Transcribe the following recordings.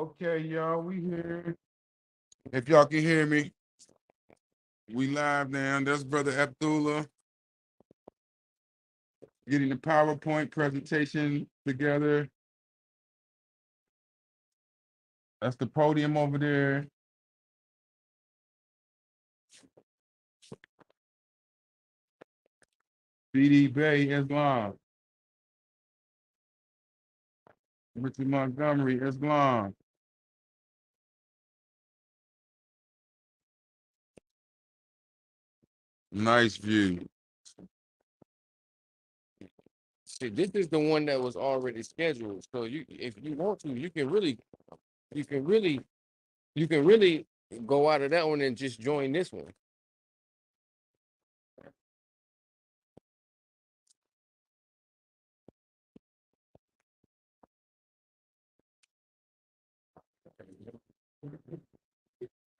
Okay, y'all, we here. If y'all can hear me, we live now. That's Brother Abdullah getting the PowerPoint presentation together. That's the podium over there. BD Bay, Islam. Richard Montgomery, Islam. Nice view. See, this is the one that was already scheduled. So if you want to, you can really, you can really go out of that one and just join this one.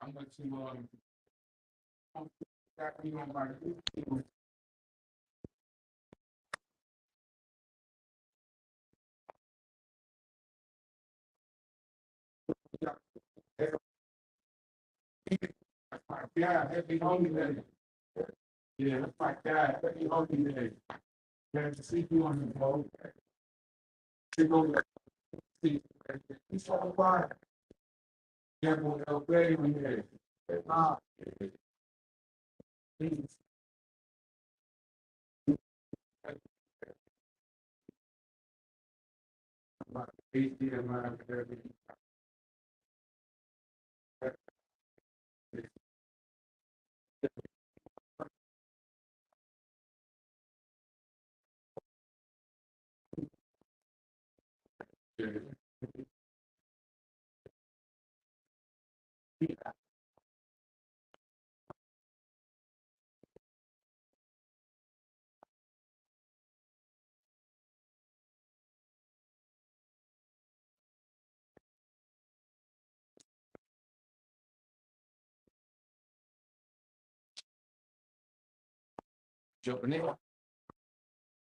I'm going to yeah, happy holy day. Yeah, that's my guy. Happy holy day. Glad to see you on the boat. To go see. He's so fine. Yeah, we'll obey me here. Ah, please. Jumping in.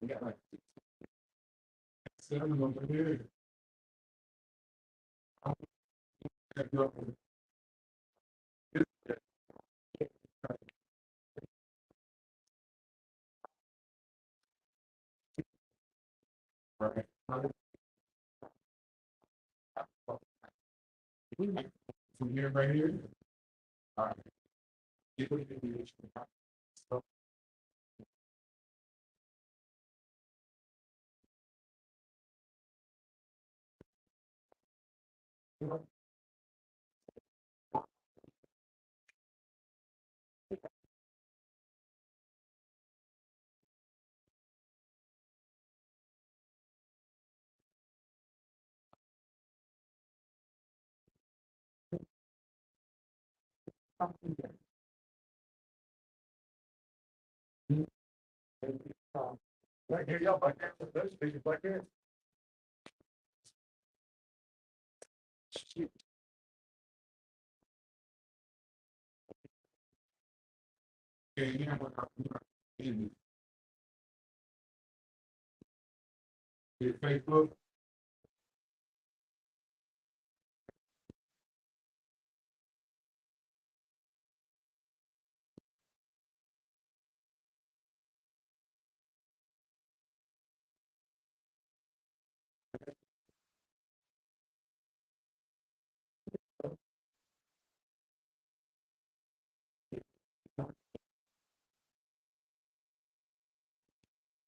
We got like 7 over here. Right. From here, right here. All right. Right here, y'all, like that. Those speakers like that. Okay, you know what? Facebook.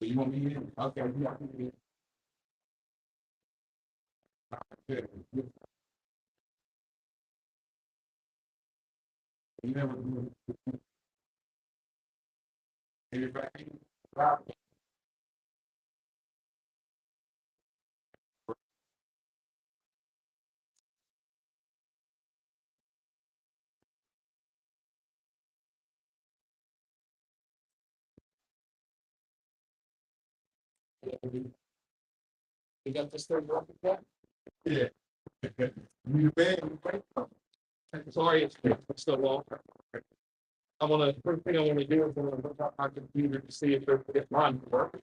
You want me in? Okay, yeah. You never do anybody. You got this thing working yet? Yeah. You bad? Sorry, it's still long. First thing I want to do is I'm gonna look up my computer to see if mine works.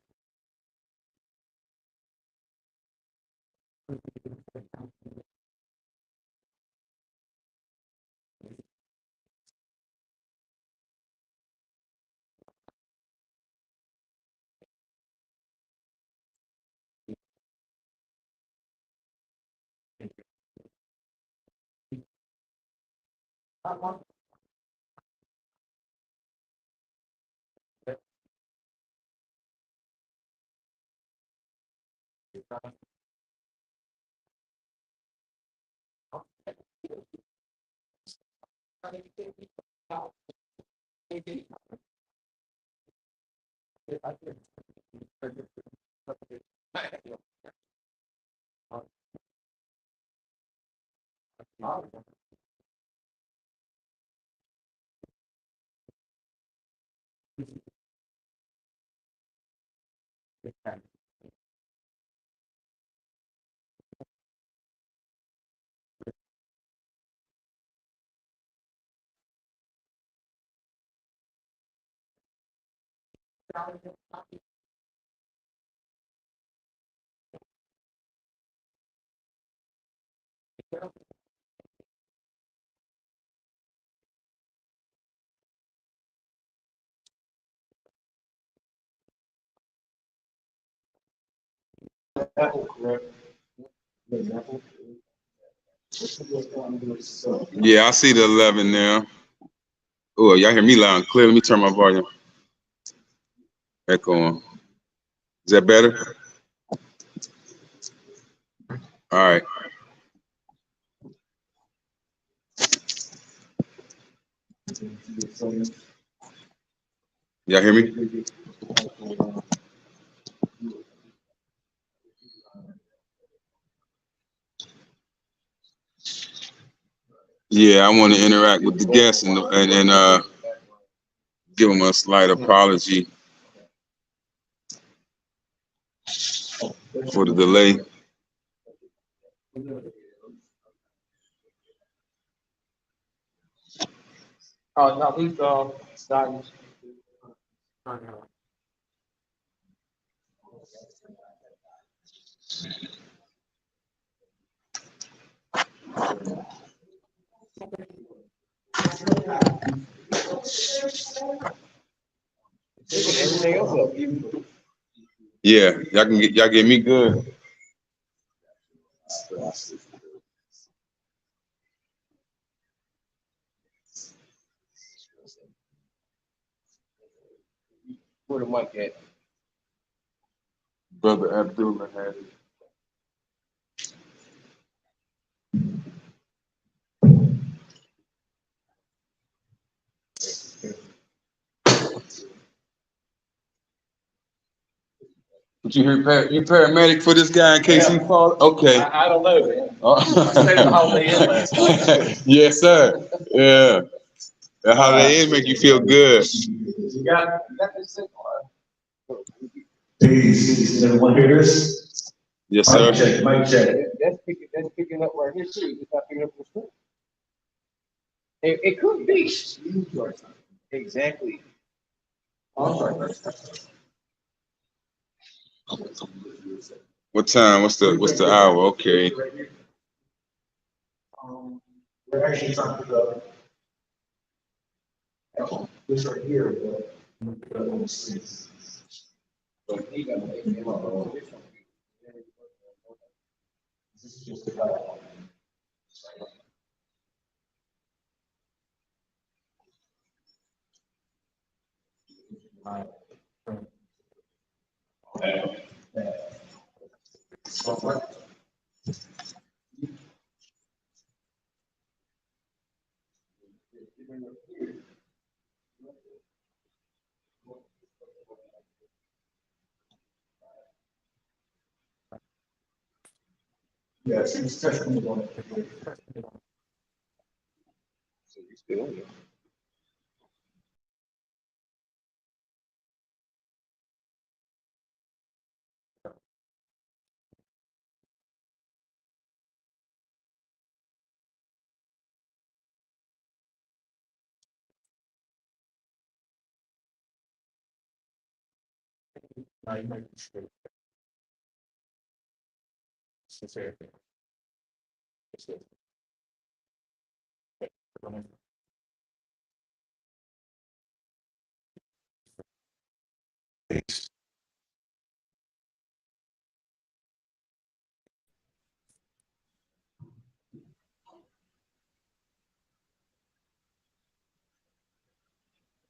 Yeah, I see the 11 now. Oh, y'all hear me loud and clear. Let me turn my volume back on. Is that better? All right. Y'all hear me? Yeah, I want to interact with the guests and give them a slight apology for the delay. Oh, no, he's starting. Everything else up. Yeah, y'all get me good. Where the mic at? Brother Abdullah had it. But you hear you paramedic for this guy in case he falls? Okay. I don't know, man. I stayed the Holiday Inn last night. Yes, sir. Yeah. The Holiday Inn make you feel good. You got this thing on. Peace. Everyone hear this? Yes, sir. Mic check. That's picking up right here too. It's not picking up the screen. It could be. Exactly. What time? What's the hour? Okay. We're actually trying to this right here. This is just about. Yeah, she's testing on it. So you still here.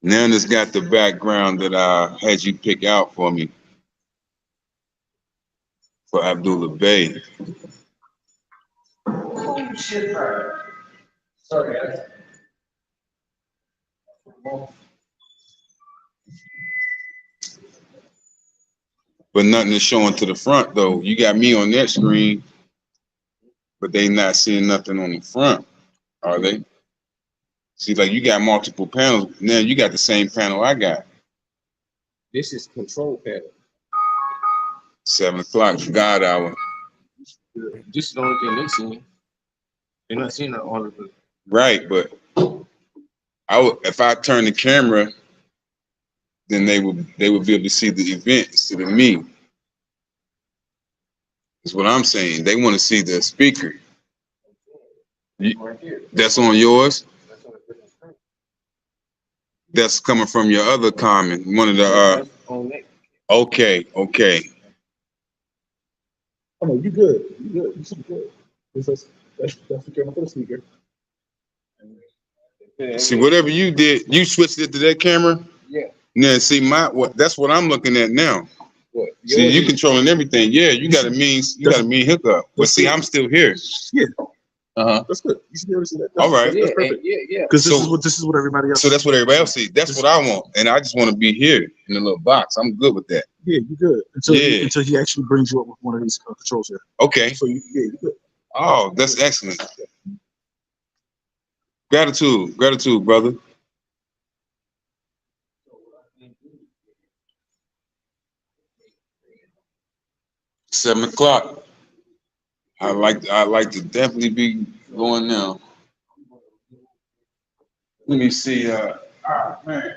Now it's got the background that I had you pick out for me for Abdullah Bey. Oh, shit, sorry, guys. But nothing is showing to the front though. You got me on that screen, but they not seeing nothing on the front, are they? See, like you got multiple panels. Now you got the same panel I got. This is control panel. 7 o'clock, God hour. This is the only thing they see. They're not seeing all of it. Right, but if I turn the camera, then they would be able to see the event instead of me. That's what I'm saying. They want to see the speaker. Right here. That's on yours. That's on a different screen. That's coming from your other comment. One of the That's on that. okay. Oh, no, you good. You good. You should be good. That's the camera for the speaker. See, whatever you did, you switched it to that camera. Yeah. Now, see, that's what I'm looking at now. What? See, you controlling everything. Yeah, you got a mean hookup. But see, I'm still here. Yeah. That's good. You should be able to see that. All right. That's perfect. Yeah. Because this is what everybody else. So that's what everybody else sees. That's what I want, and I just want to be here in the little box. I'm good with that. Yeah, you good until he actually brings you up with one of these controls here. Okay. So you good. Oh, that's excellent. Gratitude, brother. $7 o'clock. I like to definitely be going now. Let me see. Man.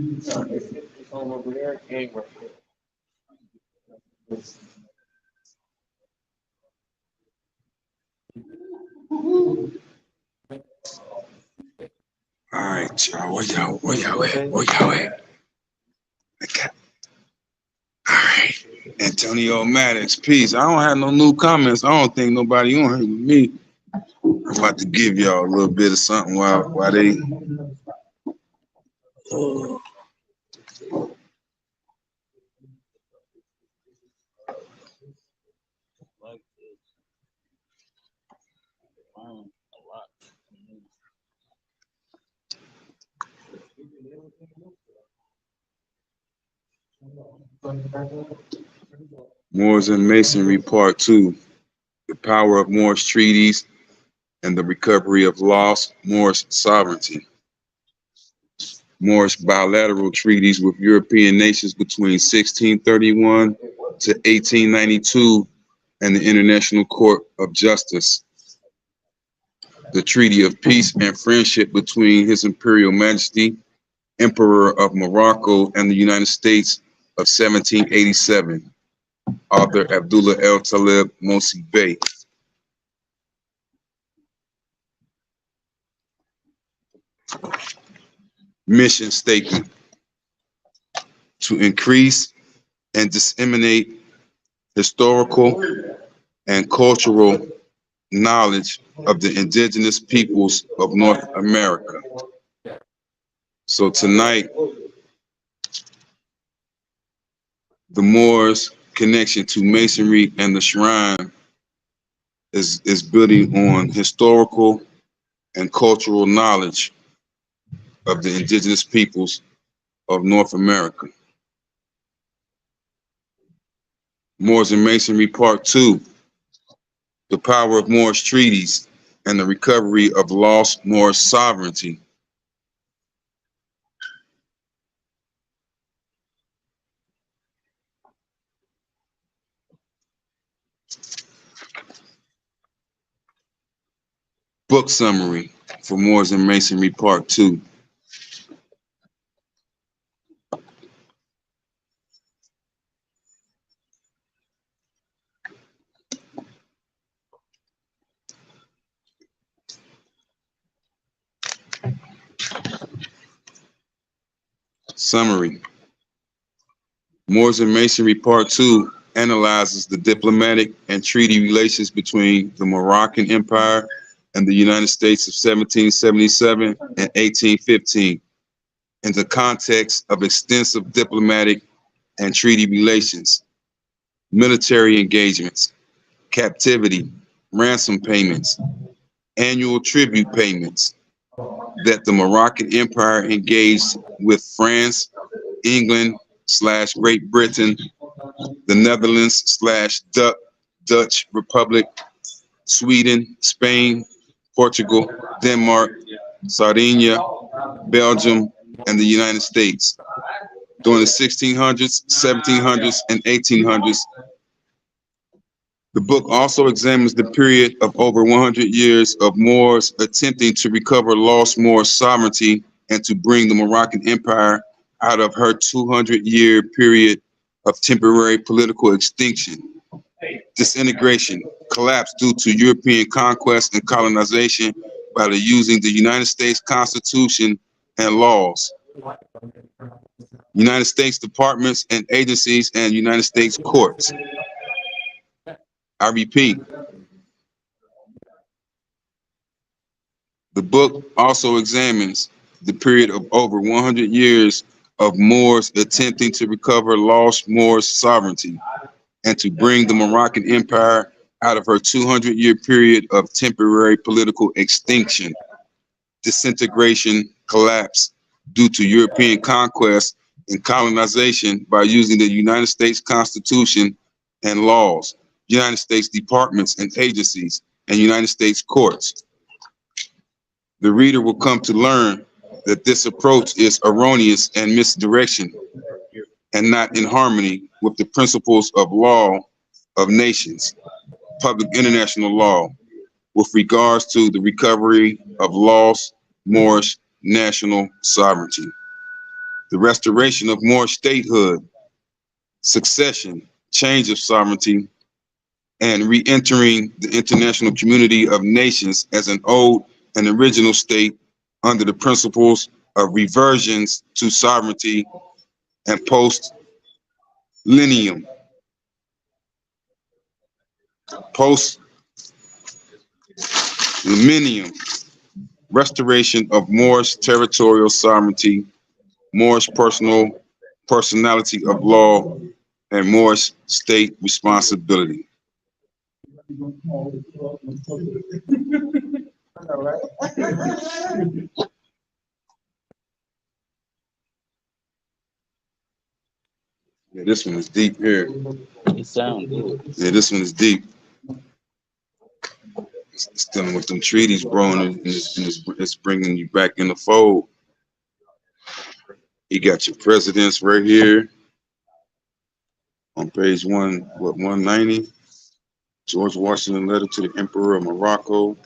It's on over there and right there. All right, y'all. Where y'all at? Okay. All right. Antonio Maddox, peace. I don't have no new comments. I don't think nobody on here with me. I'm about to give y'all a little bit of something while they. Moors and Masonry Part 2, the power of Moorish treaties and the recovery of lost Moorish sovereignty. Moorish bilateral treaties with European nations between 1631 to 1892 and the International Court of Justice. The Treaty of Peace and Friendship between His Imperial Majesty, Emperor of Morocco and the United States of 1787. Author Abdullah El Talib Mosi Bey. Mission statement: to increase and disseminate historical and cultural knowledge of the indigenous peoples of North America. So tonight, the Moors' connection to Masonry and the Shrine is building on historical and cultural knowledge of the indigenous peoples of North America. Moors and Masonry Part 2, the power of Moorish treaties and the recovery of lost Moorish sovereignty. Book summary for Moors and Masonry Part 2. Summary. Moors and Masonry Part 2 analyzes the diplomatic and treaty relations between the Moroccan Empire and the United States of 1777 and 1815 in the context of extensive diplomatic and treaty relations, military engagements, captivity, ransom payments, annual tribute payments that the Moroccan Empire engaged with France, England / Great Britain, the Netherlands / Dutch Republic, Sweden, Spain, Portugal, Denmark, Sardinia, Belgium, and the United States during the 1600s, 1700s, and 1800s. The book also examines the period of over 100 years of Moors attempting to recover lost Moor sovereignty and to bring the Moroccan Empire out of her 200-year period of temporary political extinction, disintegration, collapse due to European conquest and colonization by using the United States Constitution and laws, United States departments and agencies, and United States courts. I repeat, the book also examines the period of over 100 years of Moors attempting to recover lost Moors sovereignty and to bring the Moroccan Empire out of her 200-year period of temporary political extinction, disintegration, collapse due to European conquest and colonization by using the United States Constitution and laws, United States departments and agencies, and United States courts. The reader will come to learn that this approach is erroneous and misdirection and not in harmony with the principles of law of nations, public international law, with regards to the recovery of lost Moorish national sovereignty, the restoration of Moorish statehood, succession, change of sovereignty, and re-entering the international community of nations as an old and original state under the principles of reversions to sovereignty and post-millennium restoration of Moorish territorial sovereignty, Moorish personality of law, and Moorish state responsibility. Yeah, this one is deep here. It sounds good. Yeah, this one is deep. It's dealing with them treaties, bro, and it's bringing you back in the fold. You got your presidents right here on page 190. George Washington letter to the Emperor of Morocco.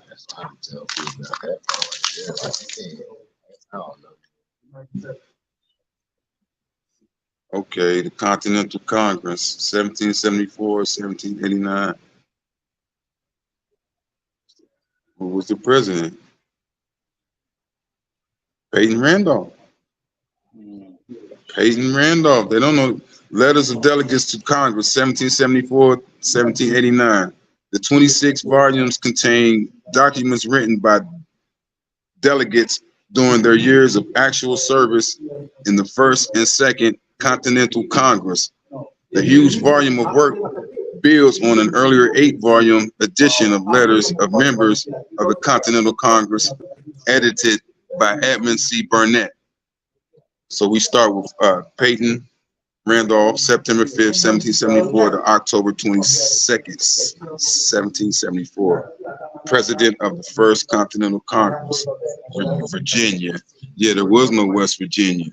Okay, the Continental Congress, 1774, 1789. Who was the president? Peyton Randolph. Peyton Randolph. They don't know. Letters of Delegates to Congress, 1774, 1789. The 26 volumes contain documents written by delegates during their years of actual service in the First and Second Continental Congress. The huge volume of work builds on an earlier 8-volume edition of letters of members of the Continental Congress, edited by Edmund C. Burnett. So we start with Peyton Randolph, September 5th, 1774 to October 22nd, 1774. President of the First Continental Congress, Virginia. Yeah, there was no West Virginia.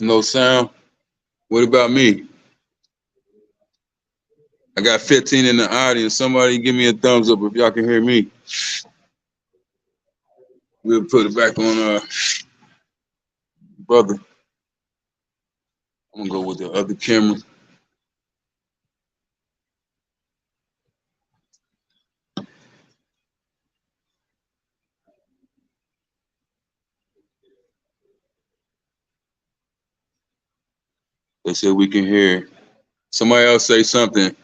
No sound. What about me? I got 15 in the audience. Somebody give me a thumbs up if y'all can hear me. We'll put it back on brother. I'm gonna go with the other camera. They said we can hear. Somebody else say something.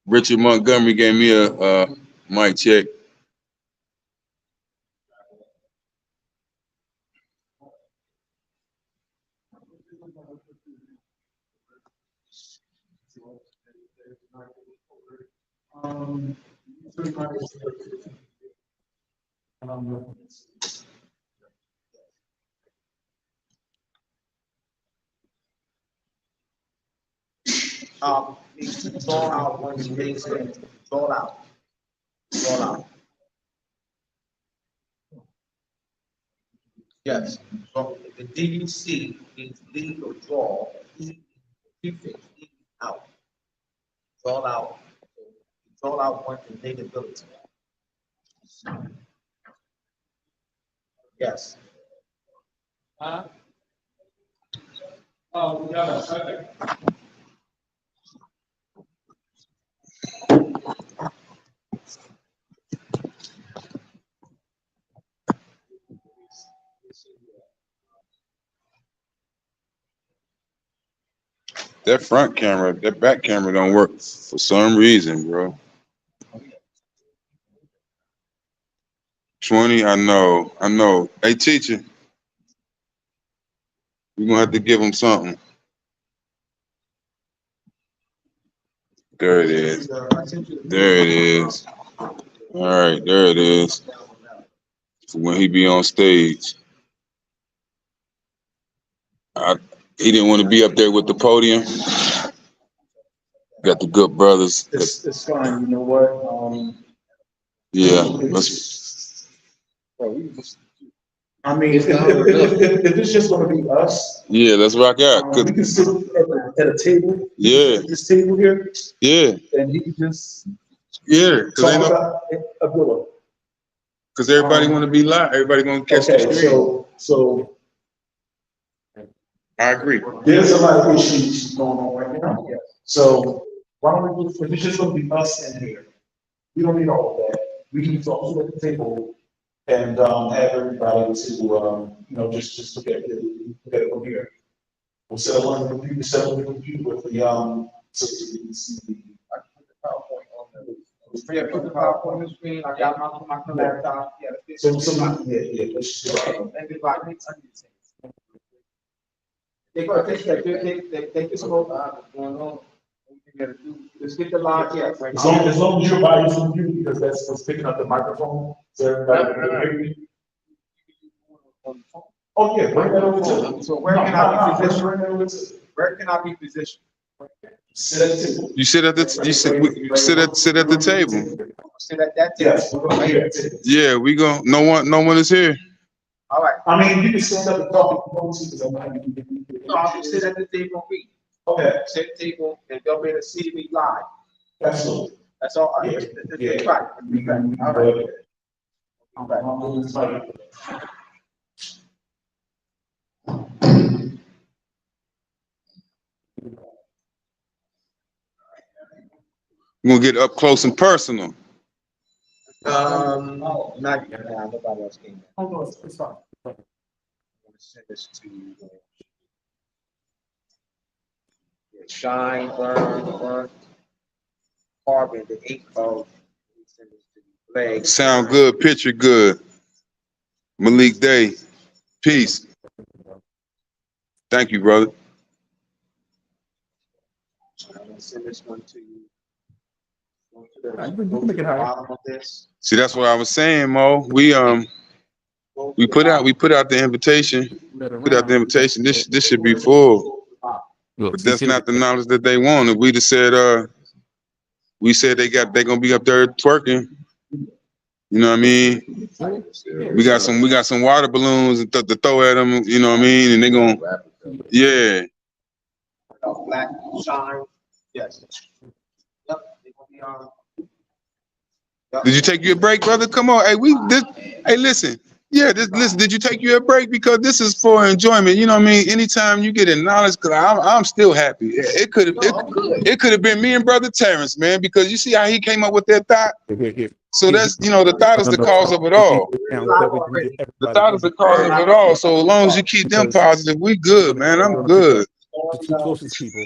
Richard Montgomery gave me a mic check. It's drawn out when you make it, drawn out, drawn out. Yes, so the DUC means leave or draw, prefix, out. Drawn out, drawn out when you make ability. Yes. Oh, we got a second. That front camera, that back camera don't work for some reason, bro. 20, I know. Hey, teacher, we're gonna have to give him something. There it is. There it is. All right, there it is. For when he be on stage. He didn't want to be up there with the podium. Got the good brothers. It's fine, you know what? Yeah. I mean, if it's just gonna be us, Yeah, let's rock out. we can sit at a table. Yeah. This table here, Yeah. and he can just Yeah. talk about Abdullah. Because everybody want to be live. Everybody gonna catch the Okay, stream. so I agree. there's a lot of issues going on right now. So why don't we do, if it's just gonna be us in here, we don't need all of that. We can just all sit at the table and have everybody to just look at it from here. We'll set up on the computer, set up on the computer with the so you can see the. I can put the PowerPoint on the. Yeah, put the PowerPoint on the screen, I got my laptop, yeah. So yeah, let's just do it. Everybody. They're gonna they just go, going on. Let's get the log, yeah. As long as your body's on mute, because that's what's picking up the microphone, so everybody can hear you. Oh, yeah, bring that over to. So where can I be positioned? Where can I be positioned? Sit at the table. You sit at the table. Sit at that table. Yes, we're gonna be at the table. Yeah, we go. No one is here. All right. I mean, you can stand up and talk if you want to, because I'm not gonna be. No, I can sit at the table and read. Okay, Sit at the table and they'll be able to see me live. absolutely. That's all. Yeah. That's right. All right. All right. We're gonna get up close and personal. Not yet. Nah, nobody else came. Oh, no, it's fine. I'm gonna send this to you. Shine, burn, carbon, the ink of. Send this to you. Flag. Sound good, picture good. Malik Day, peace. Thank you, brother. I'm gonna send this one to you. You can make it higher. Bottom of this. See, that's what I was saying, Mo. We put out the invitation. Put out the invitation. This should be full. But that's not the knowledge that they wanted. We just said we said they gonna be up there twerking. You know what I mean? We got some water balloons to throw at them. You know what I mean? And they gonna, yeah. Black shine, yes. Yep, they gonna be on. Did you take you a break, brother? Come on, hey, listen. Yeah, listen. Did you take you a break? Because this is for enjoyment. You know what I mean? Anytime you get acknowledged, cause I'm still happy. It could have been me and brother Terrence, man. Because you see how he came up with that thought. So that's the thought is the cause of it all. The thought is the cause of it all. So as long as you keep them positive, we good, man. I'm good. The two closest people.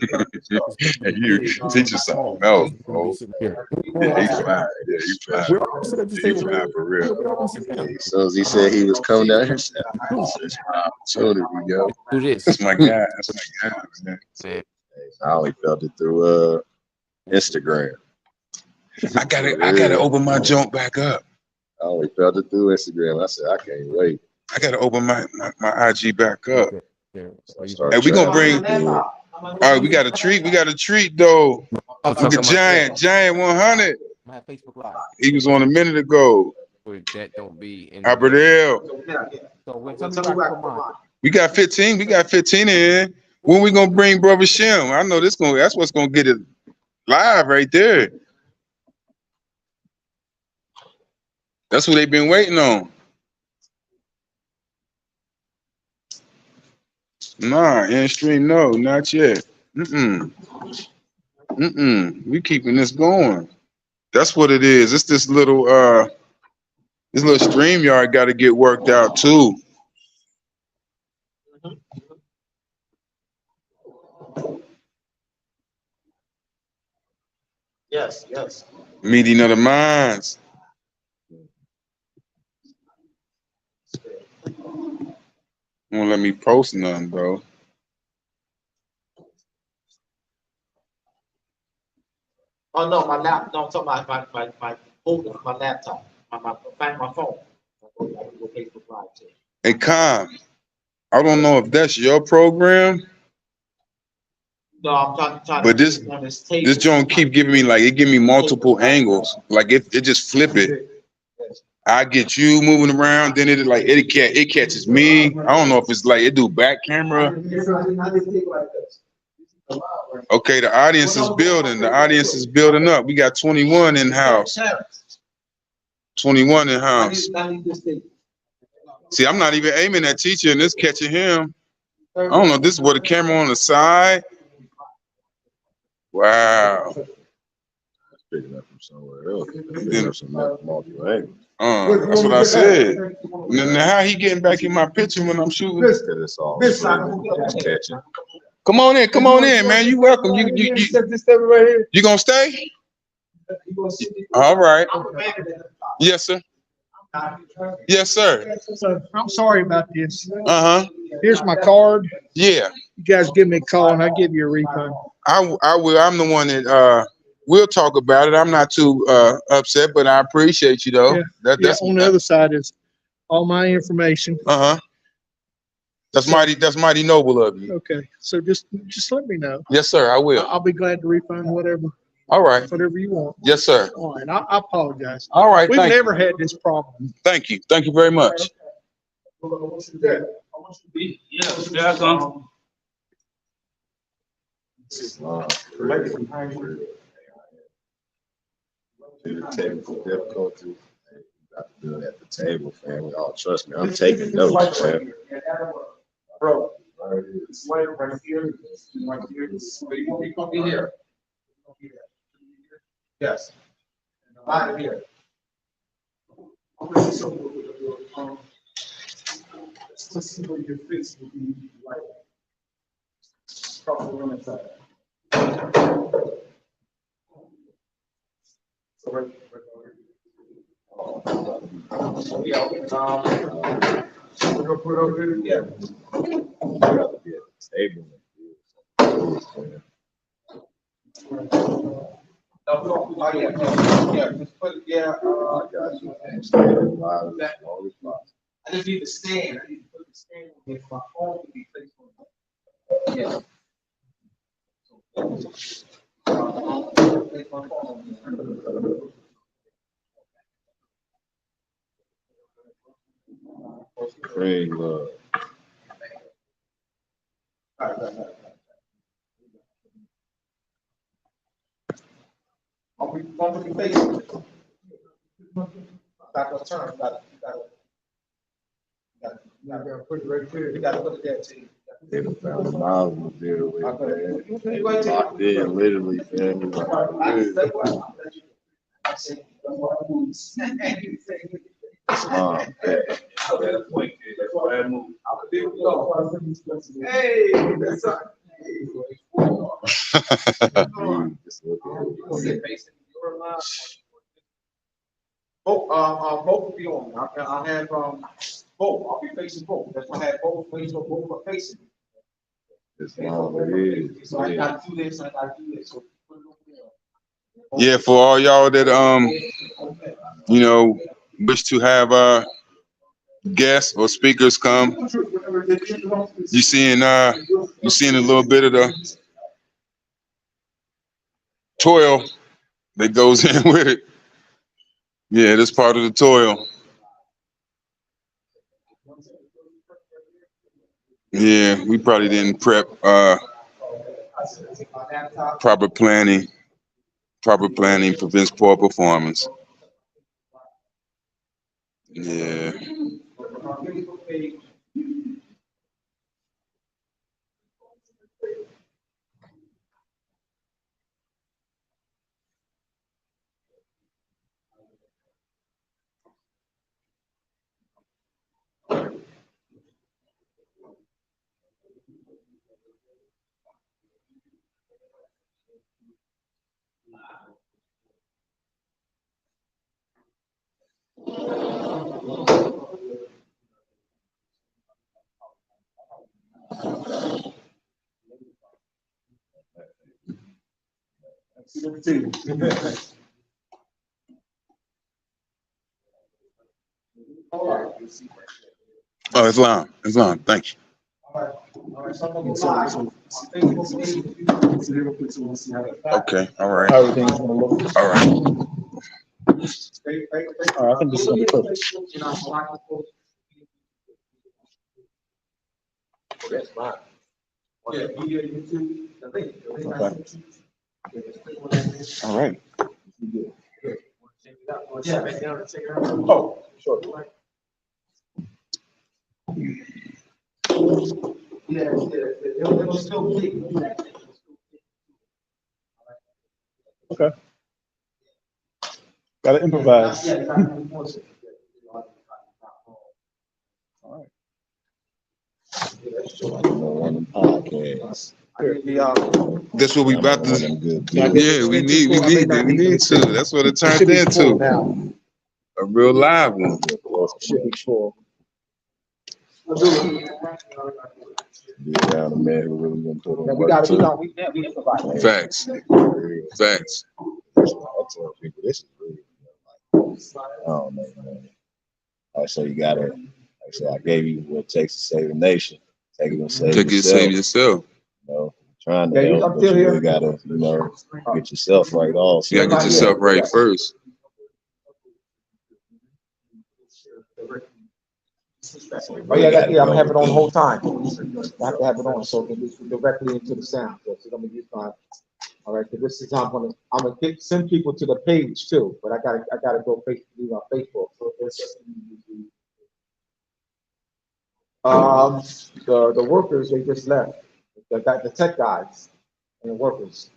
And you teach us something else, bro. Yeah, he's fine. Yeah, he's fine. He's fine for real. As soon as he said he was coming down here, it's my opportunity, yo. Do this. That's my guy. That's my guy, man. I only felt it through Instagram. I gotta open my junk back up. I only felt it through Instagram. I said, I can't wait. I gotta open my IG back up. Hey, we gonna bring. All right, we got a treat. We got a treat though. Look at Giant 100. My Facebook Live. He was on a minute ago. That don't be in Abdullah. So when We got 15. We got 15 in. When we gonna bring Brother Shem? I know that's what's gonna get it live right there. That's what they've been waiting on. Nah, in stream, no, not yet. We keeping this going. That's what it is. It's this little StreamYard got to get worked out too. Yes. Meeting of the minds. Won't let me post none, bro. Oh no, my laptop. No, I'm talking about my folder, my laptop, my phone. I go Facebook Live too. Hey, Con, I don't know if that's your program. No, I'm trying. But this joint keep giving me it give me multiple angles. Like it just flip it. I get you moving around, then it catches me. I don't know if it's like it do back camera. Okay, the audience is building. The audience is building up. We got 21 in house. 21 in house. See, I'm not even aiming at teacher and it's catching him. I don't know. This is what the camera on the side. Wow. Picking up from somewhere else. Picking up some multiple angles. That's what I said. Now how he getting back in my picture when I'm shooting? It's all it's catching. Come on in, man. You welcome. You gonna stay? All right. Yes, sir. Yes, sir. I'm sorry about this. Here's my card. Yeah. You guys give me a call and I'll give you a refund. I will. I'm the one that we'll talk about it. I'm not too upset, but I appreciate you though. Yeah. That's on the other side is all my information. That's mighty noble of you. Okay. So just let me know. Yes, sir. I will. I'll be glad to refund whatever. All right. Whatever you want. Yes, sir. All right. I apologize. All right. We've never had this problem. Thank you. Thank you very much. Technical difficulty. You got to do it at the table, fam. Y'all trust me. I'm taking notes, fam. Bro, it's right here. We gonna be here. Yes. Right here. Okay, so let's see what your face will be like. Probably on that side. So right yeah, we're gonna put over here. Yeah. Table. Oh yeah, just put it, yeah. I got you. I just need to stand. I need to put the stand on if my phone can be placed on. Yeah. Place my phone on. Supreme love. Are we going to be facing? Got to turn, you gotta put it there too. They done found a novel to deal with, man. They locked in, literally, man. Hey, that's right. Just look at it. Both will be on. I have both. I'll be facing both. That's why I have both ways of both are facing. It's long it is. So I gotta do this, I gotta do this. So put it over there. Yeah, for all y'all that you know, wish to have guests or speakers come, you seeing a little bit of the toil that goes in with it. Yeah, that's part of the toil. Yeah, we probably didn't prep proper planning. Proper planning prevents poor performance. Yeah. Oh, it's long. It's long. Thank you. Okay. All right. How everything's gonna look. All right. All right, I can just send it first. That's fine. Yeah, YouTube, the link. All right. Oh, sure. Yeah, it'll still be. Okay. Gotta improvise. All right. On the podcast. That's what we about to. Yeah, Yeah, we need to. That's what it turned into. Now, A real live one. should be full. Be around a man who really gonna put on We work gotta, too. we improvise. Facts. Facts. I tell people this is really, I don't know, man. I say you gotta, like I said, I gave you what it takes to save a nation. Take it and save Take it, yourself. save yourself. You know, trying to help, but you really gotta, you know, get yourself right also. You gotta get yourself right first. Oh yeah, I'm gonna have it on the whole time. I have to have it on so it can be directly into the sound. So it's gonna be fine. All right, so this is how I'm gonna send people to the page too, but I gotta go Facebook. So the workers, they just left. The tech guys and the workers.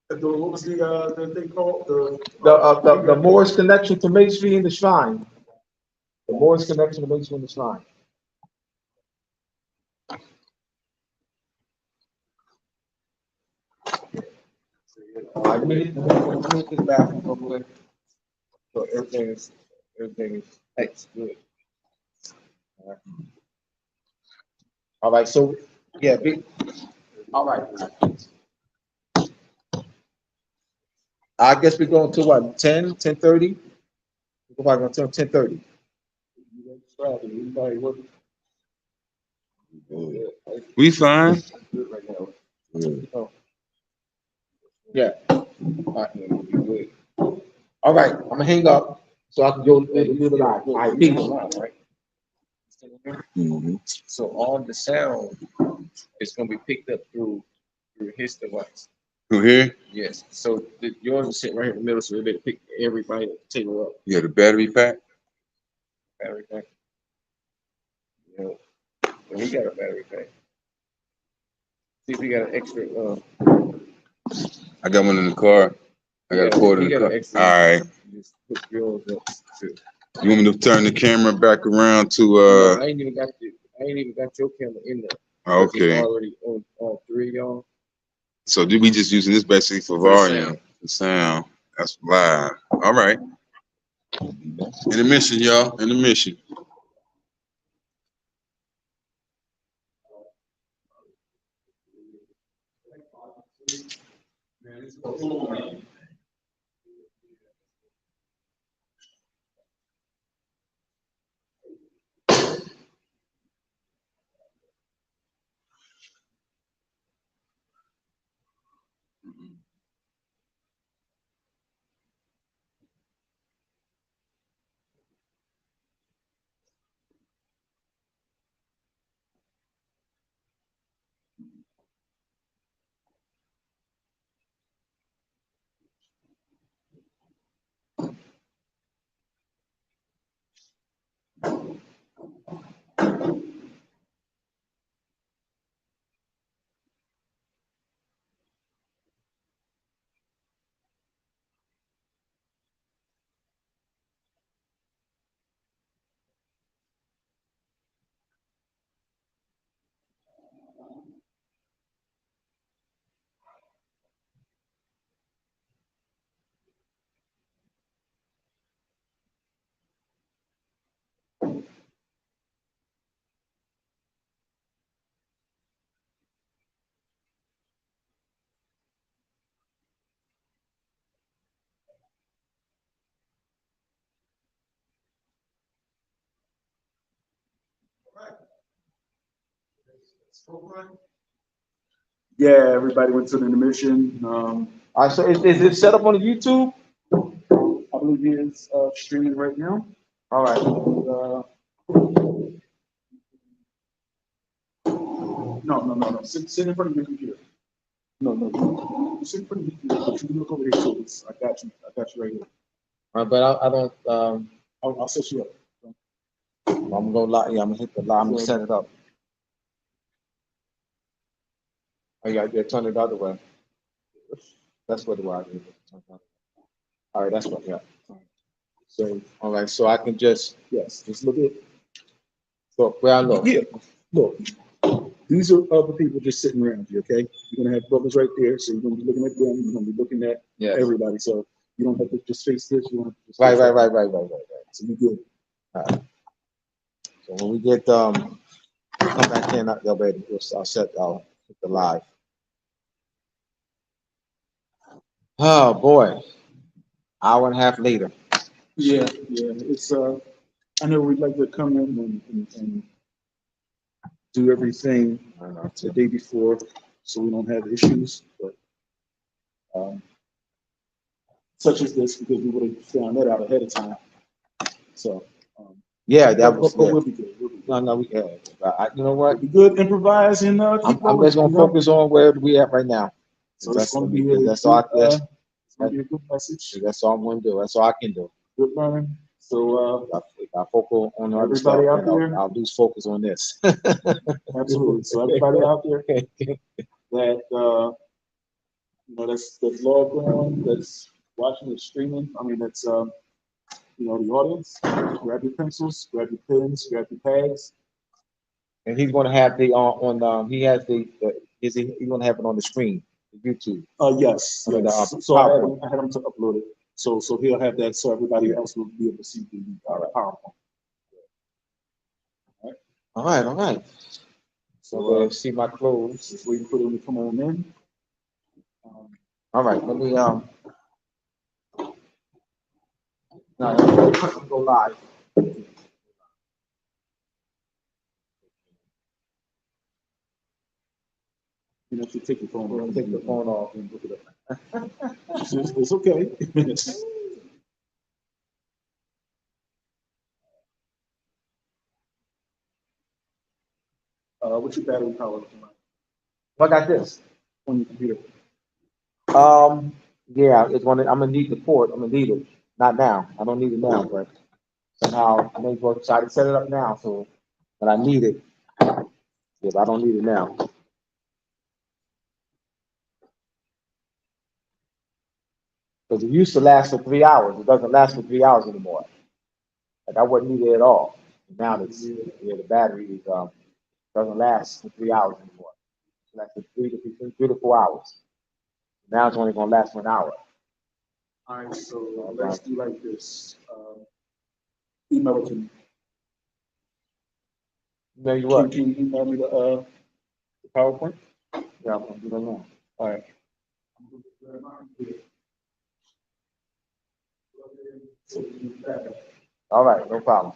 What was the thing called? The Moore's connection to Masonry and the Shrine. The Moore's connection to Masonry and the Shrine. Let me hit this bathroom real quick. So everything is good. All right, so yeah, all right. I guess we're going to what, 10:30? We're probably going to 10:30. We fine. Yeah. All right, I'm gonna hang up. So I can go live live. All right, people. Right? Mhm. So all the sound is gonna be picked up through his device. Who here? Yes. So yours will sit right here in the middle, so it'll pick everybody at the table up. You got a battery pack? Battery pack. Yeah. And he got a battery pack. See if he got an extra. I got one in the car. I got a cord in the car. All right. Just put yours up too. You want me to turn the camera back around to No, I ain't even got your camera in there. Okay. It's already on all three of y'all. So we just using this basically for volume, the sound. That's live. All right. Intermission, y'all. Intermission. Yeah, everybody went to the intermission. All right. So is it set up on the YouTube? I believe he is streaming right now. All right. No. Sit in front of your computer. No. Sit in front of your computer. But you can look over here too. I got you right here. All right, but I don't. I'll set you up. I'm gonna lie. Yeah, I'm gonna hit the line. I'm gonna set it up. Oh, yeah, turn it the other way. That's what it was. All right, that's what. Yeah. So, all right. So I can just look at. look where I look. Yeah, look. These are other people just sitting around you. Okay, you're gonna have brothers right there, so you're gonna be looking at them. You're gonna be looking at everybody. So you don't have to just face this. You don't have to just Right. So you good. All right. So when we get come back in, I'll be able to. I'll hit the live. Oh boy, hour and a half later. Yeah. It's I know we'd like to come in and do everything the day before, so we don't have issues. But such as this, because we would have found that out ahead of time. So yeah, that was. We'll be good. No, we can. You know what? We'll be good. Improvise and I'm just gonna focus on where we at right now. So that's going to be that's all. It's going to be a good message. That's all I'm gonna do. That's all I can do. Good learning. So if I focus on other stuff, everybody out there, I'll lose focus on this. Absolutely. So everybody out there that that's logged on, that's watching the streaming. I mean, that's the audience. Grab your pencils, grab your pens, grab your pads. And he's gonna have the he has the he's gonna have it on the screen, the YouTube. Yes. So I had him to upload it. So he'll have that, so everybody else will be able to see the PowerPoint. All right. So see my clothes. Just waiting for them to come on in. All right, let me go live. You know, if you take your phone off, Take the phone off and look it up. It's okay. What's your battery power looking like I got this. on your computer? Yeah, I'm gonna need the port. I'm gonna need it. Not now. I don't need it now, but somehow I may go try to set it up now. So, but I need it. Yeah, but I don't need it now. Because it used to last for 3 hours. It doesn't last for 3 hours anymore. Like I wouldn't need it at all. Now it's the battery is doesn't last for 3 hours anymore. It lasts for between 3 to 4 hours. Now it's only gonna last for an hour. All right, so let's do like this. Email it to me. Email you what? Can you email me the PowerPoint? Yeah, I'm gonna do that now. All right. All right, no problem.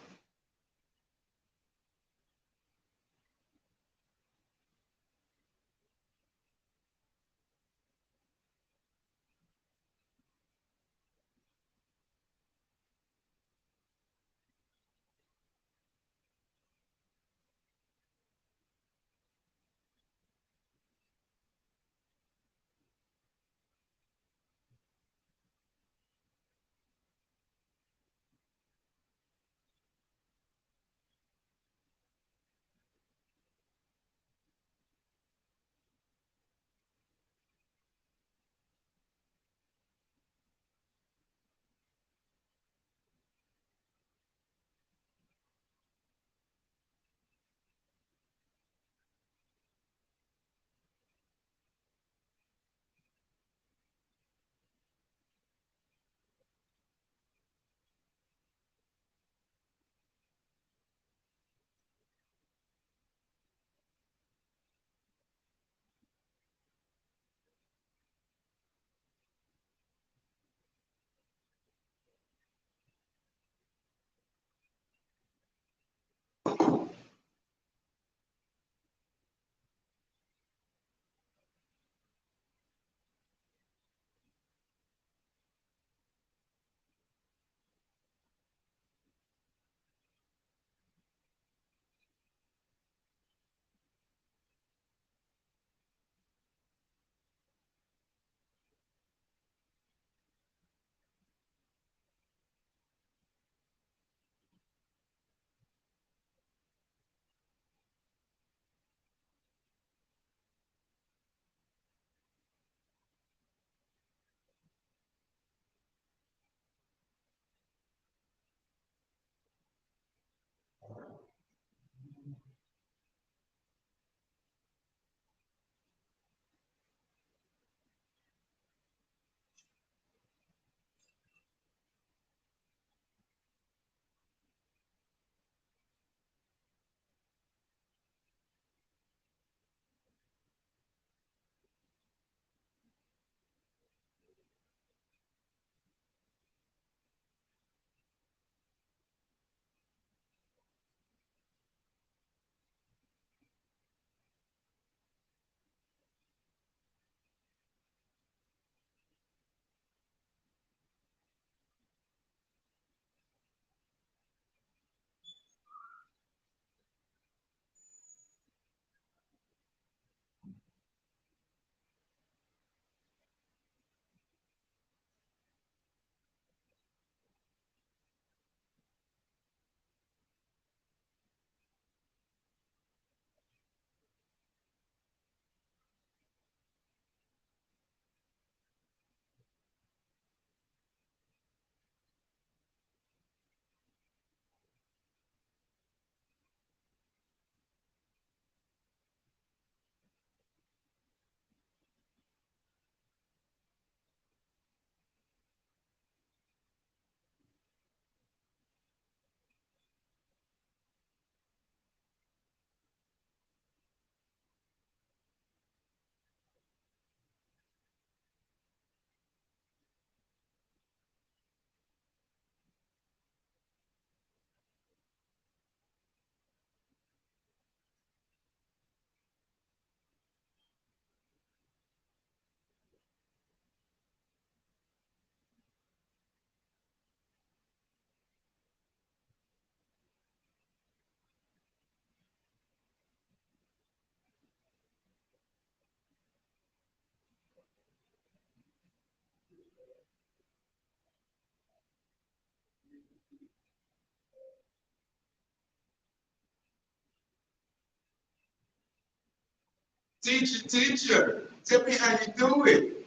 Teacher, tell me how you do it.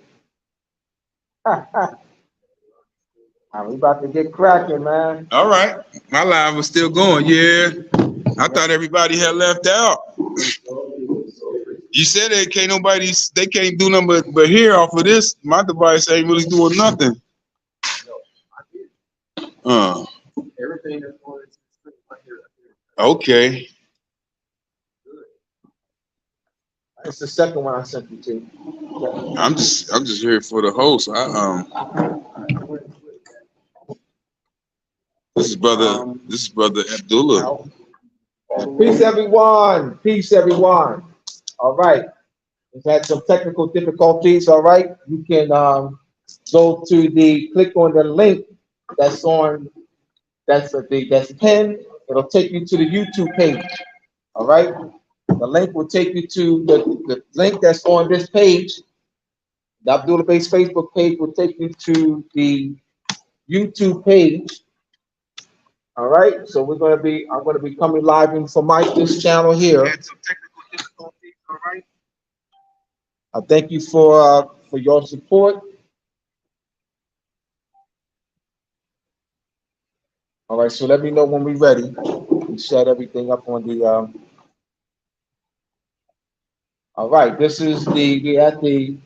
We about to get cracking, man. All right, my live was still going. Yeah, I thought everybody had left out. You said they can't do nothing but hear off of this. My device ain't really doing nothing. Everything that's going right here. Okay. It's the second one I sent you to. I'm just here for the host. This is brother Abdullah. Peace, everyone. Peace, everyone. All right. We've had some technical difficulties. All right. You can go to click on the link that's pinned. It'll take you to the YouTube page. All right. The link will take you to the link that's on this page. The Abdullah Base Facebook page will take you to the YouTube page. All right, so I'm gonna be coming live in from this channel here. Had some technical difficulties, all right? I thank you for your support. All right, so let me know when we're ready. We set everything up on the. All right, this is we at the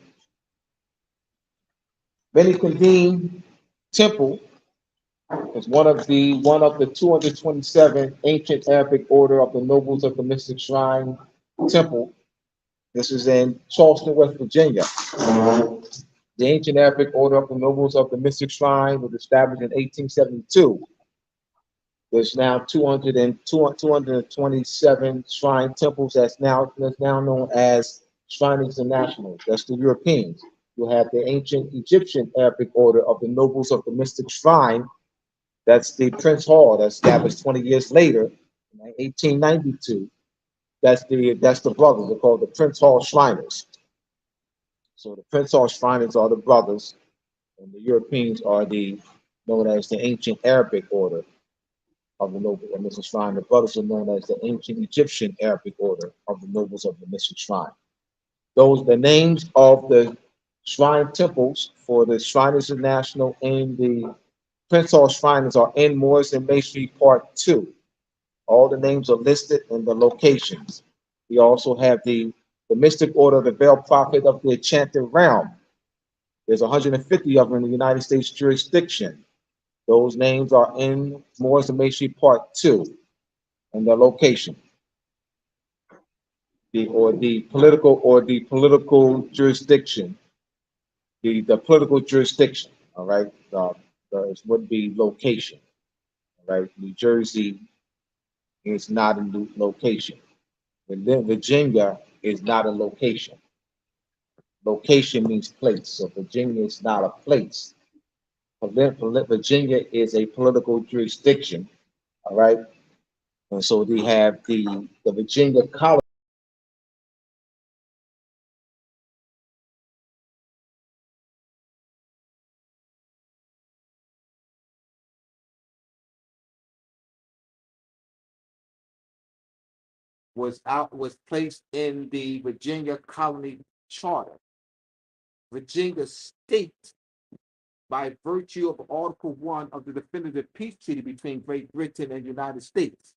Benny Temple. It's one of the 227 ancient Arabic order of the nobles of the Mystic Shrine Temple. This is in Charleston, West Virginia. The ancient Arabic order of the nobles of the Mystic Shrine was established in 1872. There's now 227 shrine temples that's now known as Shrine International. That's the Europeans. You have the ancient Egyptian Arabic order of the nobles of the Mystic Shrine. That's the Prince Hall that's established 20 years later, in 1892. That's the brothers. They're called the Prince Hall Shriners. So the Prince Hall Shriners are the brothers, and the Europeans are known as the ancient Arabic order of the nobles of the Mystic Shrine. The brothers are known as the ancient Egyptian Arabic order of the nobles of the Mystic Shrine. The names of the shrine temples for the Shriners International and the Prince Hall Shriners are in Moors and Masonry Part 2. All the names are listed and the locations. We also have the Mystic Order of the Veiled Prophet of the Enchanted Realm. There's 150 of them in the United States jurisdiction. Those names are in Moors and Masonry Part 2 and their location. The political jurisdiction. The political jurisdiction, all right? Would be location, right? New Jersey is not a location. And then Virginia is not a location. Location means place. So Virginia is not a place. Virginia is a political jurisdiction, all right? And so they have the Virginia colony. Was placed in the Virginia Colony Charter. Virginia State, by virtue of Article 1 of the definitive peace treaty between Great Britain and the United States,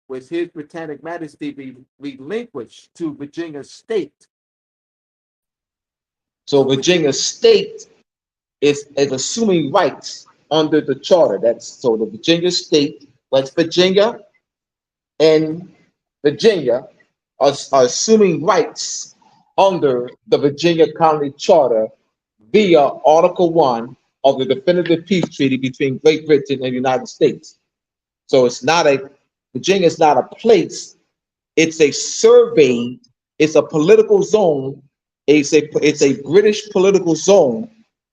was His Britannic Majesty relinquished to Virginia State. So Virginia State is assuming rights under the charter. So the Virginia State, West Virginia, and Virginia are assuming rights under the Virginia Colony Charter via Article 1 of the definitive peace treaty between Great Britain and the United States. So Virginia is not a place, it's a survey, it's a political zone, it's a British political zone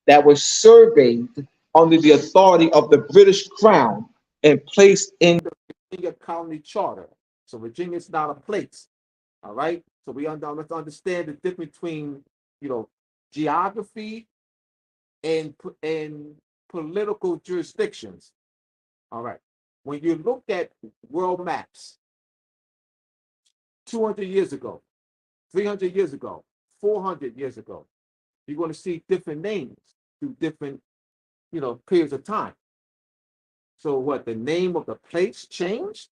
that was surveyed under the authority of the British Crown and placed in the Virginia Colony Charter. So Virginia is not a place. All right. So let's understand the difference between geography and political jurisdictions. All right. When you look at world maps 200 years ago, 300 years ago, 400 years ago. You're going to see different names through different, periods of time. So what, the name of the place changed?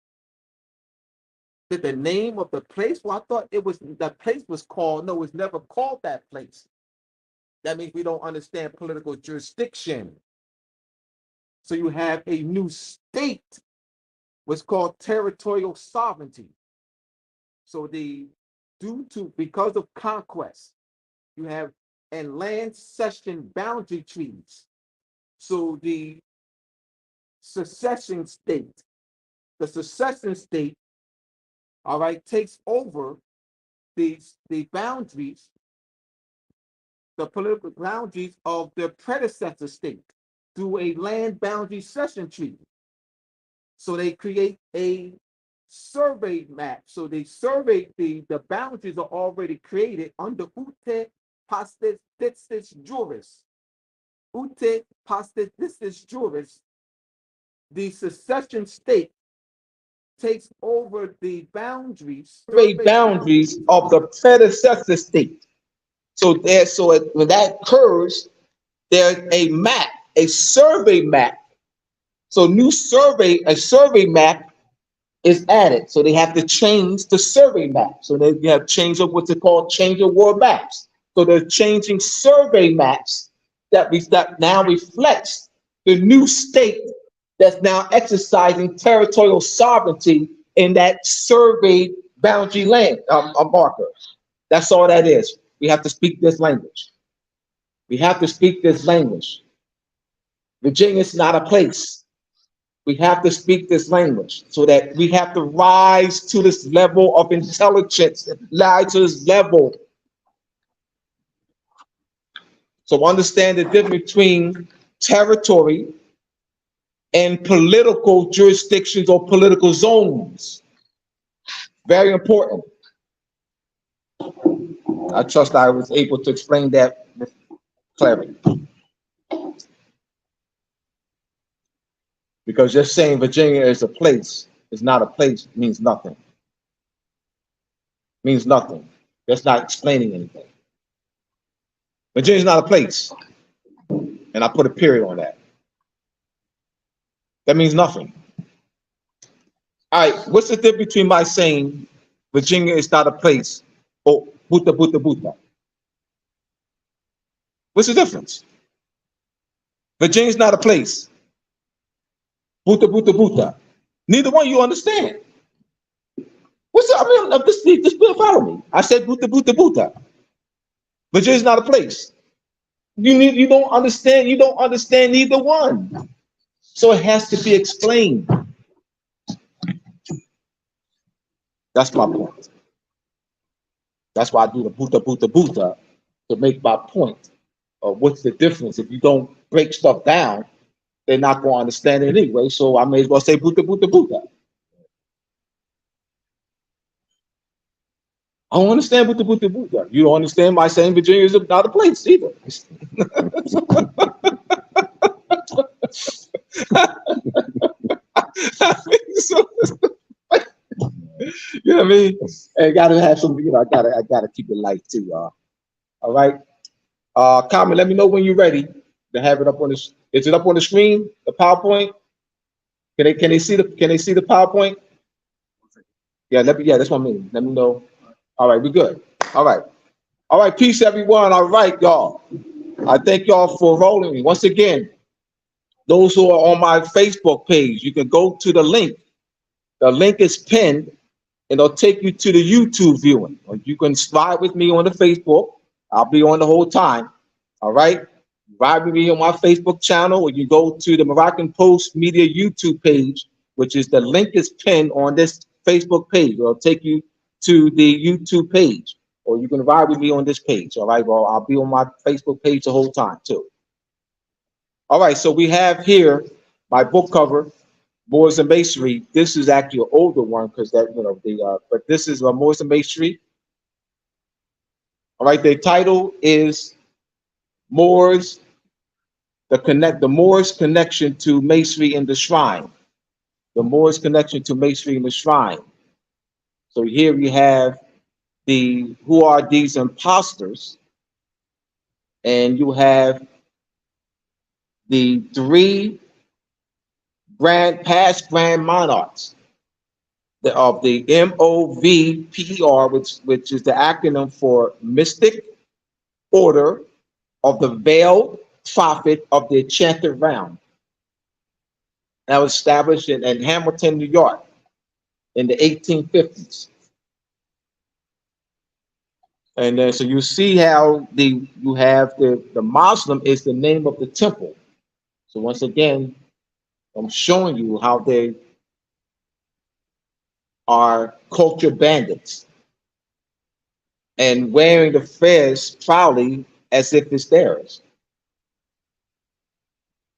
Did the name of the place? Well, I thought that place was called, no, it's never called that place. That means we don't understand political jurisdiction. So you have a new state, what's called territorial sovereignty. So because of conquest, you have and land cession boundary treaties. So the secession state, all right, takes over the boundaries, the political boundaries of the predecessor state through a land boundary cession treaty. So they create a survey map. So they survey the boundaries are already created under ute pastis juris. Ute pastis juris. The secession state takes over the boundaries of the predecessor state. So when that occurs, there's a survey map. So a survey map is added. So they have to change the survey map. So they have change of what's called change of world maps. So they're changing survey maps that now reflects the new state that's now exercising territorial sovereignty in that surveyed boundary land marker. That's all that is. We have to speak this language. Virginia is not a place. We have to speak this language so that we have to rise to this level of intelligence, rise to this level. So understand the difference between territory and political jurisdictions or political zones. Very important. I trust I was able to explain that with clarity. Because just saying Virginia is a place is not a place means nothing. Means nothing. That's not explaining anything. Virginia is not a place. And I put a period on that. That means nothing. All right, what's the difference between my saying Virginia is not a place or buta buta buta? What's the difference? Virginia is not a place. Buta buta buta. Neither one you understand. What's the, I mean, this bill follow me. I said buta buta buta. Virginia is not a place. You don't understand neither one. So it has to be explained. That's my point. That's why I do the buta buta buta, to make my point of what's the difference. If you don't break stuff down, they're not going to understand it anyway. So I may as well say buta buta buta. I don't understand buta buta buta. You don't understand my saying Virginia is not a place either. You know what I mean? And I gotta have some, I gotta keep it light too, y'all. All right. Carmen, let me know when you're ready to have it up on this. Is it up on the screen? The PowerPoint? Can they see the PowerPoint? Yeah, that's what I mean. Let me know. All right, we're good. All right, peace everyone. All right, y'all. I thank y'all for rolling me. Once again, those who are on my Facebook page, you can go to the link. The link is pinned, and it'll take you to the YouTube viewing. Or you can slide with me on the Facebook. I'll be on the whole time. All right. Ride with me on my Facebook channel, or you go to the Moroccan Post Media YouTube page, which is the link is pinned on this Facebook page. It'll take you to the YouTube page, or you can ride with me on this page. All right. Well, I'll be on my Facebook page the whole time too. All right. So we have here my book cover, Moors and Masonry. This is actually an older one because but this is Moors and Masonry. All right, the title is Moors, the Moors connection to Masonry in the Shrine. The Moors connection to Masonry in the Shrine. So here we have who are these imposters, and you have the three past grand monarchs of the MOVPER, which is the acronym for Mystic Order of the Veiled Prophet of the Enchanted Realm. That was established in Hamilton, New York in the 1850s. And then so you see how you have the Muslim is the name of the temple. So once again, I'm showing you how they are culture bandits and wearing the fez proudly as if it's theirs.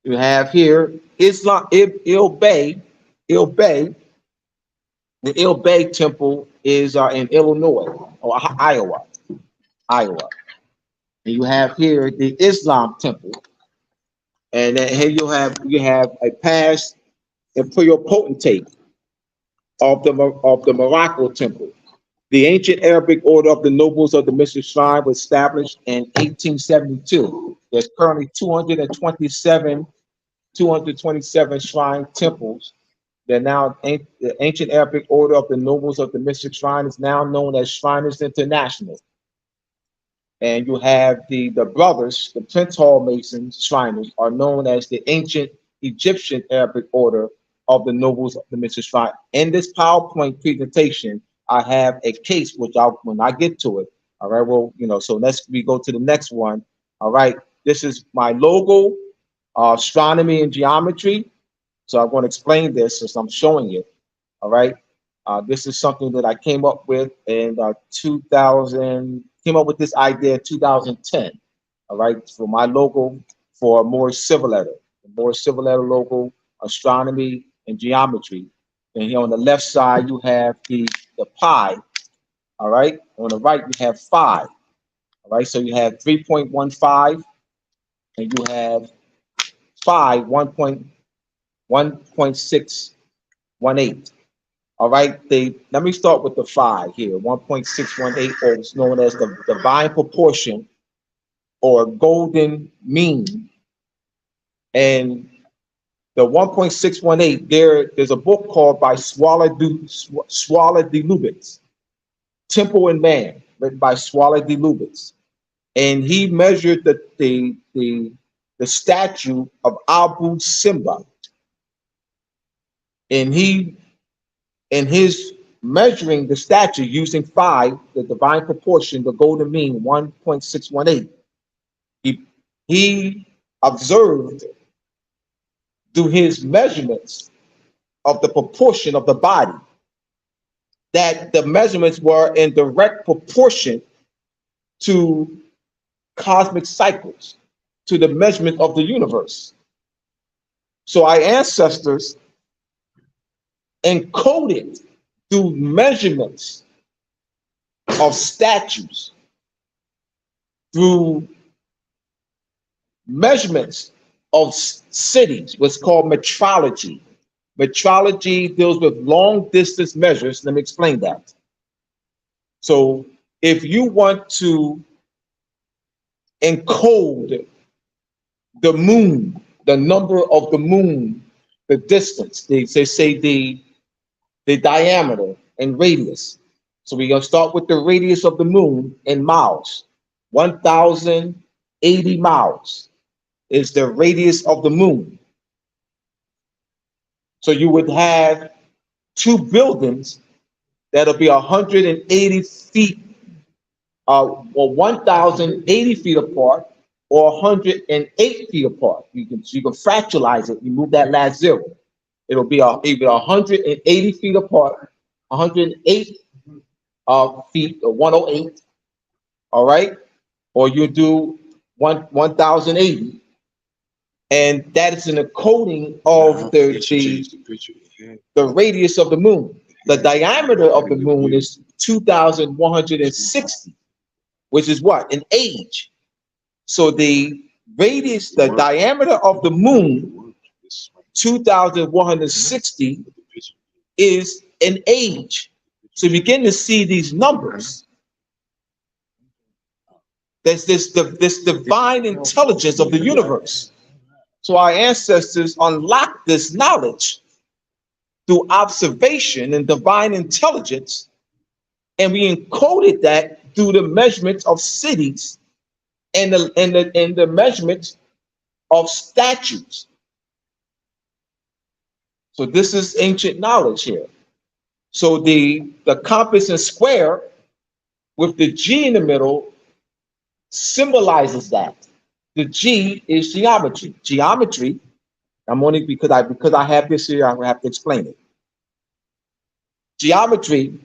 You have here Islam Il-Bay. The Il-Bay temple is in Illinois or Iowa. And you have here the Islam temple, and then here you have a past imperial potentate of the Morocco temple. The ancient Arabic order of the nobles of the Mystic Shrine was established in 1872. There's currently 227 shrine temples. They're now the ancient Arabic order of the nobles of the Mystic Shrine is now known as Shriners International. And you have the brothers, the Prince Hall Masons, Shriners, are known as the ancient Egyptian Arabic order of the nobles of the Mystic Shrine. In this PowerPoint presentation, I have a case which when I get to it, all right, well, so we go to the next one. All right, this is my logo, astronomy and geometry. So I'm going to explain this as I'm showing it. All right, this is something that I came up with in 2000. Came up with this idea in 2010. All right, for my logo for Morse Silver Letter, the Morse Silver Letter logo, astronomy and geometry. And here on the left side you have the pi. All right, on the right you have 5. All right, so you have 3.15, and you have 5 1.618. All right, let me start with the 5 here. 1.618, or it's known as the divine proportion or golden mean. And the 1.618, there's a book called by Swala de Lubitz, Temple and Man, written by Swala de Lubitz. And he measured the statue of Abu Simba. And in his measuring the statue using 5, the divine proportion, the golden mean, 1.618, he observed through his measurements of the proportion of the body that the measurements were in direct proportion to cosmic cycles, to the measurement of the universe. So our ancestors encoded through measurements of statues, through measurements of cities, what's called metrology. Metrology deals with long distance measures. Let me explain that. So if you want to encode the moon, the number of the moon, the distance, they say the diameter and radius. So we're going to start with the radius of the moon in miles. 1,080 miles is the radius of the moon. So you would have 2 buildings that'll be 180 feet, or 1,080 feet apart, or 108 feet apart. You can fractalize it. You move that last 0. It'll be either 180 feet apart, 108 feet, or 108. All right, or you do 1,080, and that is an encoding of the radius of the moon. The diameter of the moon is 2,160, which is what? An age. So the radius, the diameter of the moon, 2,160, is an age. So you begin to see these numbers. There's this divine intelligence of the universe. So our ancestors unlocked this knowledge through observation and divine intelligence, and we encoded that through the measurements of cities and the measurements of statues. So this is ancient knowledge here. So the compass and square with the G in the middle symbolizes that. The G is geometry. Geometry, I'm only because I have this here, I have to explain it. Geometry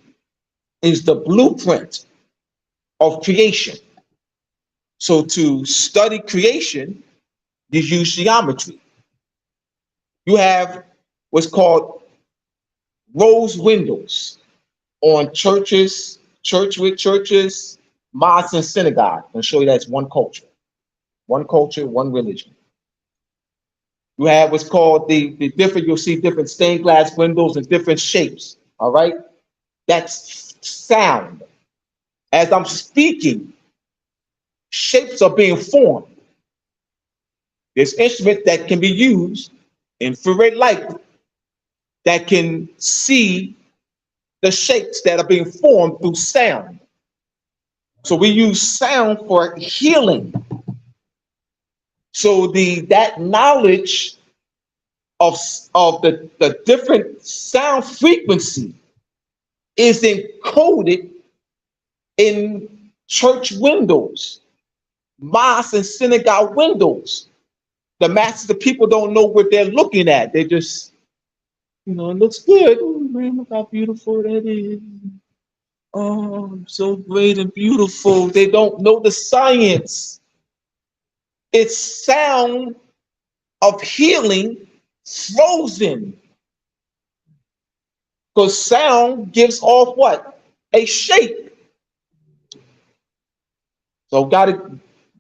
is the blueprint of creation. So to study creation, you use geometry. You have what's called rose windows on churches, mosques, and synagogue. I'll show you that's one culture, one religion. You have what's called the different, you'll see different stained glass windows and different shapes, all right? That's sound. As I'm speaking, shapes are being formed. There's instruments that can be used, infrared light, that can see the shapes that are being formed through sound. So we use sound for healing. So that knowledge of the different sound frequency is encoded in church windows, mosque and synagogue windows. The masses of people don't know what they're looking at. They just, it looks good. Oh man, look how beautiful that is. Oh, so great and beautiful. They don't know the science. It's sound of healing frozen. Because sound gives off what? A shape. So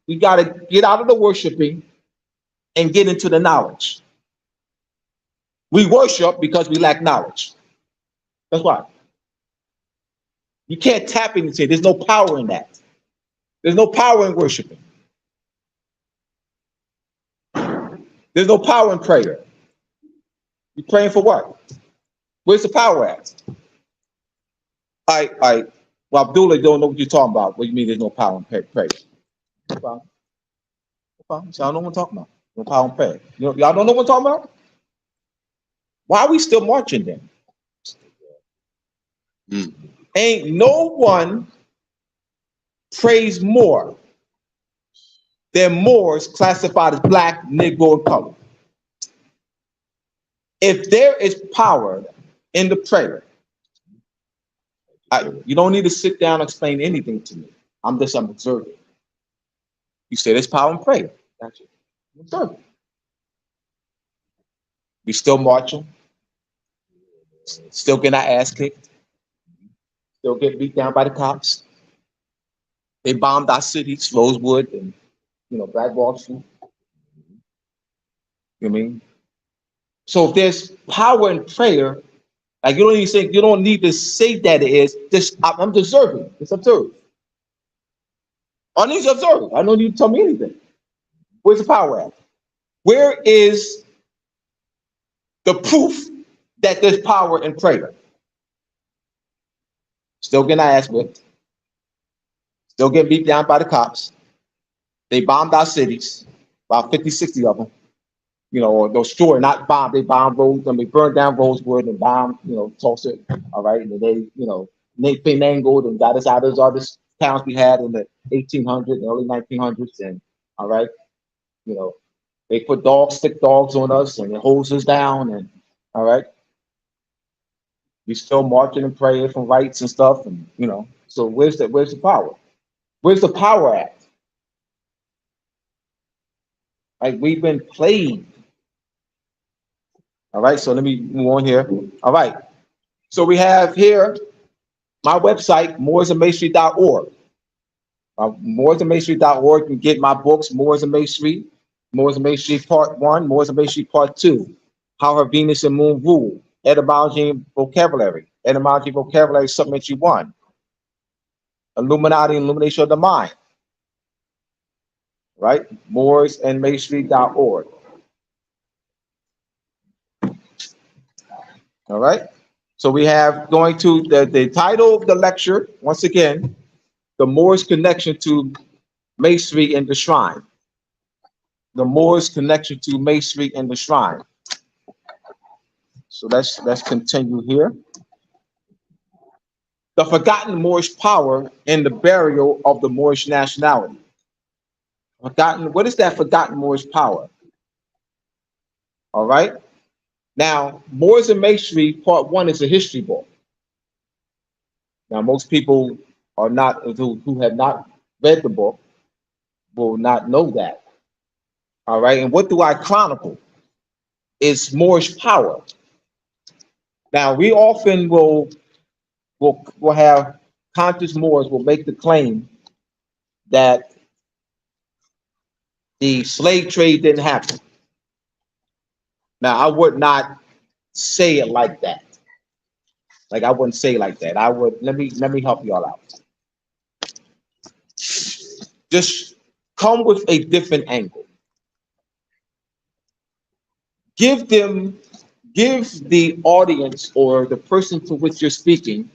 we gotta get out of the worshiping and get into the knowledge. We worship because we lack knowledge. That's why. You can't tap in and say there's no power in that. There's no power in worshiping. There's no power in prayer. You're praying for what? Where's the power at? Well, Abdullah don't know what you're talking about. What do you mean there's no power in prayer? No problem. No problem. So I don't know what I'm talking about. No power in prayer. Y'all don't know what I'm talking about? Why are we still marching then? Ain't no one prays more than Moors classified as black, Negro, and colored. If there is power in the prayer, you don't need to sit down and explain anything to me. I'm observing. You say there's power in prayer. That's it. I'm observing. We still marching. Still getting our ass kicked. Still getting beat down by the cops. They bombed our cities, Rosewood and Black Wall Street. You know what I mean? So if there's power in prayer, like you don't need to say that it is. Just I'm observing. Just observe. I need to observe. I don't need to tell me anything. Where's the power at? Where is the proof that there's power in prayer? Still getting our ass whipped. Still getting beat down by the cops. They bombed our cities, about 50, 60 of them. Or those sure not bombed. They bombed Rose, they burned down Rosewood and bombed, Tulsa. All right, and they, finagled and got us out of all these towns we had in the 1800s, and early 1900s, and all right, they put stick dogs on us and they hose us down, and all right, we still marching and praying for rights and stuff, and so where's the power? Where's the power at? Like we've been played. All right, so let me move on here. All right, so we have here my website, mooresandmasonry.org. Mooresandmasonry.org. You can get my books, Moors and Masonry, Moors and Masonry Part 1, Moors and Masonry Part 2, How Her Venus and Moon Rule, Etymology and Vocabulary, Etymology and Vocabulary Supplementary 1, Illuminati and Illumination of the Mind, right? mooresandmasonry.org. All right. So we have going to the title of the lecture, once again, the Moors connection to Masonry and the Shrine. The Moors connection to Masonry and the Shrine. So let's continue here. The forgotten Moorish power and the burial of the Moorish nationality. Forgotten, what is that forgotten Moorish power? All right. Now, Moors and Masonry, part 1 is a history book. Now, most people are not, who have not read the book will not know that. All right. And what do I chronicle? It's Moorish power. Now, we often will have conscious Moors will make the claim that the slave trade didn't happen. Now, I would not say it like that. Like, I wouldn't say it like that. I would, let me help y'all out. Just come with a different angle. Give the audience or the person to which you're speaking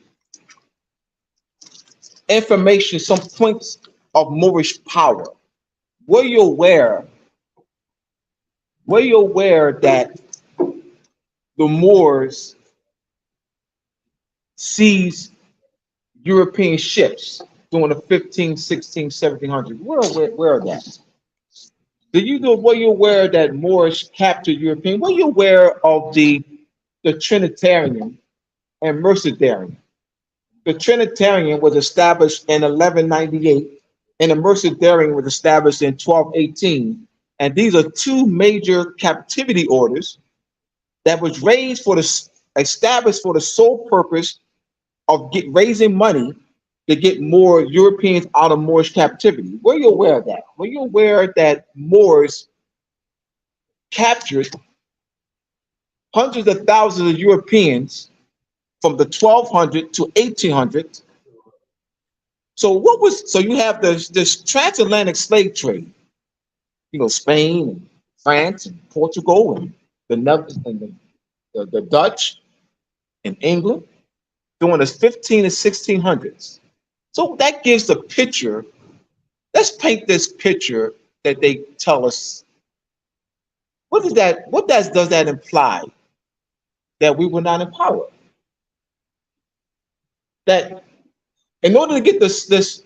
information, some points of Moorish power. Were you aware that the Moors seized European ships during the 15, 16, 1700s? Where are that? Were you aware that Moors captured European? Were you aware of the Trinitarian and Mercedarian? The Trinitarian was established in 1198, and the Mercedarian was established in 1218. And these are two major captivity orders that was established for the sole purpose of raising money to get more Europeans out of Moorish captivity. Were you aware of that? Were you aware that Moors captured hundreds of thousands of Europeans from the 1200 to 1800? So you have this transatlantic slave trade, Spain and France and Portugal and the Dutch and England during the 15 and 1600s. So that gives the picture. Let's paint this picture that they tell us. What does that imply? That we were not in power. That in order to get this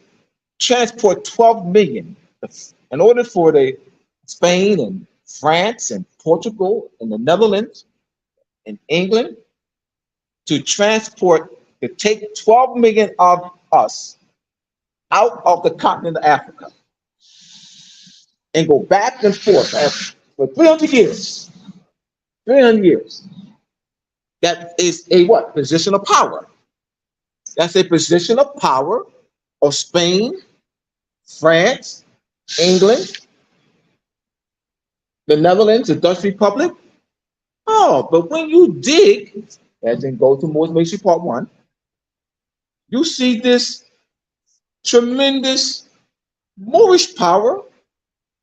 transport 12 million, in order for the Spain and France and Portugal and the Netherlands and England to take 12 million of us out of the continent of Africa and go back and forth for 300 years. 300 years. That is a what? Position of power. That's a position of power of Spain, France, England, the Netherlands, the Dutch Republic. Oh, but when you dig, as in go to Moors Masonry Part 1, you see this tremendous Moorish power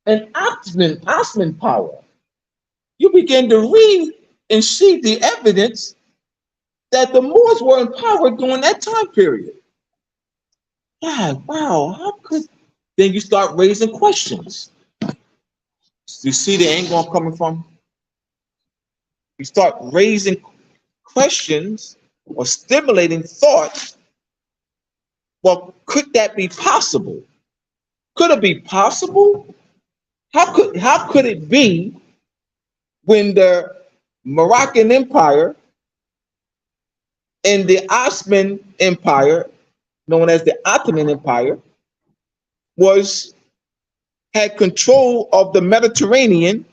and Ottoman power. You begin to read and see the evidence that the Moors were in power during that time period. God, wow, how could... Then you start raising questions. You see the angle I'm coming from? You start raising questions or stimulating thought. Well, could that be possible? Could it be possible? How could it be when the Moroccan Empire and the Ottoman Empire, known as the Ottoman Empire, had control of the Mediterranean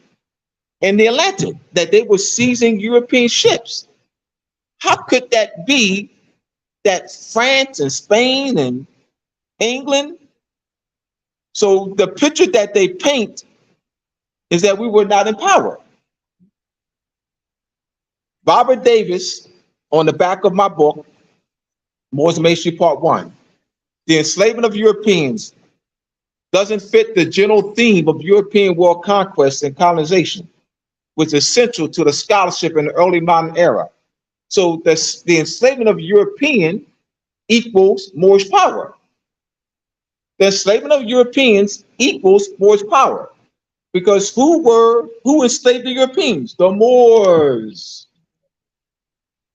and the Atlantic, that they were seizing European ships? How could that be that France and Spain and England? So the picture that they paint is that we were not in power. Robert Davis, on the back of my book, Moors Masonry Part 1, The Enslavement of Europeans, doesn't fit the general theme of European world conquest and colonization, which is central to the scholarship in the early modern era. So the enslavement of European equals Moorish power. The enslavement of Europeans equals Moorish power. Because who enslaved the Europeans? The Moors.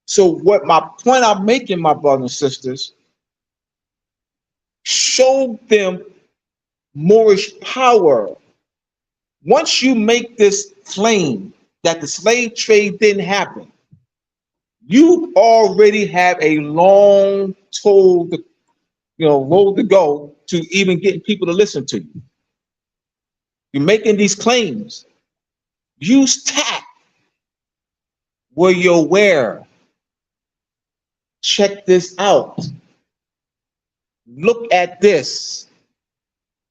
So what my point I'm making, my brothers and sisters, show them Moorish power. Once you make this claim that the slave trade didn't happen, you already have a long road to go to even getting people to listen to you. You're making these claims. Use tact where you're aware. Check this out. Look at this.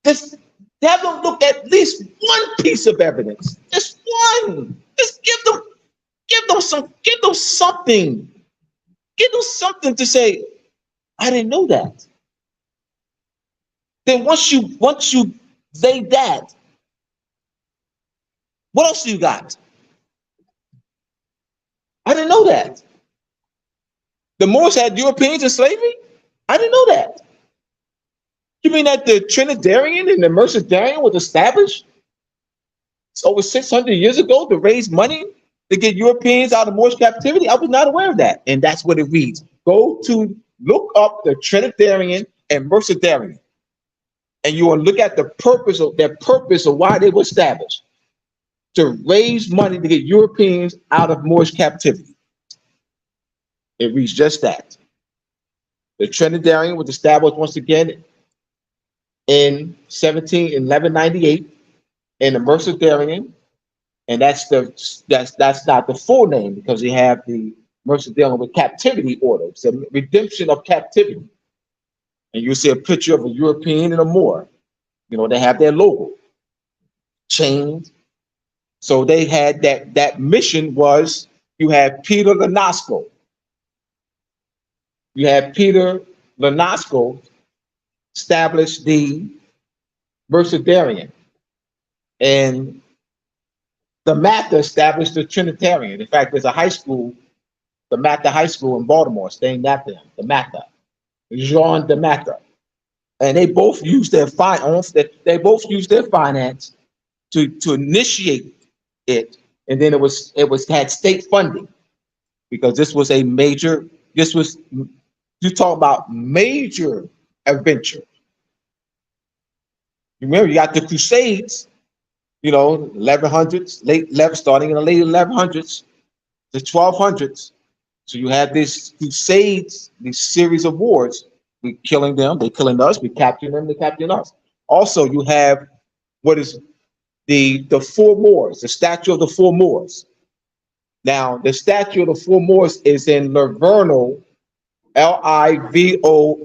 Have them look at least one piece of evidence. Just one. Just give them something. Give them something to say, I didn't know that. Then once you say that, what else do you got? I didn't know that. The Moors had Europeans in slavery? I didn't know that. You mean that the Trinitarian and the Mercedarian was established over 600 years ago to raise money to get Europeans out of Moorish captivity? I was not aware of that. And that's what it reads. Go to look up the Trinitarian and Mercedarian. And you will look at the purpose of why they were established. To raise money to get Europeans out of Moorish captivity. It reads just that. The Trinitarian was established once again in 1198, and the Mercedarian, and that's not the full name because you have the Mercedarian with captivity order. It's a redemption of captivity. And you see a picture of a European and a Moor. They have their logo changed. So they had that mission was you had Peter Lanasco. You had Peter Lanasco establish the Mercedarian, and the Matha established the Trinitarian. In fact, there's a high school, the Matha High School in Baltimore, named after him, the Matha, Jean de Matha, and they both used their finance. They both used their finance to initiate it, and then it had state funding because this was a major. You talk about major adventure. Remember, you got the Crusades, 1100s, starting in the late 1100s, the 1200s. So you have these Crusades, these series of wars. We're killing them, they're killing us. We're capturing them, they're capturing us. Also, you have what is the four Moors, the statue of the four Moors. Now, the statue of the four Moors is in Livorno, Livono,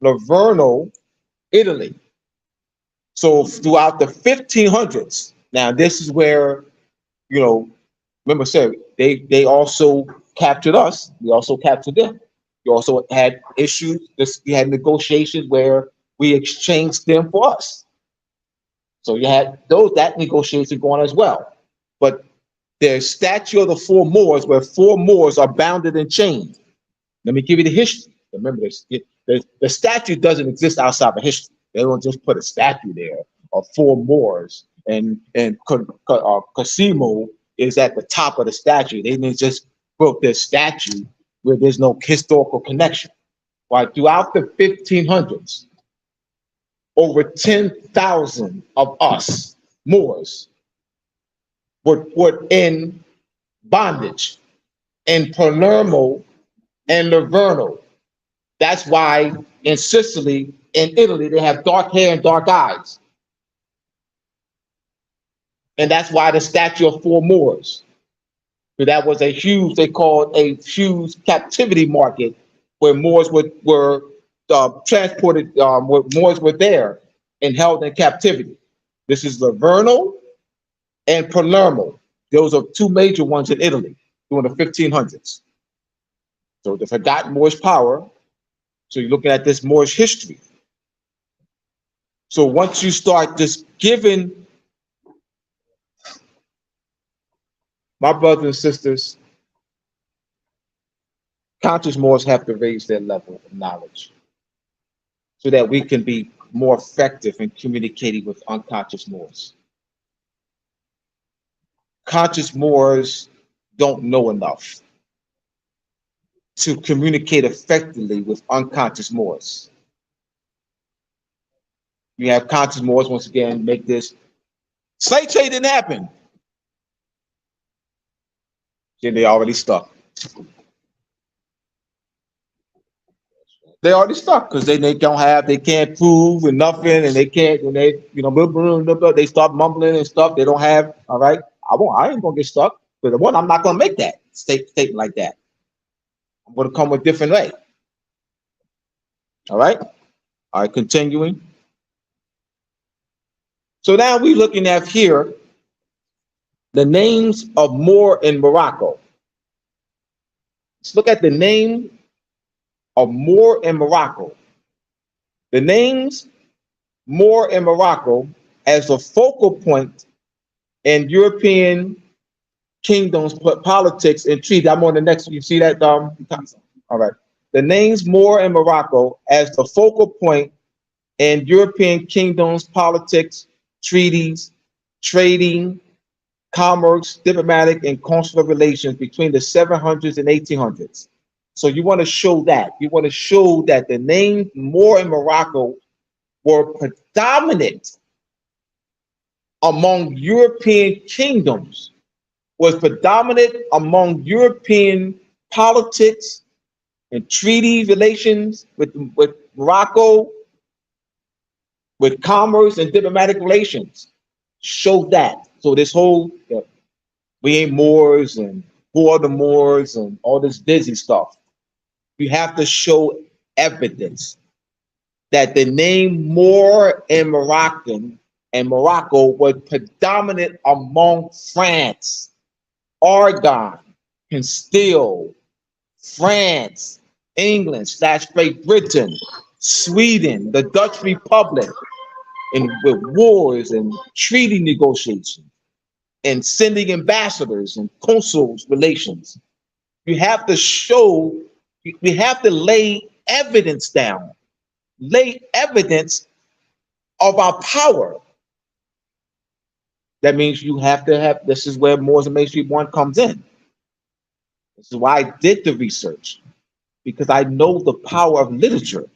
Livorno, Italy. So throughout the 1500s, now this is where, remember I said, they also captured us. We also captured them. You also had issues, you had negotiations where we exchanged them for us. So you had that negotiation going as well. But the statue of the four Moors, where four Moors are bounded and chained. Let me give you the history. Remember this, the statue doesn't exist outside of history. They don't just put a statue there of four Moors and Cosimo is at the top of the statue. They didn't just build this statue where there's no historical connection. Right? Throughout the 1500s, over 10,000 of us Moors were in bondage in Palermo and Livorno. That's why in Sicily, in Italy, they have dark hair and dark eyes. And that's why the statue of four Moors. So that was they called a huge captivity market where Moors were transported, where Moors were there and held in captivity. This is Livorno and Palermo. Those are two major ones in Italy during the 1500s. So the forgotten Moorish power. So you're looking at this Moorish history. So once you start just giving, my brothers and sisters, conscious Moors have to raise their level of knowledge so that we can be more effective in communicating with unconscious Moors. Conscious Moors don't know enough to communicate effectively with unconscious Moors. You have conscious Moors, once again, make this, slave trade didn't happen. Then they already stuck. They already stuck because they can't prove and nothing, and they can't, and they, they start mumbling and stuff. They don't have, all right, I ain't gonna get stuck. But one, I'm not gonna make that statement like that. I'm gonna come with a different way. All right, continuing. So now we're looking at here the names of Moor in Morocco. Let's look at the name of Moor in Morocco. The names Moor in Morocco as a focal point in European kingdoms, politics, and treaties. I'm on the next one. You see that? All right. The names Moor in Morocco as the focal point in European kingdoms, politics, treaties, trading, commerce, diplomatic, and consular relations between the 700s and 1800s. So you want to show that. You want to show that the names Moor in Morocco were predominant among European kingdoms, was predominant among European politics and treaty relations with Morocco, with commerce and diplomatic relations. Show that. So this whole, we ain't Moors and who are the Moors and all this busy stuff. You have to show evidence that the name Moor in Morocco was predominant among France, Aragon, Castile, France, England / Great Britain, Sweden, the Dutch Republic, and with wars and treaty negotiations and sending ambassadors and consuls relations. You have to show, we have to lay evidence down, lay evidence of our power. That means you have to have, this is where Moors and Masonry 1 comes in. This is why I did the research, because I know the power of literature.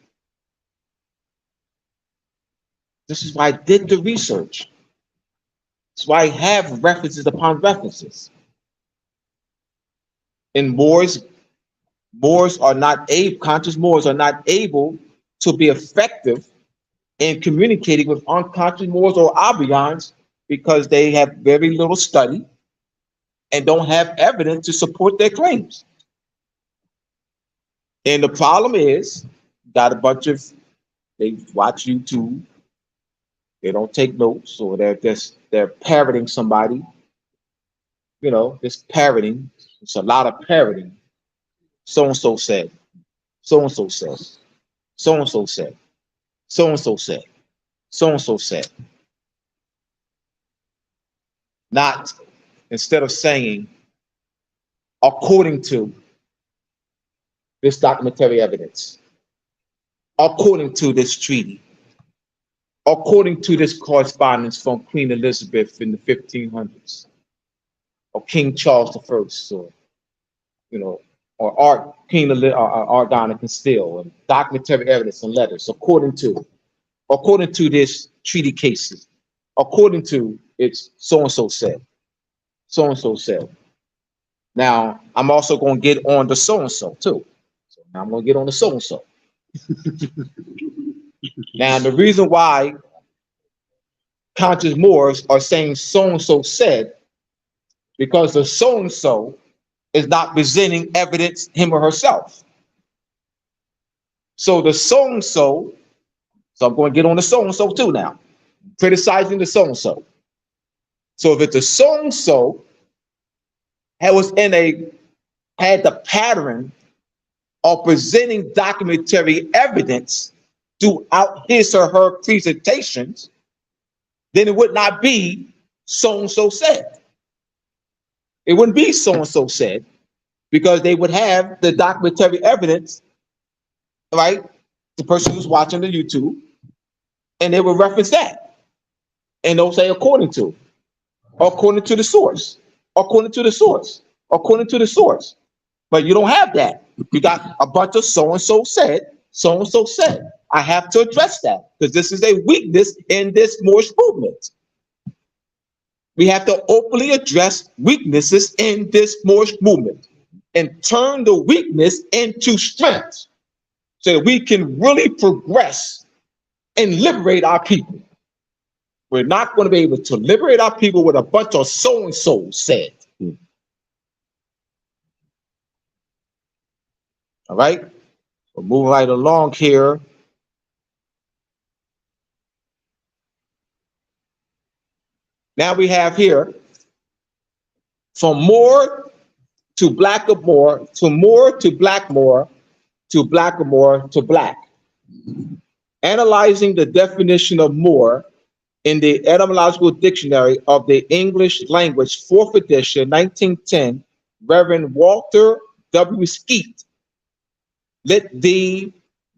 This is why I did the research. That's why I have references upon references. And Moors are not able, conscious Moors are not able to be effective in communicating with unconscious Moors or Abians because they have very little study and don't have evidence to support their claims. And the problem is, got a bunch of, they watch YouTube, they don't take notes, or they're parroting somebody, just parroting. It's a lot of parroting. So-and-so said, so-and-so said, so-and-so said, so-and-so said, so-and-so said. Not, instead of saying, according to this documentary evidence, according to this treaty, according to this correspondence from Queen Elizabeth in the 1500s, or King Charles I, or King Aragon and Castile, and documentary evidence and letters, according to this treaty cases, according to it's so-and-so said, so-and-so said. Now, I'm also going to get on the so-and-so too. So now I'm going to get on the so-and-so. Now, the reason why conscious Moors are saying so-and-so said, because the so-and-so is not presenting evidence, him or herself. So the so-and-so, so I'm going to get on the so-and-so too now, criticizing the so-and-so. So if it's a so-and-so had the pattern of presenting documentary evidence throughout his or her presentations, then it would not be so and so said. It wouldn't be so and so said, because they would have the documentary evidence, right? The person who's watching the YouTube, and they would reference that, and they'll say according to the source, according to the source, according to the source. But you don't have that. You got a bunch of so and so said, so and so said. I have to address that because this is a weakness in this Moorish movement. We have to openly address weaknesses in this Moorish movement and turn the weakness into strength so that we can really progress and liberate our people. We're not going to be able to liberate our people with a bunch of so and so said. All right, we're moving right along here. Now we have here from Moor to Blackamoor to Moor to Blackmore to Blackamoor to Black. Analyzing the definition of Moor in the Etymological Dictionary of the English Language, 4th edition, 1910, Reverend Walter W. Skeet, Lit D,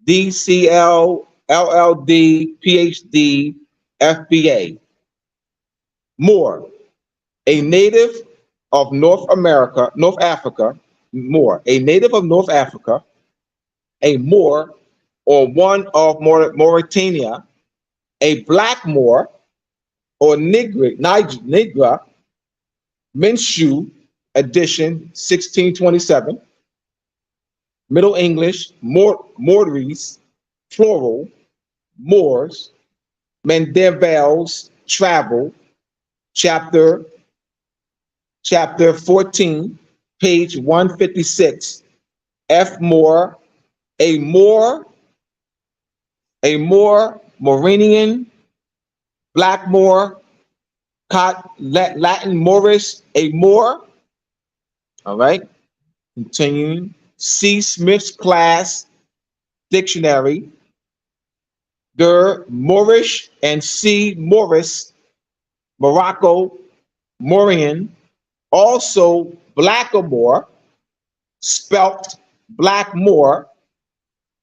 DCL, LLD, PhD, FBA. Moor, a native of North Africa, Moor, a native of North Africa, a Moor, or one of Mauritania, a black Moor, or Nigra, Minshew, edition 1627, Middle English, Mortaries, plural, Moors, Mendeville's Travel, chapter 14, page 156, F. Moore, a Moor, Moranian, Blackmore, Latin Moorish, a Moor. All right, continuing. C. Smith's Class Dictionary, Der Moorish, and C. Morris, Morocco, Morian, also Blackamoor, spelt Blackmore,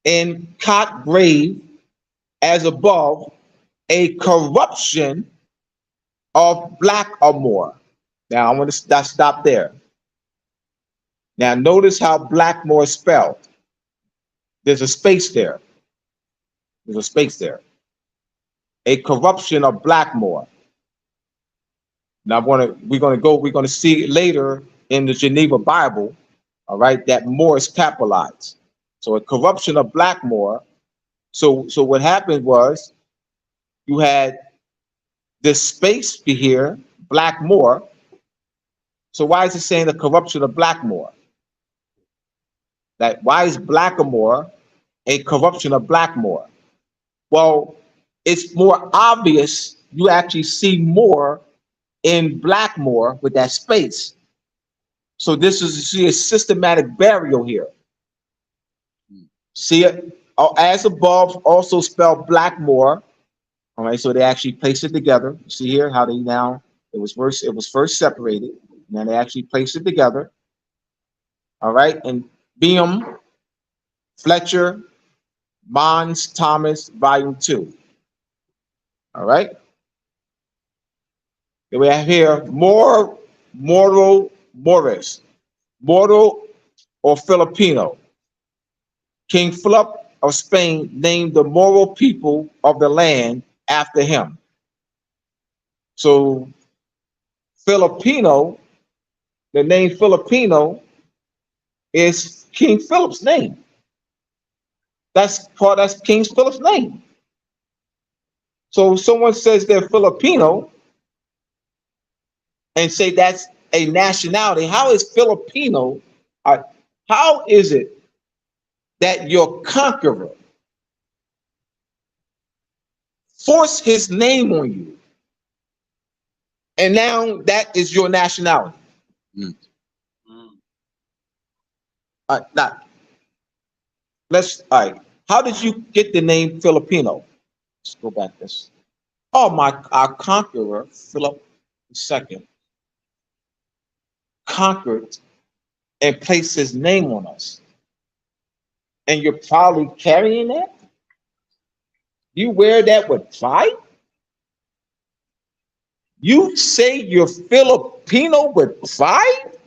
and Cotgrave, as above, a corruption of Blackamoor. Now I want to stop there. Now notice how Blackmore is spelled. There's a space there. There's a space there. A corruption of Blackmore. Now we're gonna see later in the Geneva Bible, all right, that Moor is capitalized. So a corruption of Blackmore. So what happened was you had this space here, Blackmore. So why is it saying the corruption of Blackmore? Why is Blackamoor a corruption of Blackmore? Well, it's more obvious. You actually see more in Blackmore with that space. So this is a systematic burial here. See it as above, also spelled Blackmore. All right, so they actually placed it together. You see here how they now it was first separated, and then they actually placed it together. All right, and Beam, Fletcher, Mons, Thomas, Volume 2. All right. Then we have here Morris, Moro or Filipino. King Philip of Spain named the Moro people of the land after him. So Filipino, the name Filipino is King Philip's name. That's King Philip's name. So if someone says they're Filipino and say that's a nationality, how is Filipino? How is it that your conqueror forced his name on you, and now that is your nationality? Now, all right. How did you get the name Filipino? Let's go back this. Oh, our conqueror, Philip II, conquered and placed his name on us. And you're probably carrying that? You wear that with pride? You say you're Filipino with pride?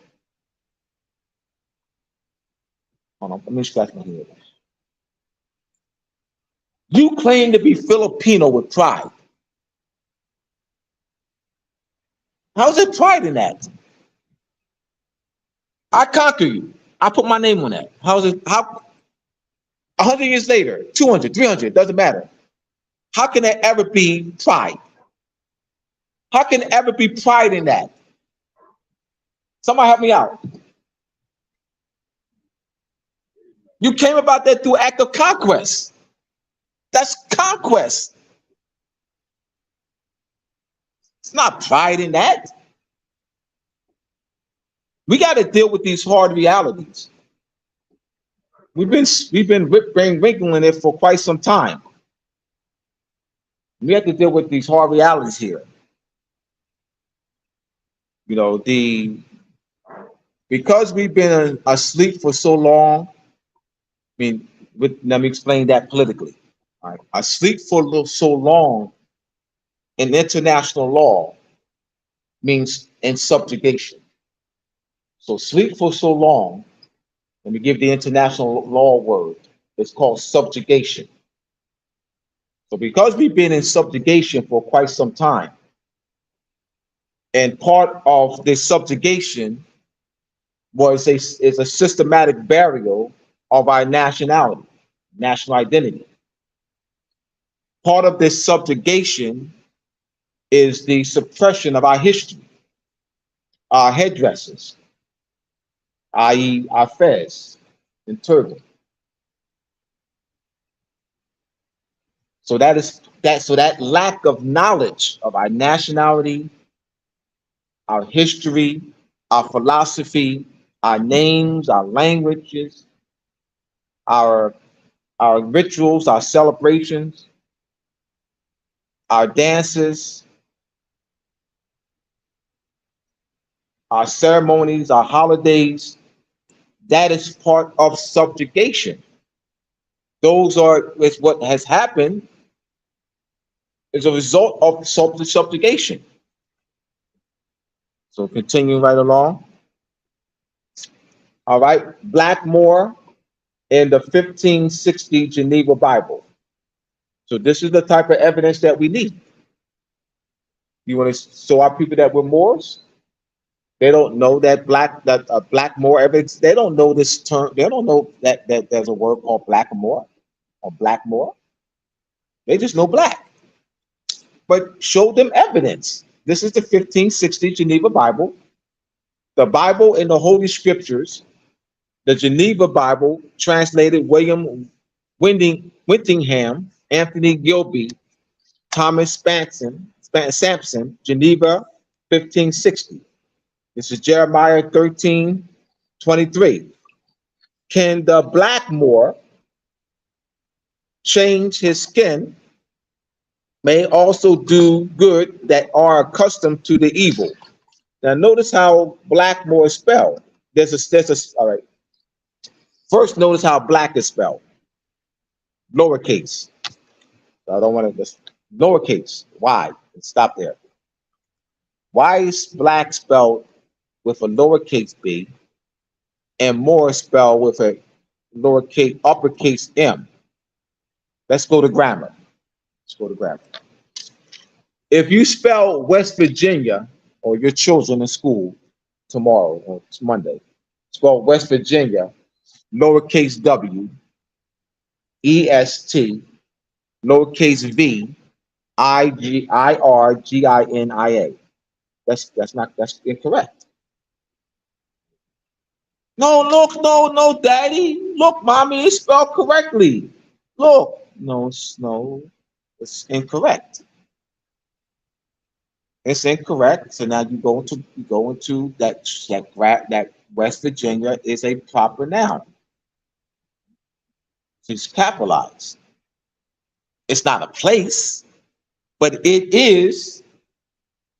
Hold on, let me scratch my head. You claim to be Filipino with pride. How's there pride in that? I conquer you. I put my name on that. How's it? How? 100 years later, 200, 300, doesn't matter. How can there ever be pride? How can there ever be pride in that? Somebody help me out. You came about that through act of conquest. That's conquest. It's not pride in that. We got to deal with these hard realities. We've been wrinkling it for quite some time. We have to deal with these hard realities here. You know, because we've been asleep for so long. I mean, let me explain that politically. All right, asleep for so long in international law means in subjugation. So sleep for so long. Let me give the international law word. It's called subjugation. So because we've been in subjugation for quite some time, and part of this subjugation is a systematic burial of our nationality, national identity. Part of this subjugation is the suppression of our history, our headdresses, i.e. our fez and turban. So that lack of knowledge of our nationality, our history, our philosophy, our names, our languages, our rituals, our celebrations, our dances, our ceremonies, our holidays, that is part of subjugation. Is what has happened as a result of subjugation. So continuing right along. All right, Blackmore in the 1560 Geneva Bible. So this is the type of evidence that we need. You want to show our people that we're Moors? They don't know that Blackmore evidence. They don't know this term. They don't know that there's a word called Blackmore or Blackmore. They just know black. But show them evidence. This is the 1560 Geneva Bible. The Bible in the Holy Scriptures, the Geneva Bible, translated William Whittingham, Anthony Gilby, Thomas Sampson, Geneva, 1560. This is Jeremiah 13:23. Can the Blackmore change his skin? May also do good that are accustomed to the evil. Now notice how Blackmore is spelled. All right. First, notice how black is spelled. Lowercase. I don't want to just lowercase. Why? Stop there. Why is black spelled with a lowercase b and more spelled with a lowercase uppercase m? Let's go to grammar. If you spell West Virginia, or your children in school tomorrow or it's Monday, spell West Virginia, lowercase w, est, lowercase v, irginia. That's incorrect. No, daddy. Look, mommy, it's spelled correctly. Look, no, it's incorrect. It's incorrect. So now you go into that West Virginia is a proper noun. It's capitalized. It's not a place, but it is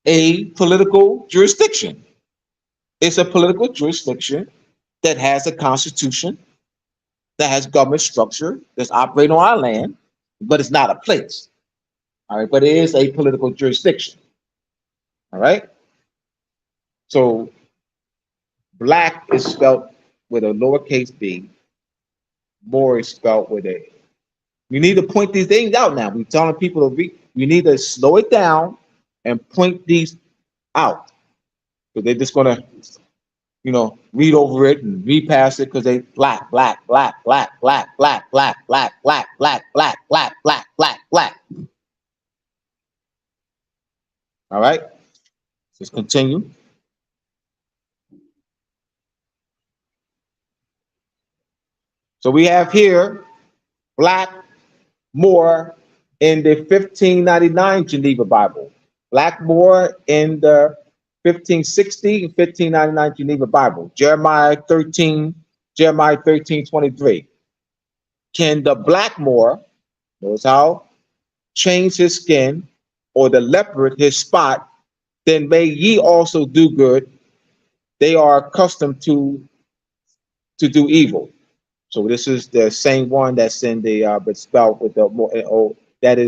a political jurisdiction. It's a political jurisdiction that has a constitution, that has government structure, that's operating on our land, but it's not a place. All right, but it is a political jurisdiction. All right. So black is spelled with a lowercase b, more is spelled with a. You need to point these things out now. We're telling people to read. You need to slow it down and point these out. Because they're just gonna, read over it and read past it because they black. All right. Let's continue. So we have here black more in the 1599 Geneva Bible, black more in the 1560 and 1599 Geneva Bible, Jeremiah 13:23. Can the blackmore, notice how, change his skin, or the leopard his spot, then may ye also do good. They are accustomed to do evil. So this is the same one that's in the but spelled with the more that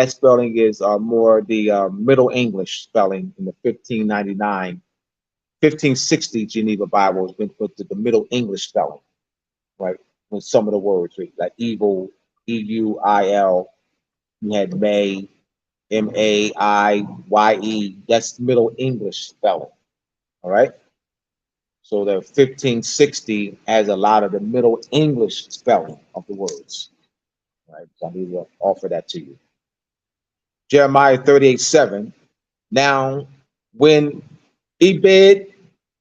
spelling is more the Middle English spelling in the 1560 Geneva Bible has been put to the Middle English spelling, right? With some of the words, right? Like evil, EUIL, you had May, MAIYE, that's Middle English spelling, all right? So the 1560 has a lot of the Middle English spelling of the words. Right? So I need to offer that to you. Jeremiah 38:7. Now, when Ebed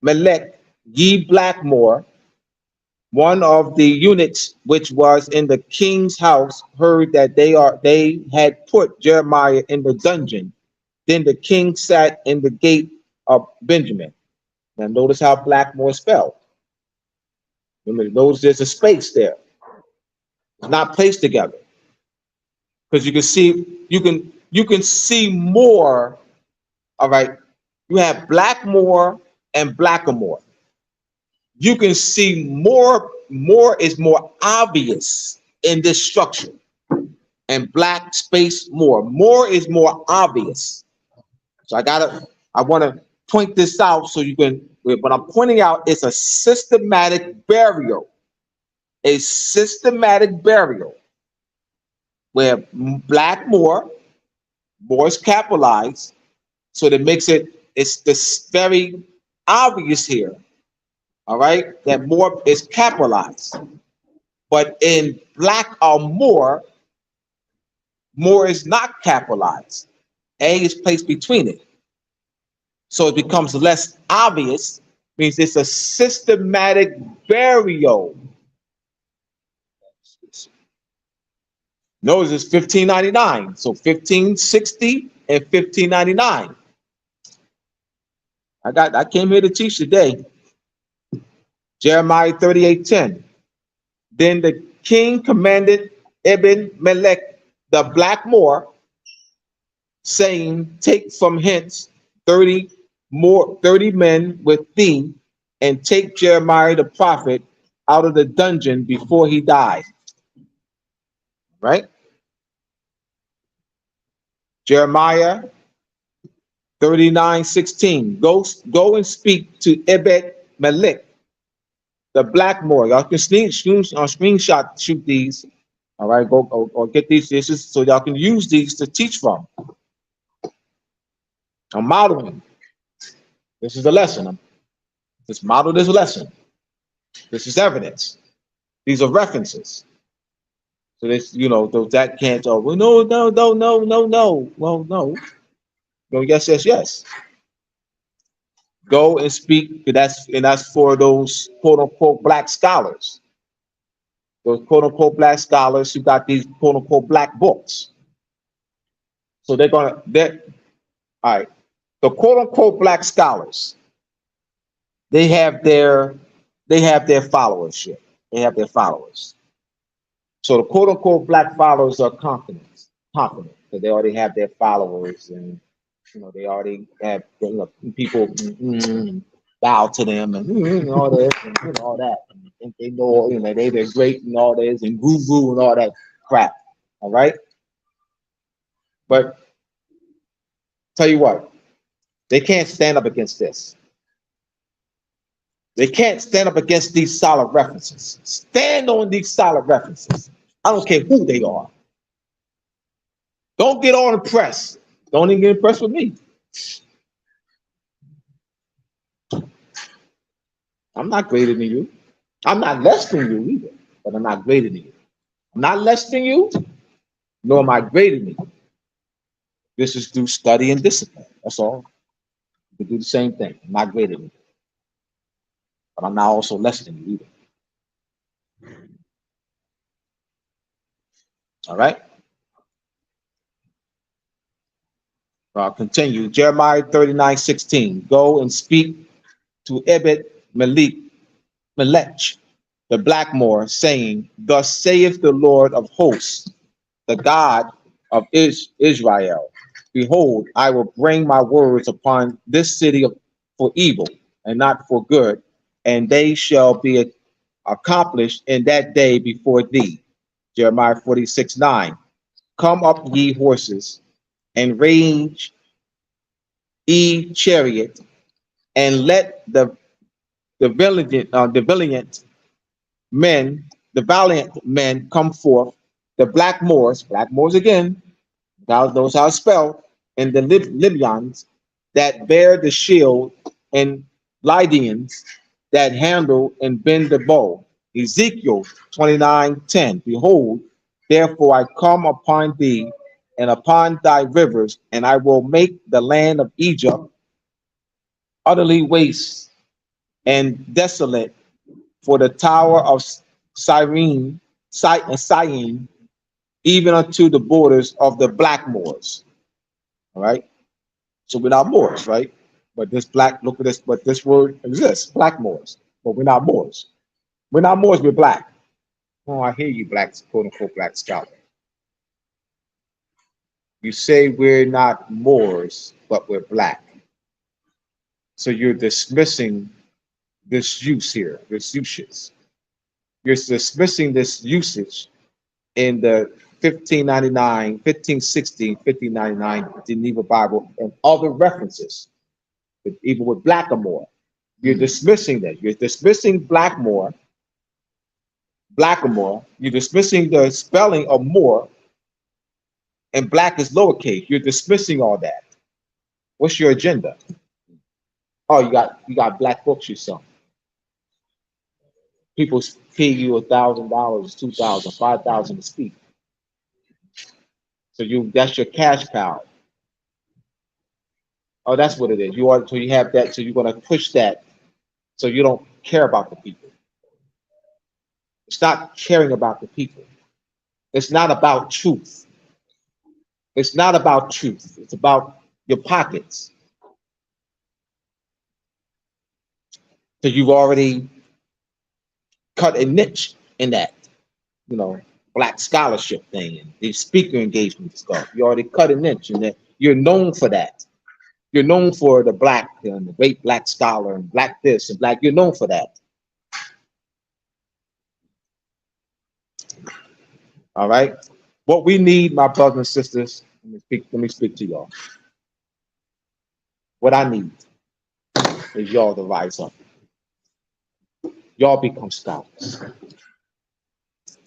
Melech ye Blackmore, one of the eunuchs which was in the king's house, heard that they had put Jeremiah in the dungeon, then the king sat in the gate of Benjamin. Now notice how Blackmore is spelled. Remember, notice there's a space there. It's not placed together. Because you can see more. All right. You have Blackmore and Blackamore. You can see more is more obvious in this structure. And black space more. More is more obvious. So I want to point this out so you can, what I'm pointing out is a systematic burial. A systematic burial where Blackmore, more is capitalized, so that makes it's this very obvious here, all right, that more is capitalized. But in black or more is not capitalized. A is placed between it. So it becomes less obvious, means it's a systematic burial. Notice it's 1599, so 1560 and 1599. I came here to teach today. Jeremiah 38:10. Then the king commanded Ebed Melech the Blackmore, saying, take from hence 30 men with thee, and take Jeremiah the prophet out of the dungeon before he died. Right? Jeremiah 39:16. Go and speak to Ebed Melech the Blackmore. Y'all can screenshot, shoot these. All right, go or get these dishes so y'all can use these to teach from. I'm modeling. This is a lesson. Just model this lesson. This is evidence. These are references. So this, those that can't. Oh, well, no. Well, no. No, yes. Go and speak. That's for those quote unquote black scholars. Those quote unquote black scholars who got these quote unquote black books. So all right. The quote unquote black scholars, they have their followership. They have their followers. So the quote unquote black followers are confident because they already have their followers, and they already have people bow to them and all this and all that. And think they know, they're great and all this and guru and all that crap. All right. But tell you what, they can't stand up against this. They can't stand up against these solid references. Stand on these solid references. I don't care who they are. Don't get all impressed. Don't even get impressed with me. I'm not greater than you. I'm not less than you either, but I'm not greater than you. I'm not less than you, nor am I greater than you. This is through study and discipline. That's all. We do the same thing. I'm not greater than you, but I'm not also less than you either. All right. I'll continue. Jeremiah 39:16. Go and speak to Ebed Melech, the Blackmore, saying, Thus saith the Lord of hosts, the God of Israel. Behold, I will bring my words upon this city for evil and not for good, and they shall be accomplished in that day before thee. Jeremiah 46:9. Come up, ye horses, and range ye chariot, and let the valiant men come forth, the Blackmores again, thou knows how it's spelled, and the Libyans that bear the shield, and Lydians that handle and bend the bow. Ezekiel 29:10. Behold, therefore I come upon thee and upon thy rivers, and I will make the land of Egypt utterly waste and desolate, for the tower of Syene, even unto the borders of the Blackmores. All right. So we're not Moors, right? But look at this, but this word exists, Blackmores. But we're not Moors. We're not Moors, we're black. Oh, I hear you, black, quote unquote, black scholar. You say we're not Moors, but we're black. So you're dismissing this use here, this usage. You're dismissing this usage in the 1599, 1516, 1599 Geneva Bible and other references, even with Blackamoor. You're dismissing that. You're dismissing Blackamoor. You're dismissing the spelling of Moor, and black is lowercase. You're dismissing all that. What's your agenda? Oh, you got black books you sell. People pay you $1,000, $2,000, $5,000 to speak. So that's your cash cow. Oh, that's what it is. So you have that, so you're gonna push that, so you don't care about the people. It's not caring about the people. It's not about truth. It's not about truth. It's about your pockets. So you've already cut a niche in that, black scholarship thing and the speaker engagement stuff. You already cut a niche in that. You're known for that. You're known for the black and the great black scholar and black this and black. You're known for that. All right. What we need, my brothers and sisters, let me speak to y'all. What I need is y'all to rise up. Y'all become scholars.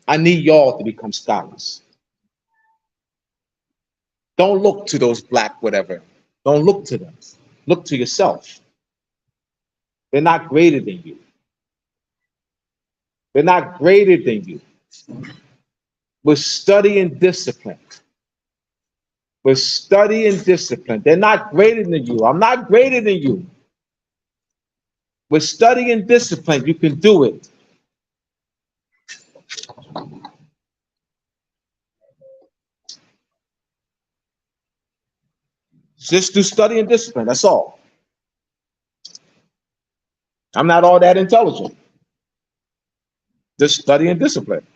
I need y'all to become scholars. Don't look to those black whatever. Don't look to them. Look to yourself. They're not greater than you. They're not greater than you. We're studying discipline. We're studying discipline. They're not greater than you. I'm not greater than you. We're studying discipline. You can do it. Just do study and discipline. That's all. I'm not all that intelligent. Just study and discipline.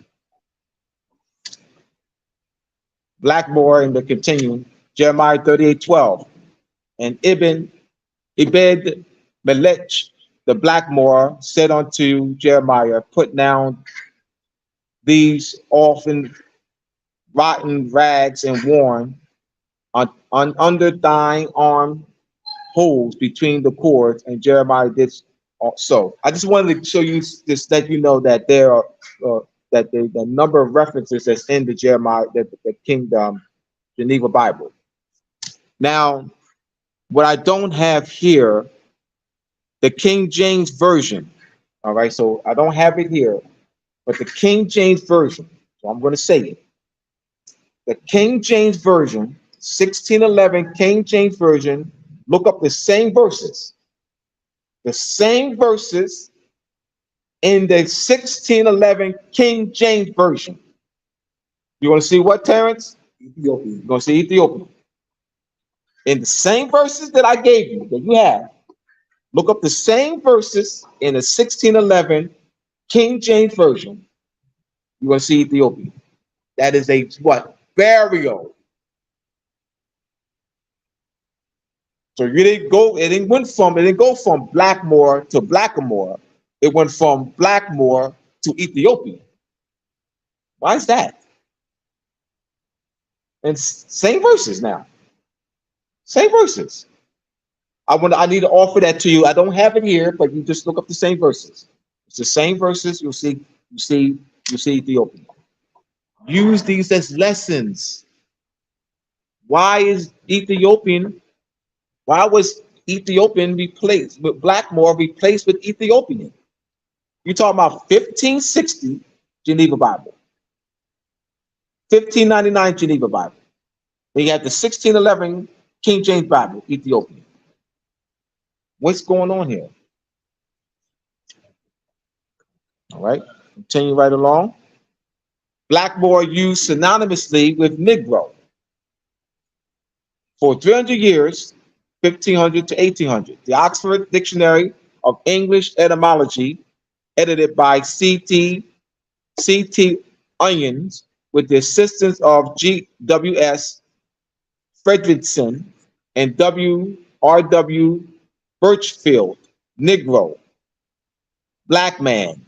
Blackmore in the continuing, Jeremiah 38:12. And Ebed Melech, the Blackmore, said unto Jeremiah, put down these often rotten rags and worn on under thine arm holes between the cords, and Jeremiah did so. I just wanted to show you this, that you know that there are that the number of references that's in the Jeremiah, the Kingdom Geneva Bible. Now, what I don't have here, the King James Version. All right, so I don't have it here, but the King James Version. So I'm going to say it. The King James Version, 1611 King James Version. Look up the same verses. The same verses in the 1611 King James Version. You want to see what, Terrence? Ethiopia. You're going to see Ethiopia. In the same verses that I gave you, that you have, look up the same verses in the 1611 King James Version. You're going to see Ethiopia. That is a what? Burial. So you didn't go, it didn't go from Blackmore to Blackamore. It went from Blackmore to Ethiopia. Why is that? And same verses now. Same verses. I need to offer that to you. I don't have it here, but you just look up the same verses. It's the same verses. You'll see Ethiopia. Use these as lessons. Why was Ethiopian replaced with Blackmore replaced with Ethiopian? You're talking about 1560 Geneva Bible, 1599 Geneva Bible. Then you have the 1611 King James Bible, Ethiopian. What's going on here? All right, continue right along. Blackmore used synonymously with Negro for 300 years, 1500 to 1800. The Oxford Dictionary of English Etymology, edited by C.T. Onions, with the assistance of G.W.S. Fredrickson and W.R.W. Birchfield. Negro, black man,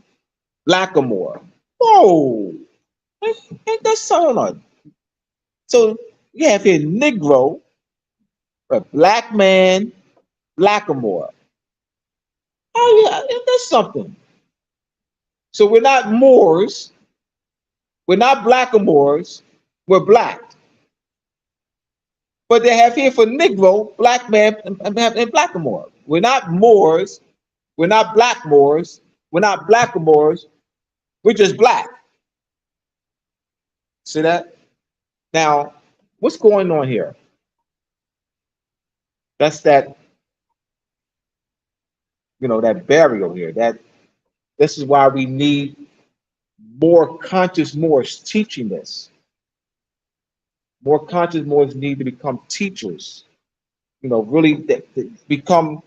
blackamoor. Whoa, ain't that sound on? So you have here Negro, a black man, blackamoor. Oh yeah, that's something. So we're not Moors, we're not blackamoors, we're black. But they have here for Negro, black man, and blackamoor. We're not Moors, we're not black Moors, we're not blackamoors, we're just black. See that? Now, what's going on here? That's that, that burial here. This is why we need more conscious Moors teaching this. More conscious Moors need to become teachers. Really become.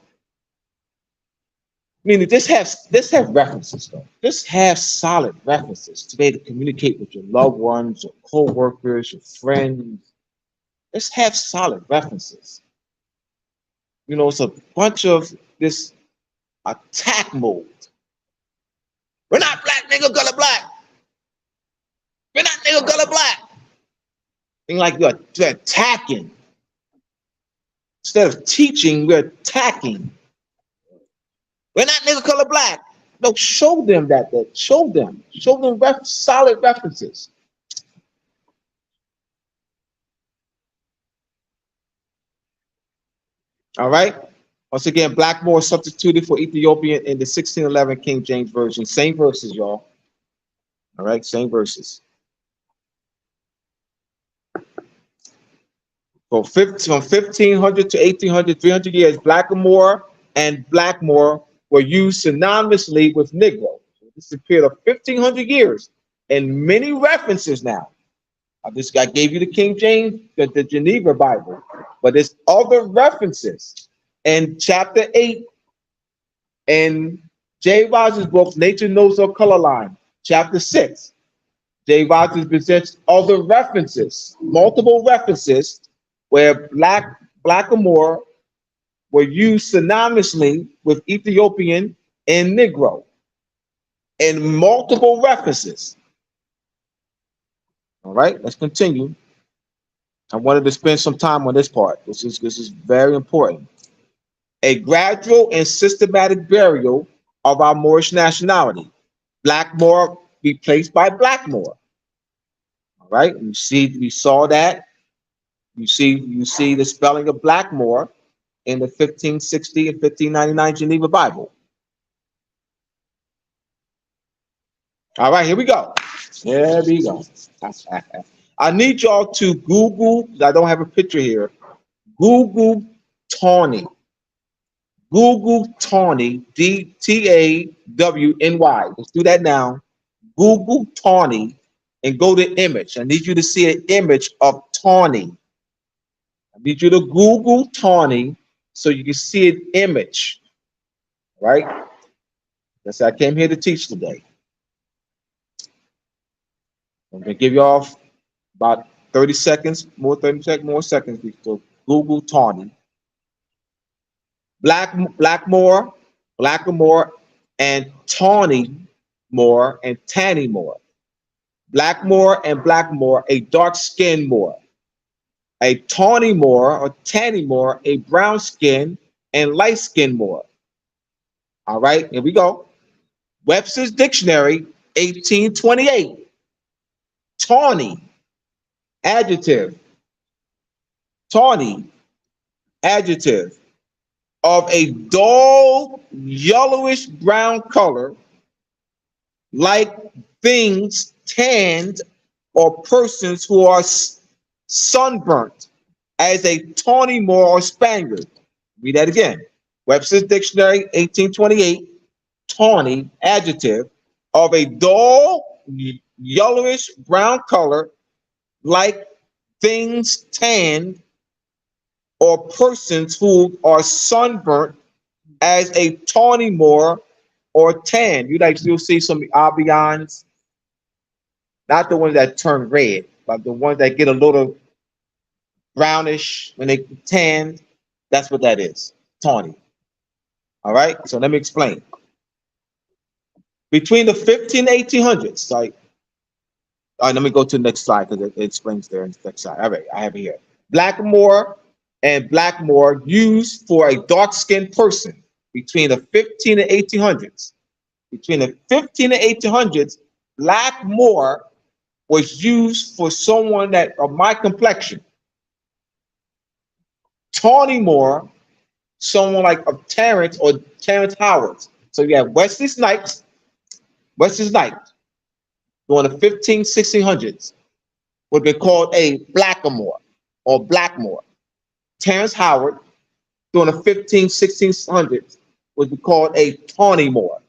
I mean, this have references though. This has solid references to be able to communicate with your loved ones, your co-workers, your friends. Let's have solid references. It's a bunch of this attack mode. We're not black, nigga, color black. We're not nigga, color black. And like you're attacking. Instead of teaching, we're attacking. We're not nigga, color black. No, show them that. Show them solid references. All right. Once again, Blackmore substituted for Ethiopian in the 1611 King James Version. Same verses, y'all. All right, same verses. From 1500 to 1800, 300 years, Blackamoor and Blackmore were used synonymously with Negro. This is a period of 1500 years and many references now. I gave you the King James, the Geneva Bible, but there's other references. In chapter 8 in J. Rogers' book, Nature Knows Her Color Line, chapter 6, J. Rogers presents other references, multiple references, where blackamoor were used synonymously with Ethiopian and Negro in multiple references. All right, let's continue. I wanted to spend some time on this part. This is very important. A gradual and systematic burial of our Moorish nationality. Blackmore replaced by Blackmore. All right, we saw that. You see the spelling of Blackmore in the 1560 and 1599 Geneva Bible. All right, here we go. There we go. I need y'all to Google, I don't have a picture here. Google Tawny. Google Tawny, D-T-A-W-N-Y. Let's do that now. Google Tawny and go to image. I need you to see an image of Tawny. I need you to Google Tawny so you can see an image. Right? That's what I came here to teach today. I'm going to give you all about 30 seconds, more seconds. So Google Tawny. Blackamoor, and Tawny Moor and Tanny Moor. Blackmore and Blackmore, a dark-skinned Moor. A Tawny Moor or Tanny Moor, a brown-skinned and light-skinned Moor. All right, here we go. Webster's Dictionary, 1828. Tawny, adjective. Tawny, adjective. Of a dull yellowish brown color, like things tanned or persons who are sunburnt, as a tawny Moor or Spaniard. Read that again. Webster's Dictionary, 1828. Tawny, adjective. Of a dull yellowish brown color, like things tanned or persons who are sunburnt, as a tawny Moor or tan. You'll see some Albions, not the ones that turn red, but the ones that get a little brownish when they tan. That's what that is, tawny. All right, so let me explain. Between the 15 and 1800s, like, all right, let me go to the next slide because it explains there in the next slide. All right, I have it here. Blackamoor and Blackmore used for a dark-skinned person between the 15 and 1800s. Between the 15 and 1800s, Blackmore was used for someone that of my complexion. Tawny Moor, someone like of Terrence or Terrence Howard. So you have Wesley Snipes during the 1600s would be called a Blackamoor or Blackmore. Terrence Howard during the 1600s would be called a Tawny Moor.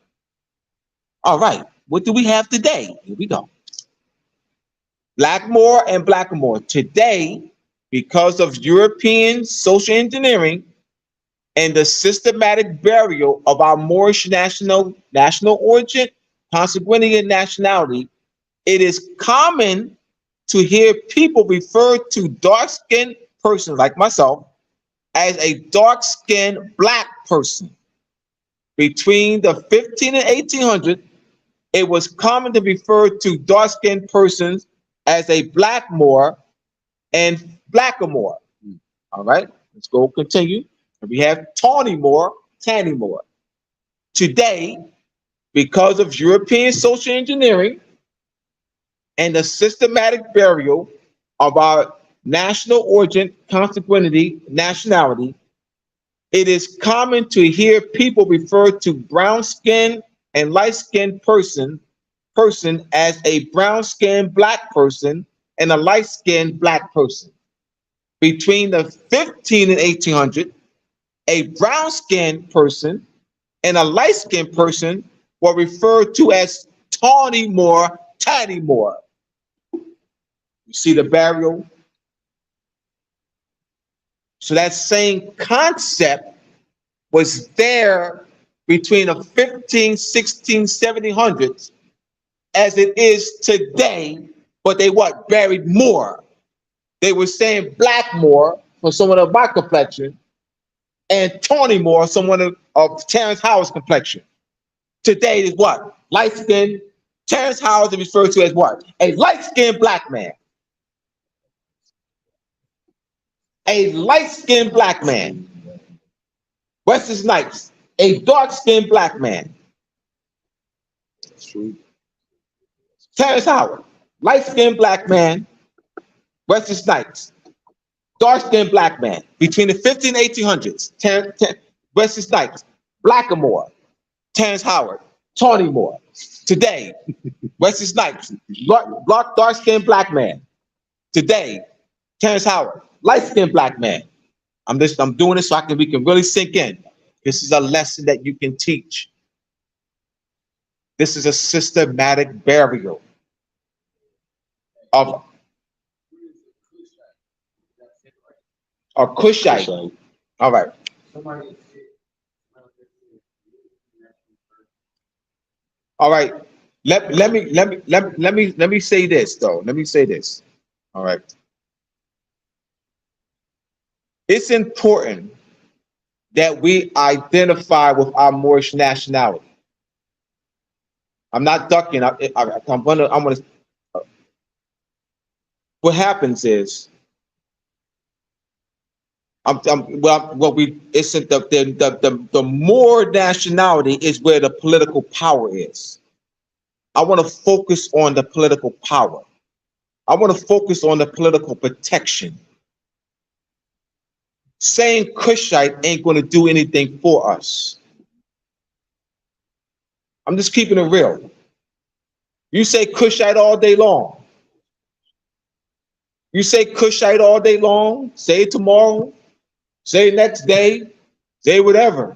All right, what do we have today? Here we go. Blackmore and Blackamoor. Today, because of European social engineering and the systematic burial of our Moorish national origin, consanguinity, and nationality, it is common to hear people refer to dark-skinned persons like myself as a dark-skinned black person. Between the 15 and 1800s, it was common to refer to dark-skinned persons as a Blackmore and Blackamoor. All right, let's go continue. We have Tawny Moor, Tanny Moor. Today, because of European social engineering and the systematic burial of our national origin, consanguinity, nationality, it is common to hear people refer to brown-skinned and light-skinned person as a brown-skinned black person and a light-skinned black person. Between the 15 and 1800s, a brown-skinned person and a light-skinned person were referred to as Tawny Moor, Tanny Moor. You see the burial? So that same concept was there between the 15, 16, 1700s as it is today, but they what? Buried more. They were saying black more for someone of my complexion, and tawny more, someone of Terrence Howard's complexion. Today is what? Light skinned. Terrence Howard is referred to as what? A light skinned black man. A light skinned black man. Wesley Snipes, a dark skinned black man. Terrence Howard, light skinned black man. Wesley Snipes, dark skinned black man. Between the 15 and 1800s, Wesley Snipes, Blackamoor, Terrence Howard, Tawny Moore. Today, Wesley Snipes, dark skinned black man. Today, Terrence Howard, light skinned black man. I'm doing this so we can really sink in. This is a lesson that you can teach. This is a systematic burial of a Cushite. All right. All right. Let me say this though. Let me say this. All right. It's important that we identify with our Moorish nationality. I'm not ducking. I'm gonna. What happens is, the Moor nationality is where the political power is. I want to focus on the political power. I want to focus on the political protection. Saying Cushite ain't going to do anything for us. I'm just keeping it real. You say Cushite all day long. You say Cushite all day long. Say it tomorrow. Say it next day. Say whatever.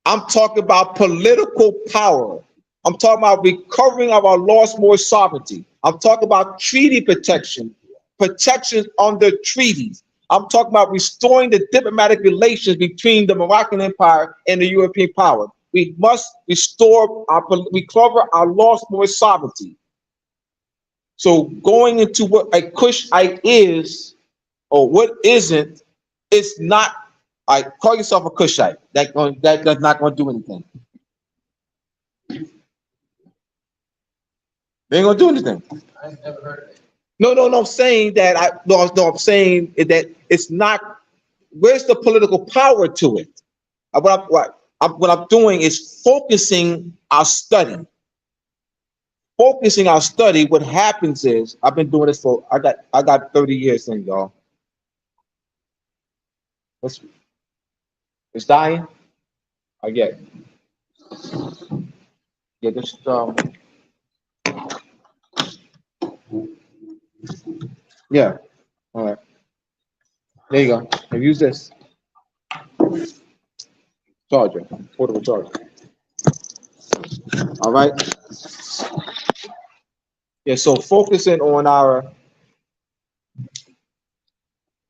I'm talking about political power. I'm talking about recovering of our lost Moorish sovereignty. I'm talking about treaty protection, protections under treaties. I'm talking about restoring the diplomatic relations between the Moroccan Empire and the European power. We must recover our lost Moorish sovereignty. So going into what a Cushite is or what isn't, it's not. Call yourself a Cushite. That's not going to do anything. They ain't gonna do anything. I've never heard of it. No. I'm saying that I'm saying that it's not. Where's the political power to it? What I'm doing is focusing our study. Focusing our study. What happens is I've been doing this for I got 30 years in, y'all. It's dying. I get. Yeah, this Yeah. All right. There you go. I've used this. Charger. Portable charger. All right. Yeah, so focusing on our.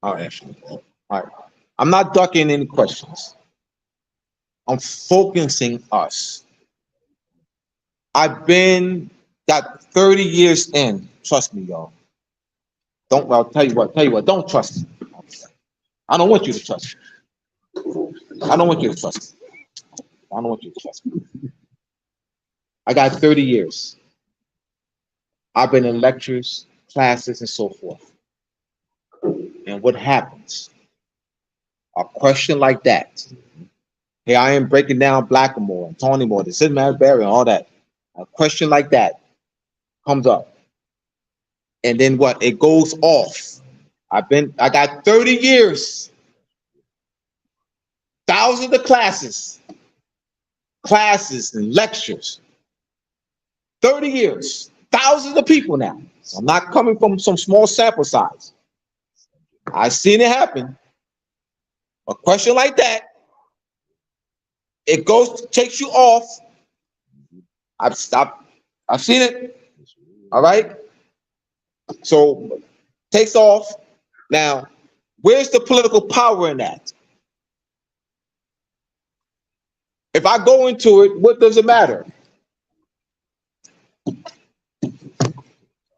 All right. All right. I'm not ducking any questions. I'm focusing us. I've got 30 years in. Trust me, y'all. I'll tell you what, don't trust me. I don't want you to trust me. I don't want you to trust me. I don't want you to trust me. I got 30 years. I've been in lectures, classes, and so forth. And what happens? A question like that. Here I am breaking down Blackamoor and Tawny Moore, the systematic barrier, and all that. A question like that comes up. And then what? It goes off. I got 30 years. Thousands of classes and lectures. 30 years. Thousands of people now. I'm not coming from some small sample size. I've seen it happen. A question like that, it takes you off. I've seen it. All right. So takes off. Now, where's the political power in that? If I go into it, what does it matter?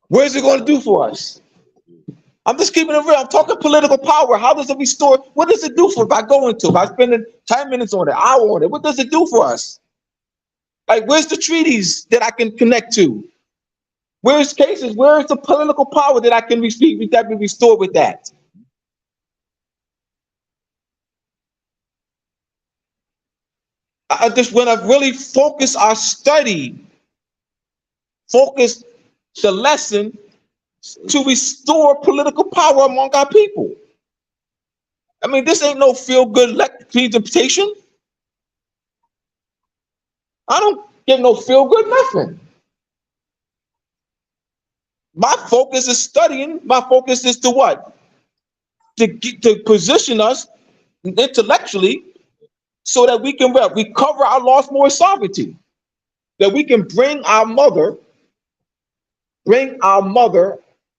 What is it going to do for us? I'm just keeping it real. I'm talking political power. How does it restore? What does it do for if I go into it? If I spend 10 minutes on it, hour on it, what does it do for us? Like, where's the treaties that I can connect to? Where's cases? Where's the political power that I can receive that be restored with that? I just want to really focus our study, focus the lesson to restore political power among our people. I mean, this ain't no feel-good presentation. I don't get no feel-good nothing. My focus is studying. My focus is to what? To position us intellectually so that we can recover our lost moral sovereignty. That we can bring our mother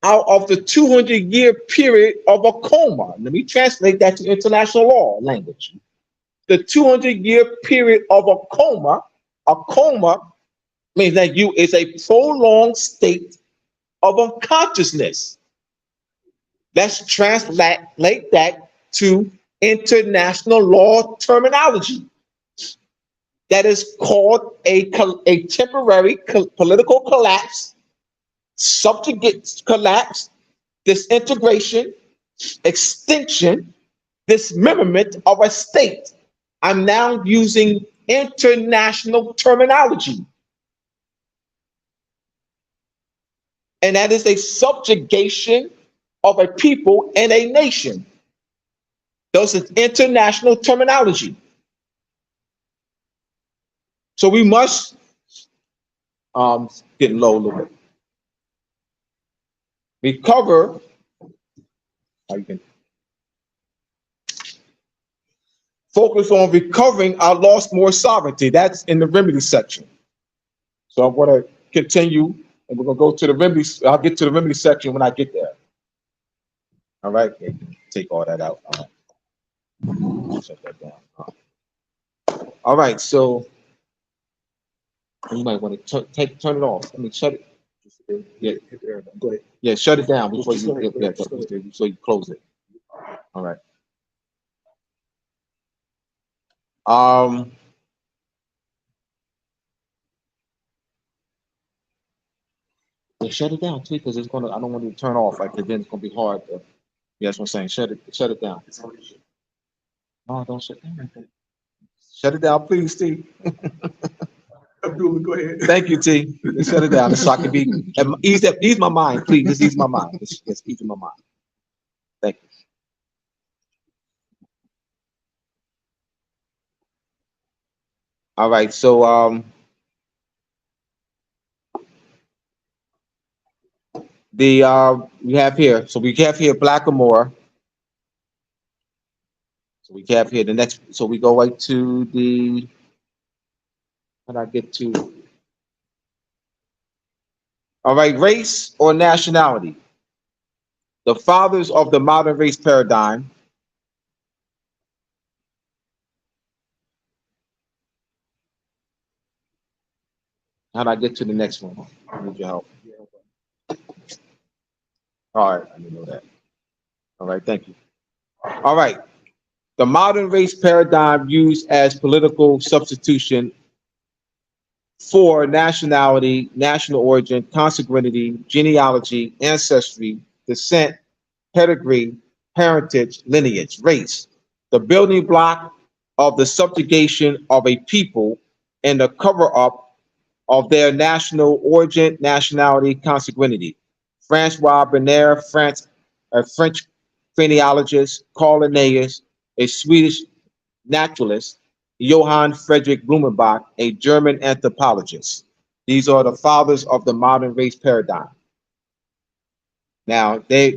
out of the 200-year period of a coma. Let me translate that to international law language. The 200-year period of a coma means that it's a prolonged state of unconsciousness. Let's translate that to international law terminology. That is called a temporary political collapse, subjugate collapse, disintegration, extinction, dismemberment of a state. I'm now using international terminology. And that is a subjugation of a people and a nation. Those are international terminology. So we must getting low a little bit. Recover. How you can focus on recovering our lost moral sovereignty. That's in the remedy section. So I'm going to continue, and we're going to go to the remedies. I'll get to the remedy section when I get there. All right, take all that out. Shut that down. All right, so you might want to turn it off. I mean, shut it. Yeah, go ahead. Yeah, shut it down before you close it. All right. Yeah, shut it down too, because it's gonna. I don't want it to turn off. Like, then it's gonna be hard. Yeah, that's what I'm saying. Shut it down. No, don't shut it down. Shut it down, please, Steve. Abdullah, go ahead. Thank you, T. Shut it down so I can be ease my mind, please. Just ease my mind. Just ease my mind. Thank you. All right, so we have here Blackamore. So we have here the next. So we go right to the. How did I get to? All right, race or nationality. The fathers of the modern race paradigm. How did I get to the next one? I need your help. All right, I didn't know that. All right, thank you. All right. The modern race paradigm used as political substitution for nationality, national origin, consanguinity, genealogy, ancestry, descent, pedigree, parentage, lineage, race. The building block of the subjugation of a people and the cover-up of their national origin, nationality, consanguinity. Francois Bernier, a French craniologist, Carl Linnaeus, a Swedish naturalist, Johann Friedrich Blumenbach, a German anthropologist. These are the fathers of the modern race paradigm. Now, they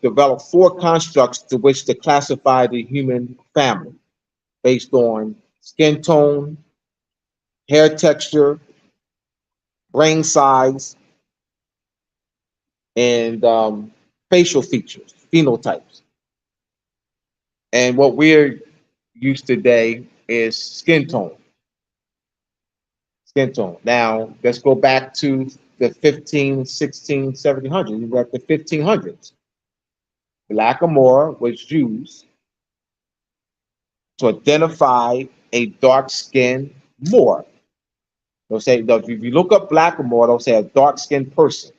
developed four constructs to which to classify the human family based on skin tone, hair texture, brain size, and facial features, phenotypes. And what we're used today is skin tone. Skin tone. Now, let's go back to the 15, 16, 1700s. You got the 1500s. Blackamoor was used to identify a dark-skinned Moor. They'll say, if you look up Blackamoor, they'll say a dark-skinned person.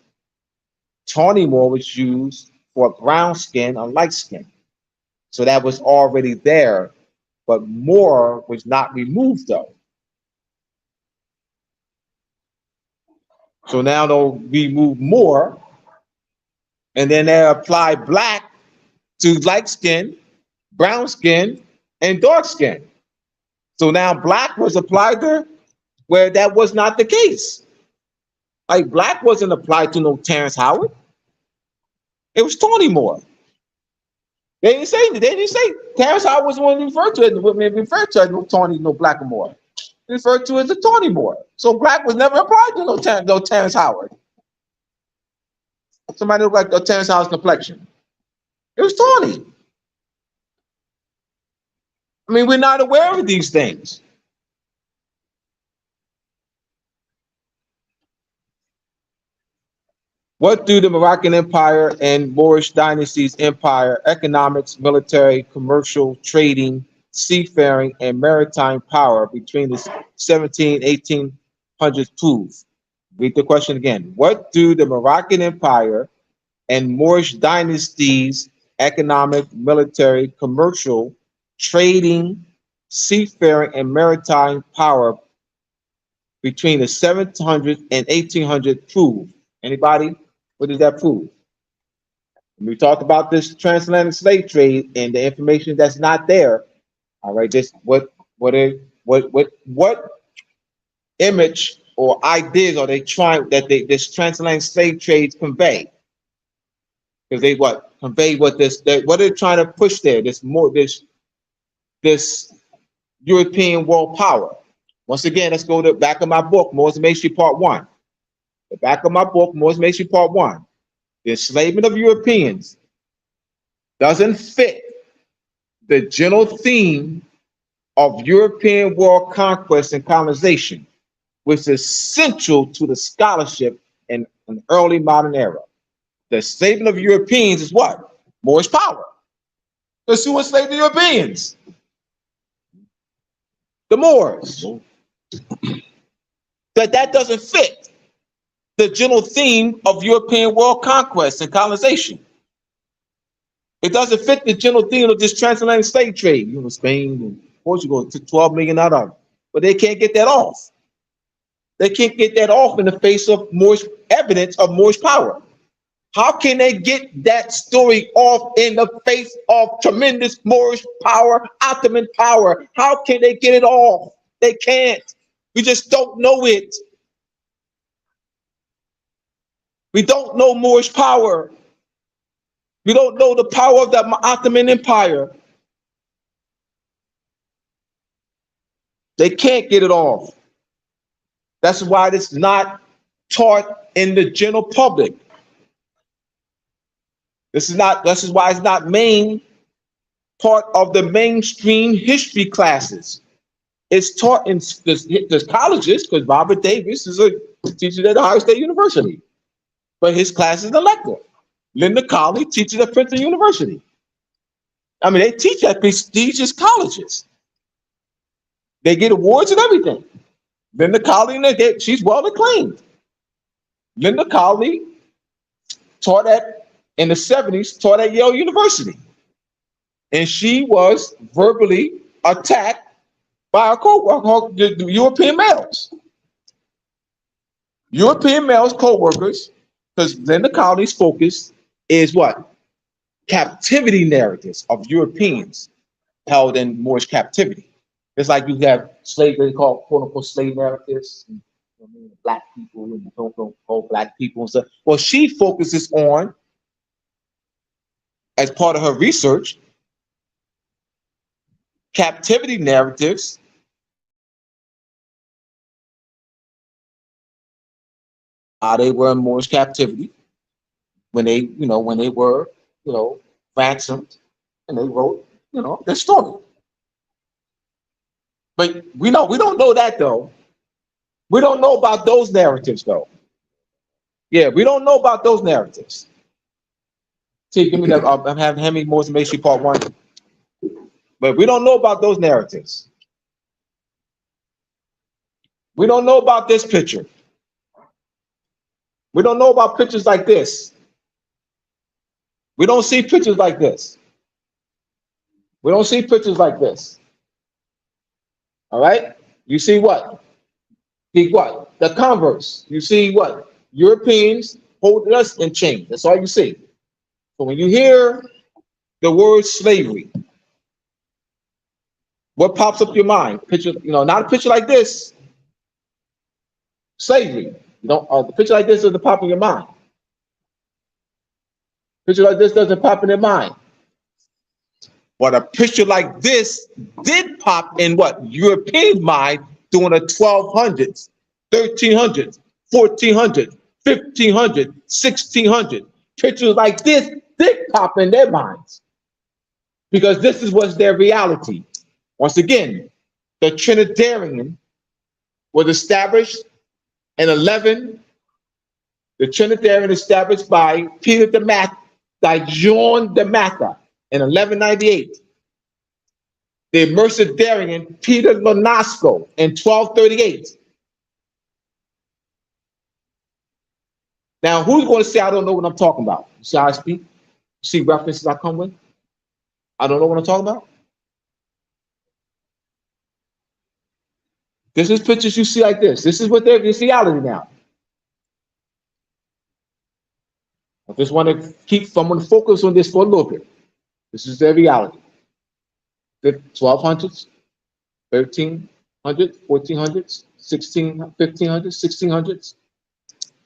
Tawny Moor was used for brown skin or light skin. So that was already there, but Moor was not removed though. So now they'll remove Moor, and then they apply black to light skin, brown skin, and dark skin. So now black was applied there where that was not the case. Like black wasn't applied to no Terrence Howard. It was Tawny Moore. They didn't say Terrence Howard was the one referred to it. Women referred to it no Tawny, no Blackamoor. Referred to it as a Tawny Moore. So black was never applied to no Terrence Howard. Somebody looked like a Terrence Howard's complexion. It was Tawny. I mean, we're not aware of these things. What do the Moroccan Empire and Moorish dynasties empire, economics, military, commercial, trading, seafaring, and maritime power between the 1800s prove? Read the question again. What do the Moroccan Empire and Moorish dynasties, economic, military, commercial, trading, seafaring, and maritime power between the 700s and 1800s prove? Anybody? What does that prove? When we talk about this transatlantic slave trade and the information that's not there, all right, this what image or ideas are they trying that this transatlantic slave trades convey? Because they convey what they're trying to push there, this European world power. Once again, let's go to the back of my book, Moors and Masonry Part 1. The back of my book, Moors and Masonry Part 1. The enslavement of Europeans doesn't fit the general theme of European world conquest and colonization, which is central to the scholarship in an early modern era. The enslavement of Europeans is what? Moorish power. Because who enslaved the Europeans? The Moors. That doesn't fit the general theme of European world conquest and colonization. It doesn't fit the general theme of this transatlantic slave trade. You know, Spain and Portugal took 12 million out of it, but they can't get that off. They can't get that off in the face of Moorish evidence of Moorish power. How can they get that story off in the face of tremendous Moorish power, Ottoman power? How can they get it off? They can't. We just don't know it. We don't know Moorish power. We don't know the power of the Ottoman Empire. They can't get it off. That's why it's not taught in the general public. This is why it's not main part of the mainstream history classes. It's taught in the colleges, because Robert Davis is a teacher at Ohio State University. But his class is elective. Linda Colley teaches at Princeton University. I mean, they teach at prestigious colleges. They get awards and everything. Linda Colley, she's well acclaimed. Linda Colley taught in the 70s, taught at Yale University. And she was verbally attacked by the European males. European males co-workers, because Linda Colley's focus is what? Captivity narratives of Europeans held in Moorish captivity. It's like you have slaves, they call quote unquote slave narratives, and, black people, and don't call black people and stuff. Well, she focuses on, as part of her research, captivity narratives how they were in Moorish captivity when they were, ransomed, and they wrote, their story. But we don't know that though. We don't know about those narratives, though. Yeah, we don't know about those narratives. See, give me that. I'm having Hemi Morris Masonry Part 1. But we don't know about those narratives. We don't know about this picture. We don't know about pictures like this. We don't see pictures like this. We don't see pictures like this. All right? You see what? What? The converse. You see what? Europeans holding us in chains. That's all you see. So when you hear the word slavery, what pops up your mind? Picture, not a picture like this. Slavery. The picture like this doesn't pop in your mind. Picture like this doesn't pop in your mind. But a picture like this did pop in what? European mind during the 1200s, 1300s, 1400s, 1500s, 1600s. Pictures like this did pop in their minds because this was their reality. Once again, the Trinitarian was established in 11. The Trinitarian established by by John de Matha in 1198. The Mercedarian Peter Lonasco in 1238. Now, who's going to say, I don't know what I'm talking about? You see how I speak? You see references I come with? I don't know what I'm talking about? This is pictures you see like this. This is what this reality now. I just want to I'm going to focus on this for a little bit. This is their reality. The 1200s, 1300s, 1400s, 1500s, 1600s.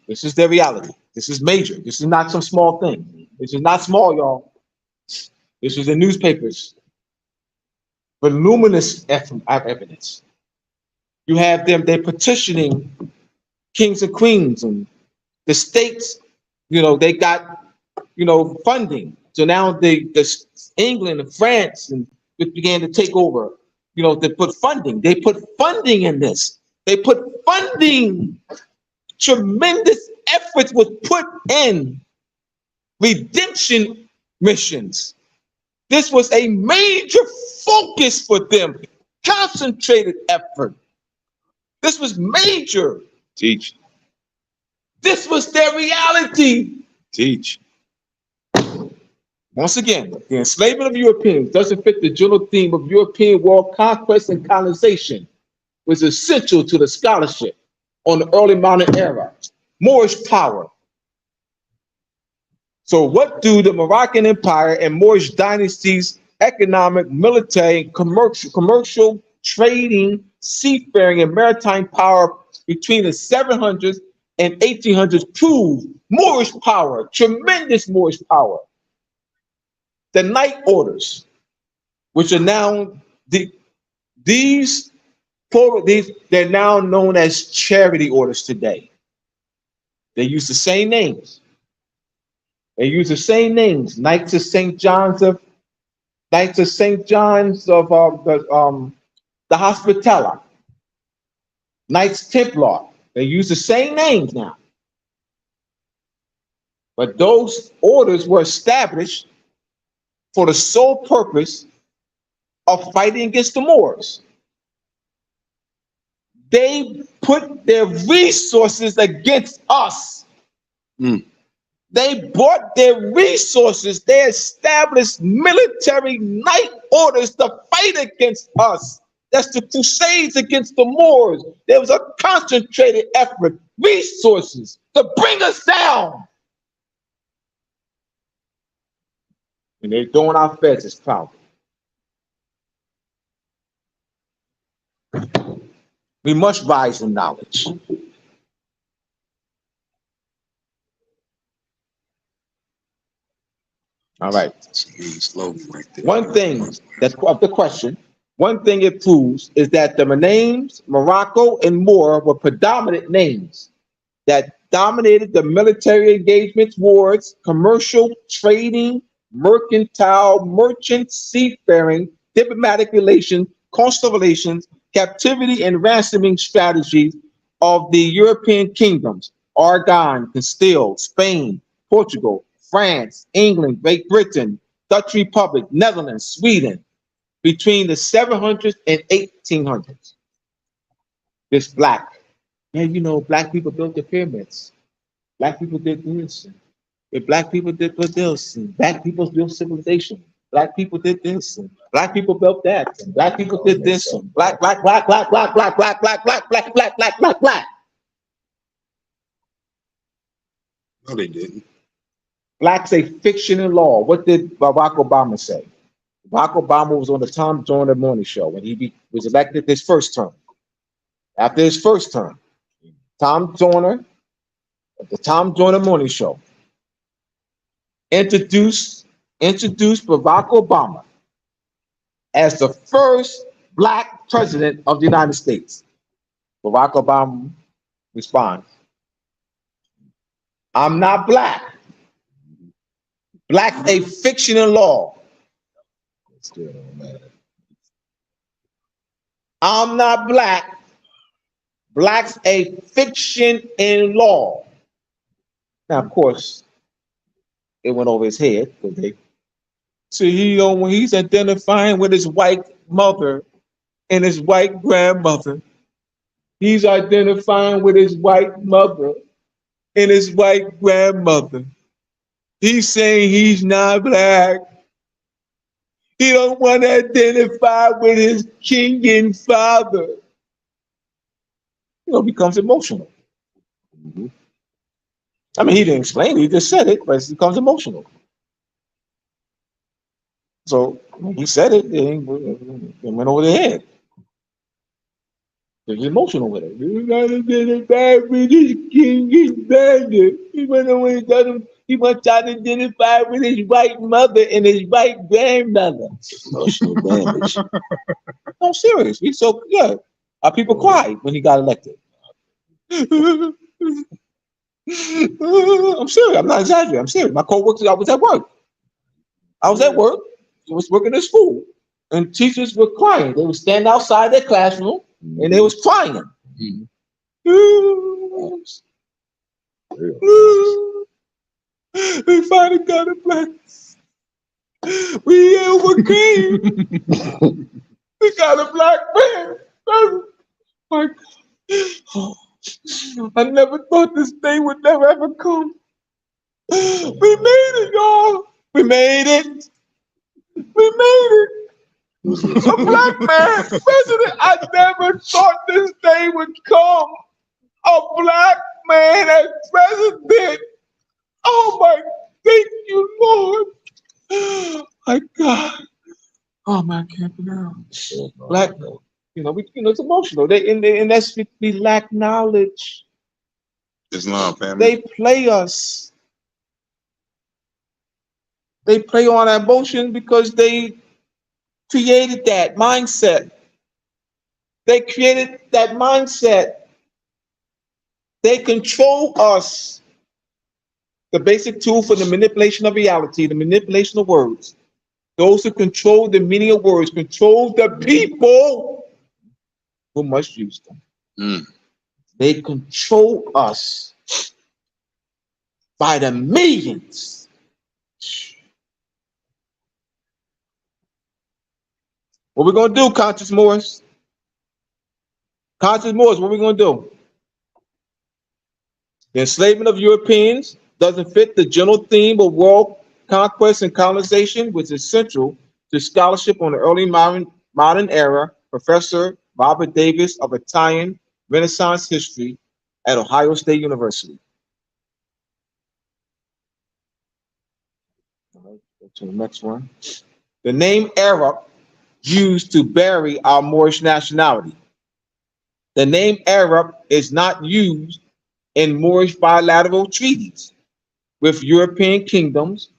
This is their reality. This is major. This is not some small thing. This is not small, y'all. This is the newspapers. Voluminous evidence. You have them, they're petitioning kings and queens and the states, they got, funding. So now the England and France and it began to take over, they put funding. They put funding in this. They put funding. Tremendous effort was put in redemption missions. This was a major focus for them. Concentrated effort. This was major. Teach. This was their reality. Teach. Once again, the enslavement of Europeans doesn't fit the general theme of European world conquest and colonization, was essential to the scholarship on the early modern era. Moorish power. So what do the Moroccan Empire and Moorish dynasties, economic, military, commercial, trading, seafaring, and maritime power between the 700s and 1800s prove? Moorish power, tremendous Moorish power. The night orders, which are now they're now known as charity orders today. They use the same names. Knights of St. John's of the Hospitaller, Knights Templar. They use the same names now. But those orders were established for the sole purpose of fighting against the Moors. They put their resources against us. They brought their resources. They established military night orders to fight against us. That's the Crusades against the Moors. There was a concentrated effort, resources to bring us down. And they're throwing our feds as proud. We must rise in knowledge. All right. One thing that's of the question, one thing it proves is that the names Morocco and Moor were predominant names that dominated the military engagements, wars, commercial, trading, mercantile, merchant, seafaring, diplomatic relations, coastal relations, captivity and ransoming strategies, of the European kingdoms, Aragon, Castile, Spain, Portugal, France, England, Great Britain, Dutch Republic, Netherlands, Sweden, between the 700s and 1800s. This black. And you know, black people built the pyramids. Black people did this. If black people did this, and black people built civilization. Black people did this, and black people built that, and black people did this, and black. No, they didn't. Black's a fiction in law. What did Barack Obama say? Barack Obama was on the Tom Joyner Morning Show when he was elected his first term. After his first term, Tom Joyner, the Tom Joyner Morning Show, introduced Barack Obama as the first black president of the United States. Barack Obama responds, "I'm not black. Black's a fiction in law. Still don't matter. I'm not black. Black's a fiction in law." Now, of course, it went over his head because they see, when he's identifying with his white mother and his white grandmother, he's identifying with his white mother and his white grandmother. He's saying he's not black. He don't want to identify with his Kenyan father. Becomes emotional. Mhm. I mean, he didn't explain it, he just said it, but it becomes emotional. So he said it, and it went over the head. He was emotional with it. He got to identify with his Kenyan father. He went over and told him he wants to identify with his white mother and his white grandmother. Emotional damage. I'm serious. Our people cried when he got elected. I'm serious. I'm not exaggerating. I'm serious. My co-workers, I was at work. I was working at school, and teachers were crying. They would stand outside their classroom, and they was crying. We finally got a black. We overcame. We got a black man. My God. I never thought this day would never ever come. We made it, y'all. We made it. We made it. A black man president. I never thought this day would come. A black man as president. Oh my, thank you, Lord. My God. Oh my, I can't believe black. It's emotional. And that's we lack knowledge. Islam family. They play us. They play on our emotion because they created that mindset. They created that mindset. They control us. The basic tool for the manipulation of reality, the manipulation of words. Those who control the meaning of words control the people who must use them. Mm. They control us by the millions. What we gonna do, Conscious Morris? Conscious Morris, what we gonna do? The enslavement of Europeans doesn't fit the general theme of world conquest and colonization, which is central to scholarship on the early modern era. Professor Robert Davis of Italian Renaissance history at Ohio State University. All right, go to the next one. The name Arab used to bury our Moorish nationality. The name Arab is not used in Moorish bilateral treaties with European kingdoms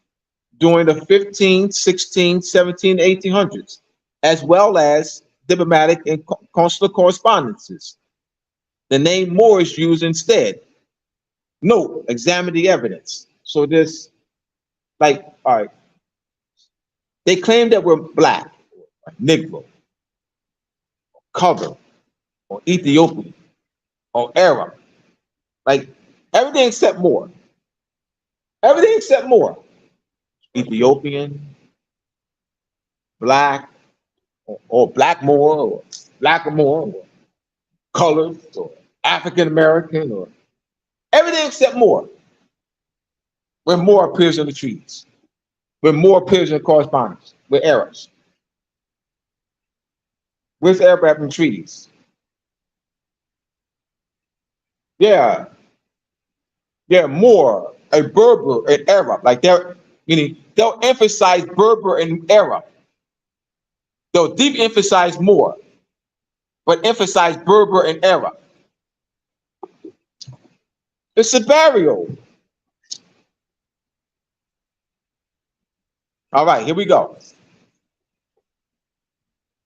during the 15, 16, 17, 1800s, as well as diplomatic and consular correspondences. The name Moor is used instead. Note, examine the evidence. So this, all right, they claim that we're black, or Negro, or colored, or Ethiopian, or Arab. Like everything except more. Everything except more. Ethiopian, black, or black more, or black more, or colored, or African American, or everything except more. When more appears in the treaties, when more appears in the correspondence with Arabs, with Arab treaties. Yeah, more a Berber and Arab. Like they're meaning they'll emphasize Berber and Arab. They'll deep emphasize more, but emphasize Berber and Arab. It's a burial. All right, here we go.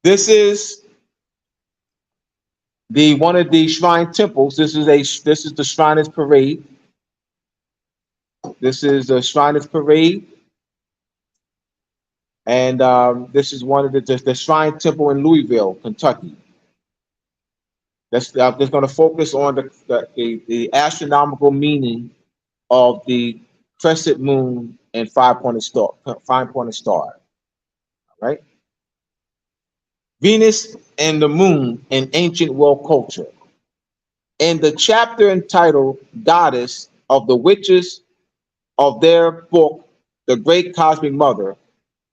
This is the one of the shrine temples. This is the Shriners Parade. This is the Shriners Parade, and this is one of the Shrine Temple in Louisville, Kentucky. That's going to focus on the astronomical meaning of the crescent moon and five-pointed star. Right? Venus and the moon in ancient world culture. In the chapter entitled Goddess of the Witches of their book, The Great Cosmic Mother,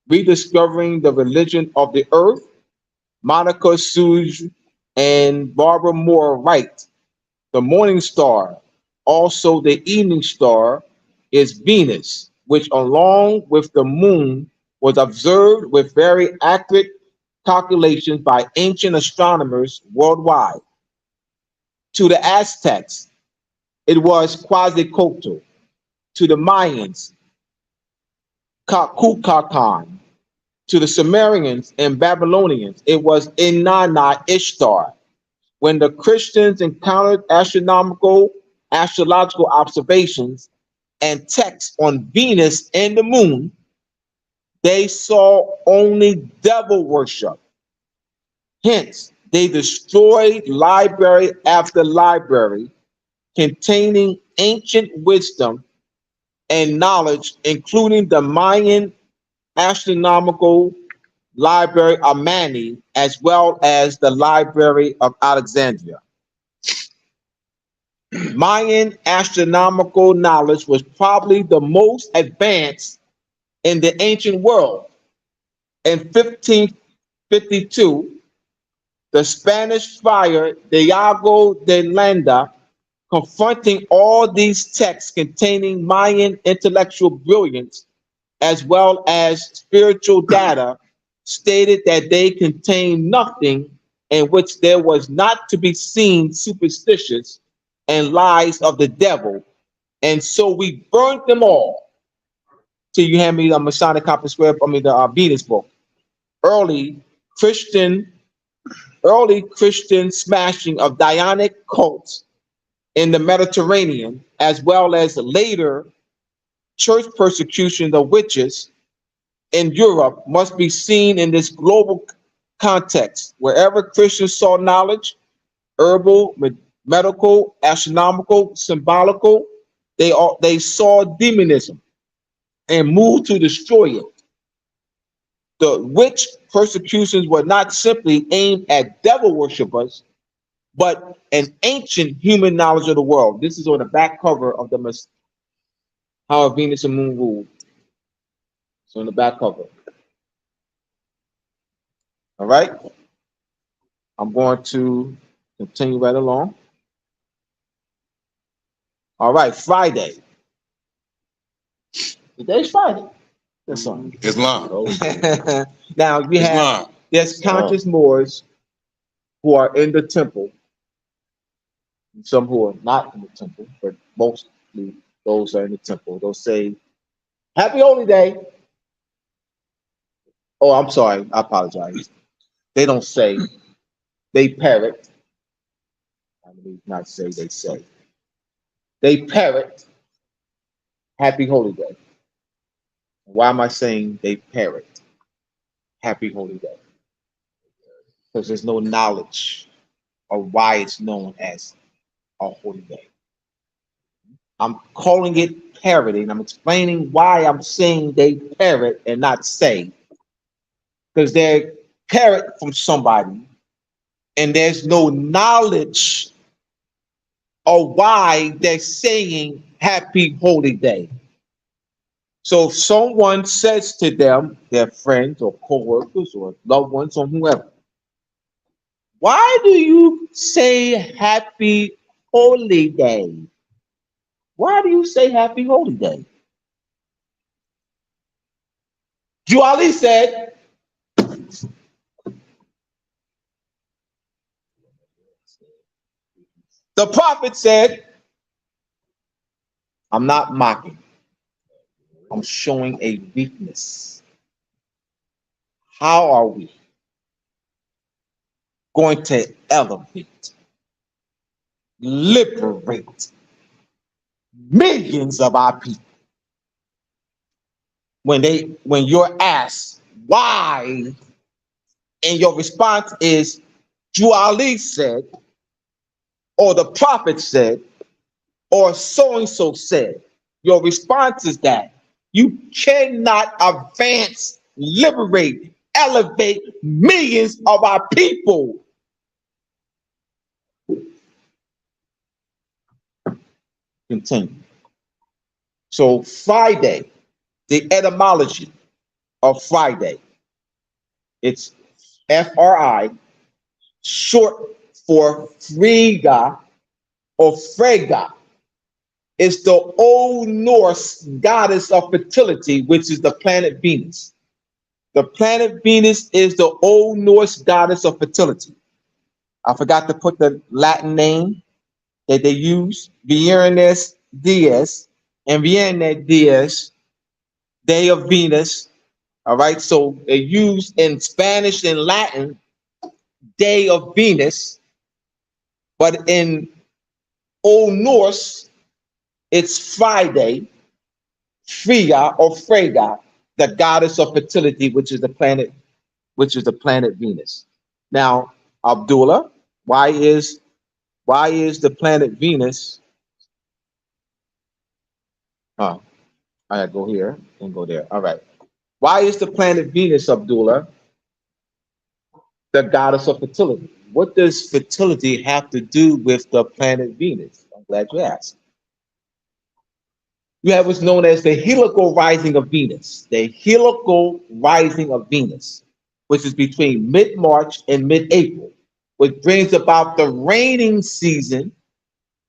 Rediscovering the Religion of the Earth, Monica Suge and Barbara Moore write, the morning star, also the evening star, is Venus, which along with the moon was observed with very accurate calculations by ancient astronomers worldwide. To the Aztecs, it was Quetzalcoatl. To the Mayans, Kukulkan. To the Sumerians and Babylonians, it was Inanna Ishtar. When the Christians encountered astrological observations and texts on Venus and the moon, they saw only devil worship. Hence, they destroyed library after library containing ancient wisdom and knowledge, including the Mayan astronomical library of Mani, as well as the Library of Alexandria. Mayan astronomical knowledge was probably the most advanced in the ancient world. In 1552, the Spanish friar Diego de Landa, confronting all these texts containing Mayan intellectual brilliance as well as spiritual data, stated that they contained nothing in which there was not to be seen superstitious and lies of the devil, and so we burnt them all. Till you hand me the Masonic Compass Square, the Venus book. Early Christian smashing of Dionic cults in the Mediterranean, as well as later church persecution of witches in Europe, must be seen in this global context. Wherever Christians saw knowledge, herbal, medical, astronomical, symbolical, they saw demonism and moved to destroy it. The witch persecutions were not simply aimed at devil worshippers, but an ancient human knowledge of the world. This is on the back cover of the How Venus and Moon Ruled. It's on the back cover. All right. I'm going to continue right along. All right, Friday. Today's Friday. That's on. Islam. Now we have there's conscious Moors who are in the temple, and some who are not in the temple, but mostly those are in the temple. They'll say, "Happy Holy Day." Oh, I'm sorry. I apologize. They don't say. They parrot. I mean, not say. They say. They parrot. Happy Holy Day. Why am I saying they parrot? Happy Holy Day. Because there's no knowledge of why it's known as a holy day. I'm calling it parroting. I'm explaining why I'm saying they parrot and not say, because they parrot from somebody and there's no knowledge of why they're saying happy holy day. So if someone says to them, their friends or co-workers or loved ones or whoever, why do you say happy holy day? Why do you say happy holy day? Juali said, the prophet said, I'm not mocking. I'm showing a weakness. How are we going to elevate, liberate millions of our people when you're asked why, and your response is Juali said, or the prophet said, or so-and-so said? Your response is that you cannot advance, liberate, elevate millions of our people. Continue. So Friday, the etymology of Friday, it's F-R-I, short for Frigga or Frega. It's the Old Norse goddess of fertility, which is the planet Venus. The planet Venus is the Old Norse goddess of fertility. I forgot to put the Latin name that they use, Viernes Dies, and Viernes Dies, Day of Venus. All right, so they use in Spanish and Latin, Day of Venus, but in Old Norse, it's Friday, Freya or Frega, the goddess of fertility, which is the planet Venus. Now, Abdullah, why is the planet Venus? Oh, I gotta go here and go there. All right. Why is the planet Venus, Abdullah, the goddess of fertility? What does fertility have to do with the planet Venus? I'm glad you asked. You have what's known as the heliacal rising of Venus. The heliacal rising of Venus, which is between mid-March and mid-April, which brings about the raining season,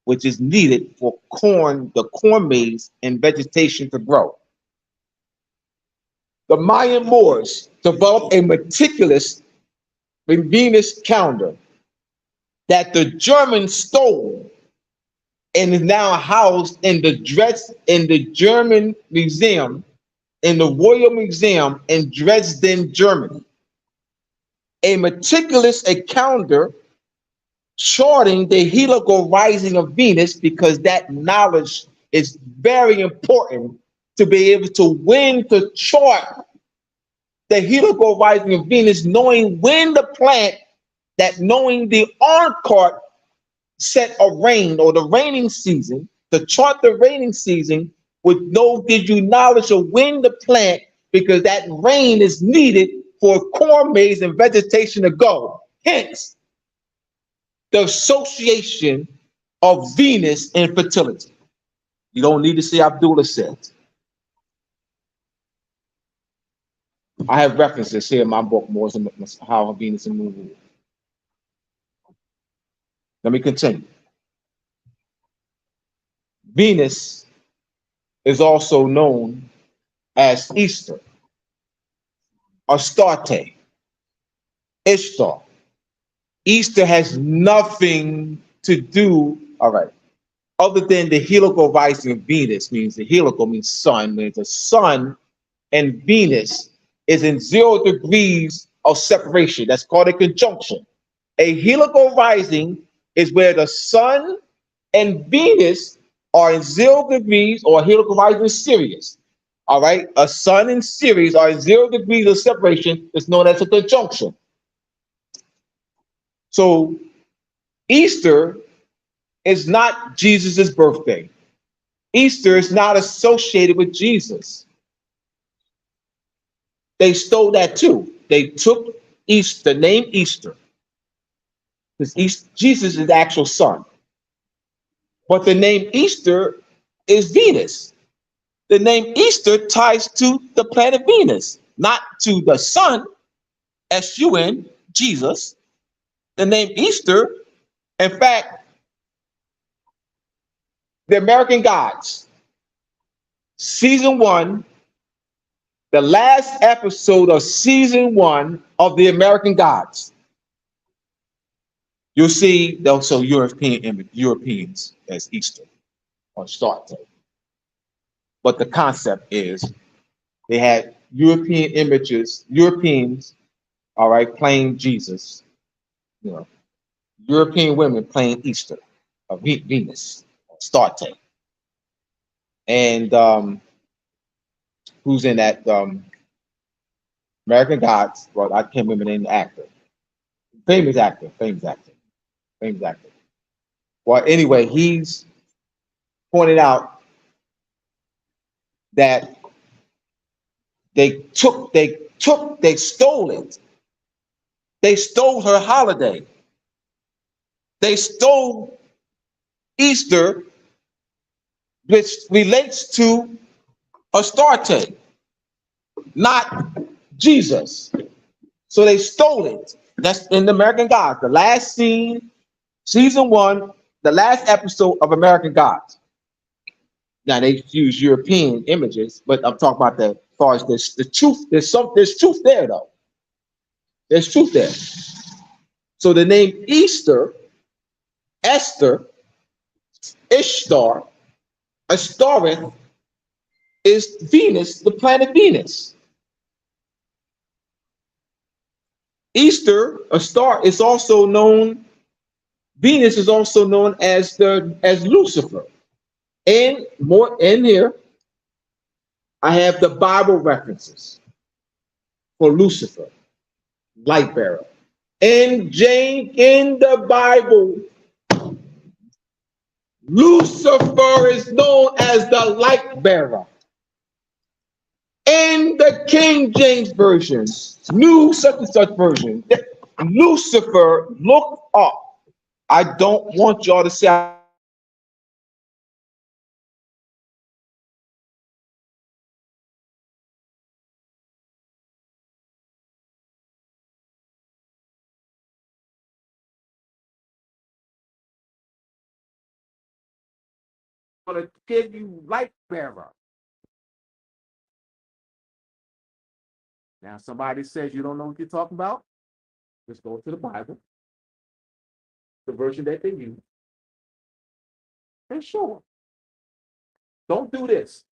which is needed for the corn maze and vegetation to grow. The Mayan Moors developed a meticulous Venus calendar that the Germans stole and is now housed in the German Museum, in the Royal Museum in Dresden, Germany. A meticulous calendar charting the heliacal rising of Venus, because that knowledge is very important to be able to win the chart, the heliacal rising of Venus, knowing when the plant, knowing the oncourt set a rain or the raining season, to chart the raining season would give you knowledge of when to plant, because that rain is needed for corn maze and vegetation to go. Hence, the association of Venus and fertility. You don't need to see Abdullah said. I have references here in my book, Moors and How Venus and Moon Rule. Let me continue. Venus is also known as Easter, Astarte, Ishtar. Easter has nothing to do, all right, other than the heliacal rising of Venus. Means the heliacal means sun, means the sun and Venus is in 0 degrees of separation. That's called a conjunction. A heliacal rising is where the sun and Venus are in 0 degrees, or heliacal rising is Sirius. All right, a sun and Sirius are in 0 degrees of separation. It's known as a conjunction. So Easter is not Jesus's birthday. Easter is not associated with Jesus. They stole that too. They took Easter, the name Easter, because Jesus is the actual son. But the name Easter is Venus. The name Easter ties to the planet Venus, not to the sun, S-U-N, Jesus. The name Easter, in fact, the American Gods, season 1, the last episode of season 1 of the American Gods. You'll see also Europeans as Easter on Star Trek. But the concept is they had European images, Europeans, all right, playing Jesus, you know, European women playing Easter, Venus, Star Trek. And who's in that American Gods? Well, I can't remember the name of the actor. Famous actor. Well, anyway, he's pointed out that they stole it. They stole her holiday. They stole Easter, which relates to Astarte, not Jesus. So they stole it. That's in the American Gods. The last scene, season 1, the last episode of American Gods. Now they use European images, but I'm talking about as far as this, the truth. There's truth there though. There's truth there. So the name Easter, Esther, Ishtar, Astareth is Venus, the planet Venus. Easter, a star, is also known. Venus is also known as Lucifer. And more in here, I have the Bible references for Lucifer, light bearer. In the Bible, Lucifer is known as the light bearer. In the King James Version, new such and such version, Lucifer, look up. I don't want y'all to say I'm going to give you light bearer. Now, somebody says you don't know what you're talking about. Just go to the Bible, the version that they use, and show them. Don't do this.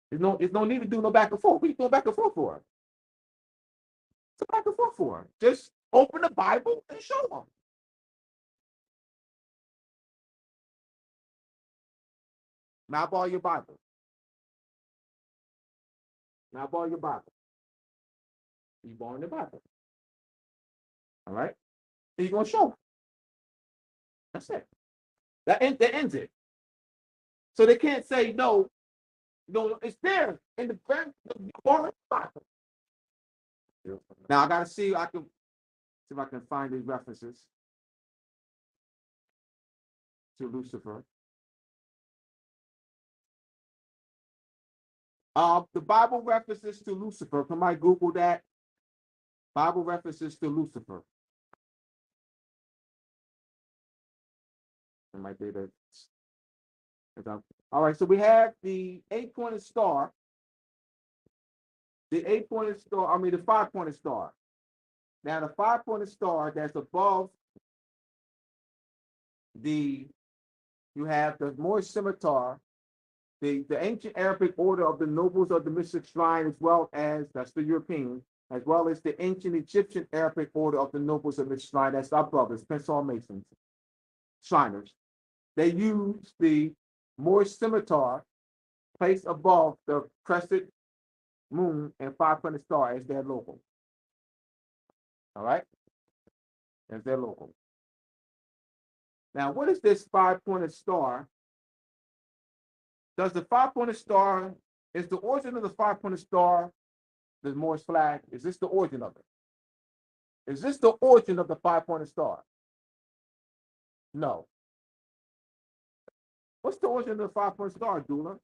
There's no need to do no back and forth. What are you doing back and forth for? It's a back and forth for. Just open the Bible and show them. Now borrow your Bible. Now borrow your Bible. You borrow the Bible. All right? And you're going to show them. That's it. That ends it. So they can't say no. No, it's there in the Bible. Now I gotta see if I can find these references to Lucifer. The Bible references to Lucifer. Somebody Google that. Bible references to Lucifer. I might do that. All right, so we have the 8-pointed star. The 8-pointed star, the 5-pointed star. Now, the 5-pointed star that's above you have the Moorish scimitar, the ancient Arabic order of the nobles of the mystic shrine, as well as, that's the European, as well as the ancient Egyptian Arabic order of the nobles of the mystic shrine, that's our brothers, Pensar Masons, Shriners. They use the Moorish scimitar placed above the crescent moon and 5-pointed star as their logo. All right? As their logo. Now, what is this five-pointed star? Does the five-pointed star, is the origin of the five-pointed star the Moorish flag? Is this the origin of it? Is this the origin of the five-pointed star? No. What's the origin of the five-pointed star, Abdullah?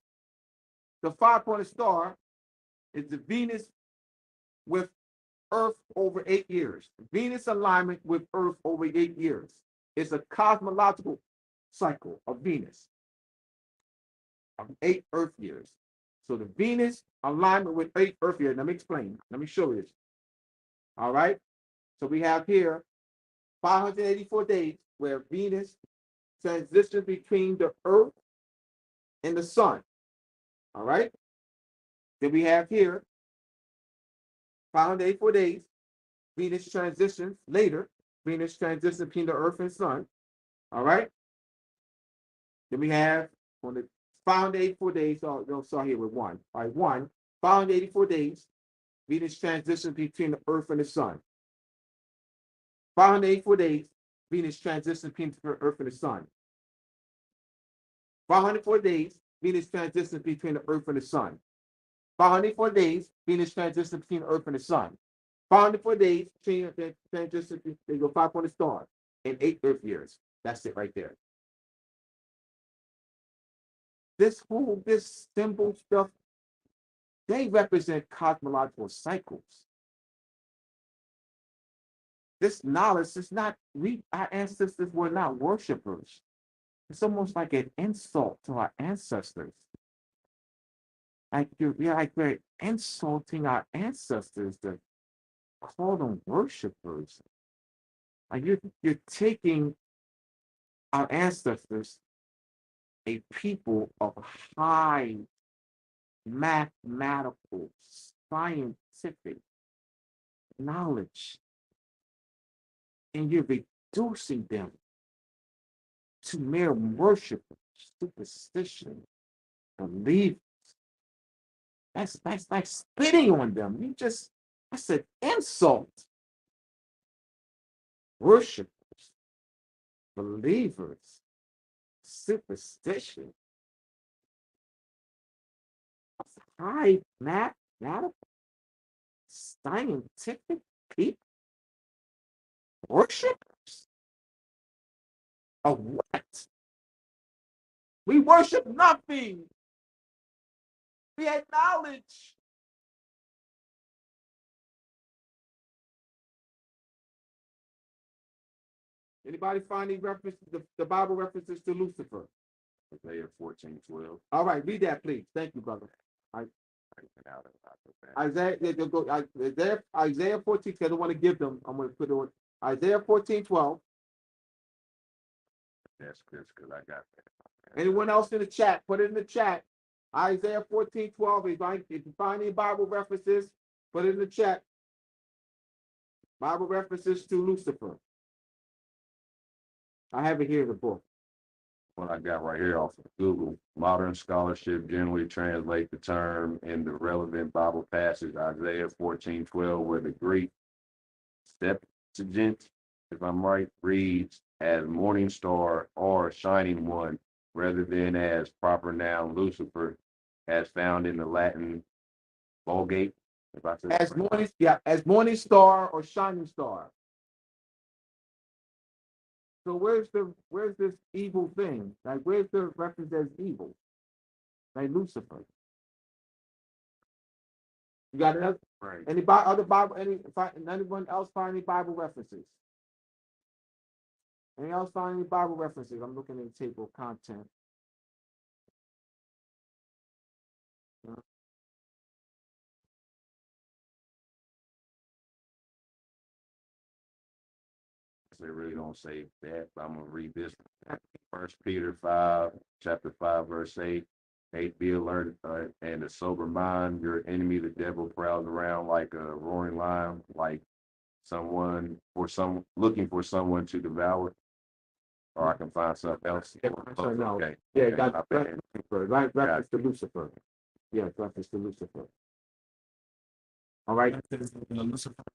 The five-pointed star is the Venus with Earth over 8 years. Venus alignment with Earth over 8 years. It's a cosmological cycle of Venus of 8 Earth years. So the Venus alignment with 8 Earth years. Let me explain. Let me show you this. All right. So we have here 584 days where Venus transitions between the Earth and the Sun. All right. Then we have here 584 days. Venus transitions later. Venus transitions between the Earth and Sun. All right. Then we have on the 584 days. Oh, no, start here with 1. All right, 1. 584 days. Venus transitions between the Earth and the Sun. 584 days. Venus transitions between the Earth and the Sun. 504 days. Venus transitions between the Earth and the Sun. 504 days. Venus transitions between the Earth and the Sun. 504 days. Transition. They go 5-pointed star in 8 Earth years. That's it right there. This symbol stuff, they represent cosmological cycles. This knowledge is not, our ancestors were not worshipers. It's almost like an insult to our ancestors. Like we're insulting our ancestors to call them worshipers. Like you're taking our ancestors, a people of high mathematical, scientific knowledge, and you're reducing them to mere worship, superstition, belief. That's like spitting on them. That's an insult. Worshippers, believers, superstition. High mathematical, scientific people. Worshippers of what? We worship nothing. We had knowledge. Anybody find any references, the Bible references to Lucifer? Isaiah 14:12. All right, read that, please. Thank you, brother. Isaiah 14. I don't want to give them. I'm going to put it on Isaiah 14:12. That's good because I got that. Anyone else in the chat? Put it in the chat. Isaiah 14:12. If you find any Bible references, put it in the chat. Bible references to Lucifer. I have it here in the book. What I got right here off of Google. Modern scholarship generally translate the term in the relevant Bible passage, Isaiah 14:12, where the Greek Septuagint, if I'm right, reads as morning star or shining one, rather than as proper noun Lucifer, as found in the Latin Vulgate. If I said as morning star or shining star. So where's this evil thing? Like where's the reference as evil? Like Lucifer. You got another? Right. Anyone else find any Bible references? Anyone else find any Bible references? I'm looking at the table of content. They really don't say that, but I'm gonna read this. 1 Peter 5, chapter 5, verse 8. 8, be alert and a sober mind. Your enemy, the devil, prowls around like a roaring lion, like looking for someone to devour. Or I can find something else. Okay. Yeah, got reference to Lucifer. Yeah, reference to Lucifer. All right. Lucifer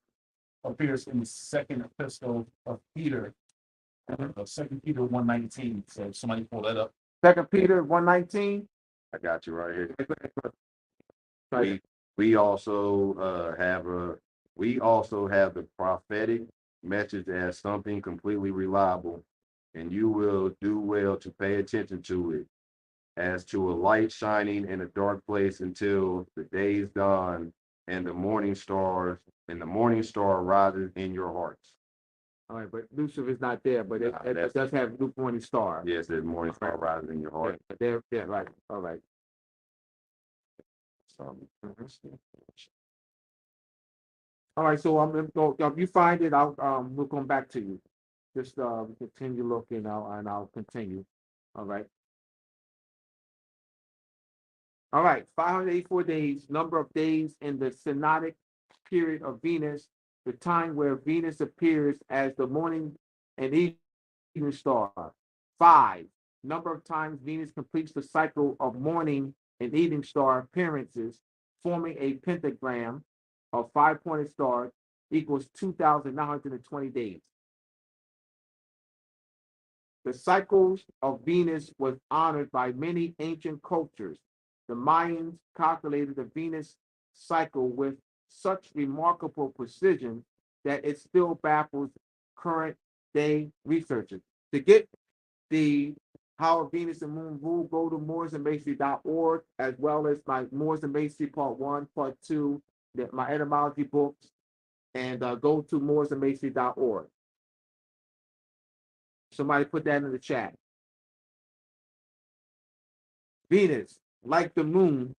appears in the second epistle of Peter, Second Peter 1:19. So somebody pull that up. 2 Peter 1:19. I got you right here. Right. We also have the prophetic message as something completely reliable, and you will do well to pay attention to it as to a light shining in a dark place until the days dawn and the morning star rises in your hearts. All right, but Lucifer is not there, but Nah, it that's- does have Luke Morning Star. Yes, the morning star Right. rises in your heart. Yeah, right. All right. All right, so I'm gonna go, if you find it, we'll come back to you. Just continue looking out and I'll continue. All right. All right, 584 days, number of days in the synodic period of Venus, the time where Venus appears as the morning and evening star. 5, number of times Venus completes the cycle of morning and evening star appearances, forming a pentagram of 5-pointed stars equals 2,920 days. The cycles of Venus was honored by many ancient cultures. The Mayans calculated the Venus cycle with such remarkable precision that it still baffles current day researchers. To get the How Venus and Moon Rule, go to mooresandmasonry.org, as well as my Moores and Masonry Part 1, Part 2, my etymology books, and go to mooresandmasonry.org. Somebody put that in the chat. Venus, like the moon,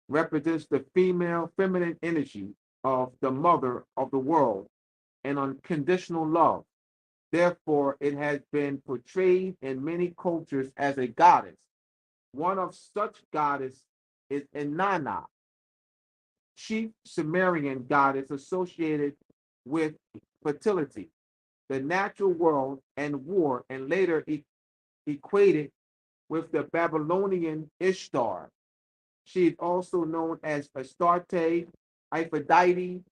represents the feminine energy of the mother of the world and unconditional love. Therefore, it has been portrayed in many cultures as a goddess. One of such goddess is Inanna, chief Sumerian goddess associated with fertility, the natural world, and war, and later equated with the Babylonian Ishtar. She is also known as Astarte, Aphrodite,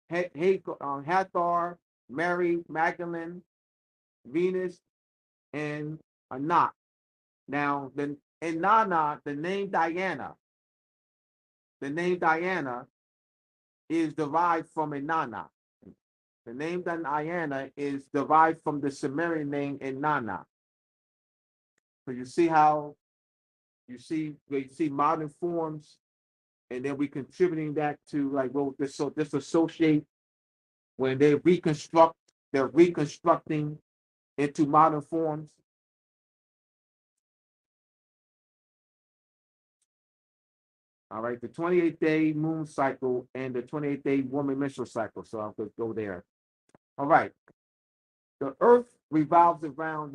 Hathor, Mary Magdalene, Venus, and Anak. Now, the Inanna, the name Diana is derived from Inanna. The name Diana is derived from the Sumerian name Inanna. So you see how you see modern forms, and then we contributing that to like this associate when they're reconstructing into modern forms. All right, the 28-day moon cycle and the 28-day woman menstrual cycle. So I'll just go there. All right. The moon revolves around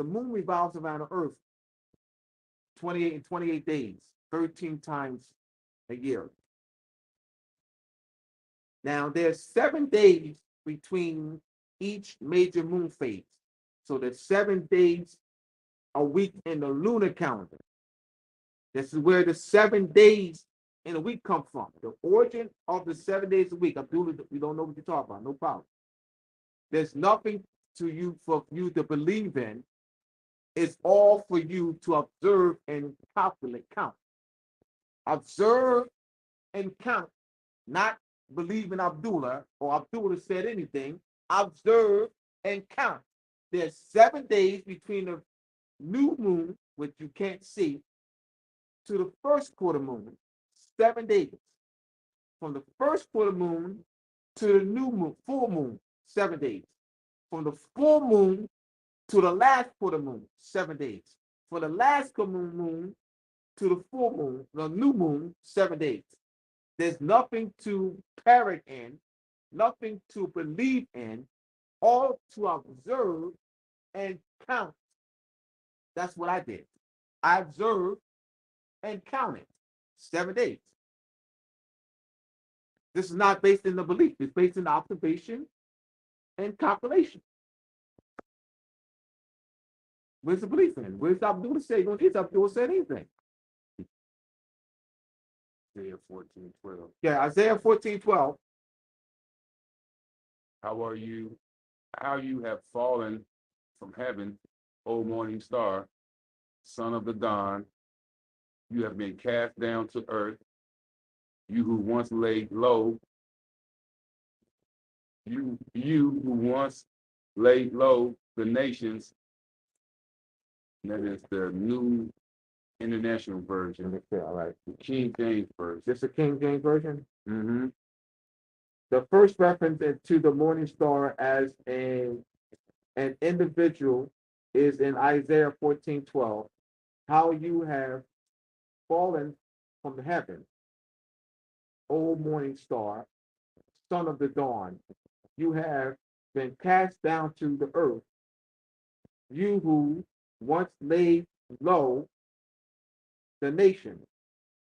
the earth 28 days, 13 times a year. Now there's 7 days between each major moon phase. So there's 7 days a week in the lunar calendar. This is where the 7 days in a week come from. The origin of the 7 days a week. Abdullah, we don't know what you're talking about. No problem. There's nothing for you to believe in. It's all for you to observe and count. Observe and count. Not believe in Abdullah or Abdullah said anything. Observe and count. There's 7 days between the new moon, which you can't see, to the first quarter moon. 7 days. From the first quarter moon to the new moon, full moon, 7 days. From the full moon to the last quarter moon, 7 days. For the last quarter moon to the full moon, the new moon, 7 days. There's nothing to parrot in, nothing to believe in, all to observe and count. That's what I did. I observed and counted 7 days. This is not based in the belief. It's based in observation and calculation. Where's the belief in? Where's Abdullah say? When is Abdullah said anything? Isaiah 14:12. Yeah, Isaiah 14:12. How you have fallen from heaven, O morning star, son of the dawn, you have been cast down to earth. You who once laid low, you who once laid low the nations. That is the New International Version. All right. The King James Version. This is the King James Version. Mm-hmm. The first reference to the morning star as an individual is in Isaiah 14:12. How you have fallen from heaven, O morning star, son of the dawn. You have been cast down to the earth. You who once laid low the nation.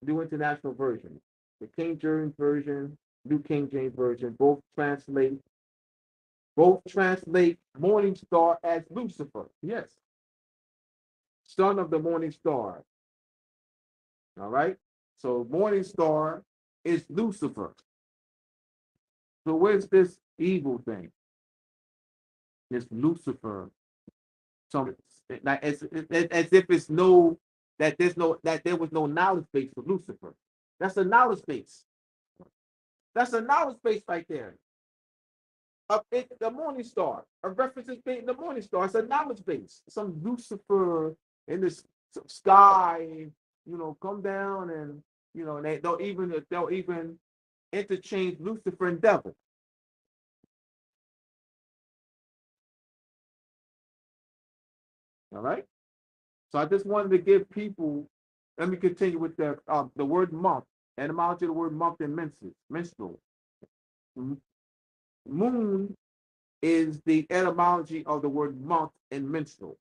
New International Version. The King James Version, New King James Version, both translate morning star as Lucifer. Yes. Son of the morning star. All right. So morning star is Lucifer. So where's this evil thing? This Lucifer. So like as if it's no that there was no knowledge base for Lucifer. That's a knowledge base. That's a knowledge base right there. The morning star. A reference is made in the morning star. It's a knowledge base. Some Lucifer in the sky, come down and they'll even interchange Lucifer and devil. All right. So I just wanted to give people. Let me continue with the word month. Etymology of the word month and menstrual. Moon is the etymology of the word month and menstrual.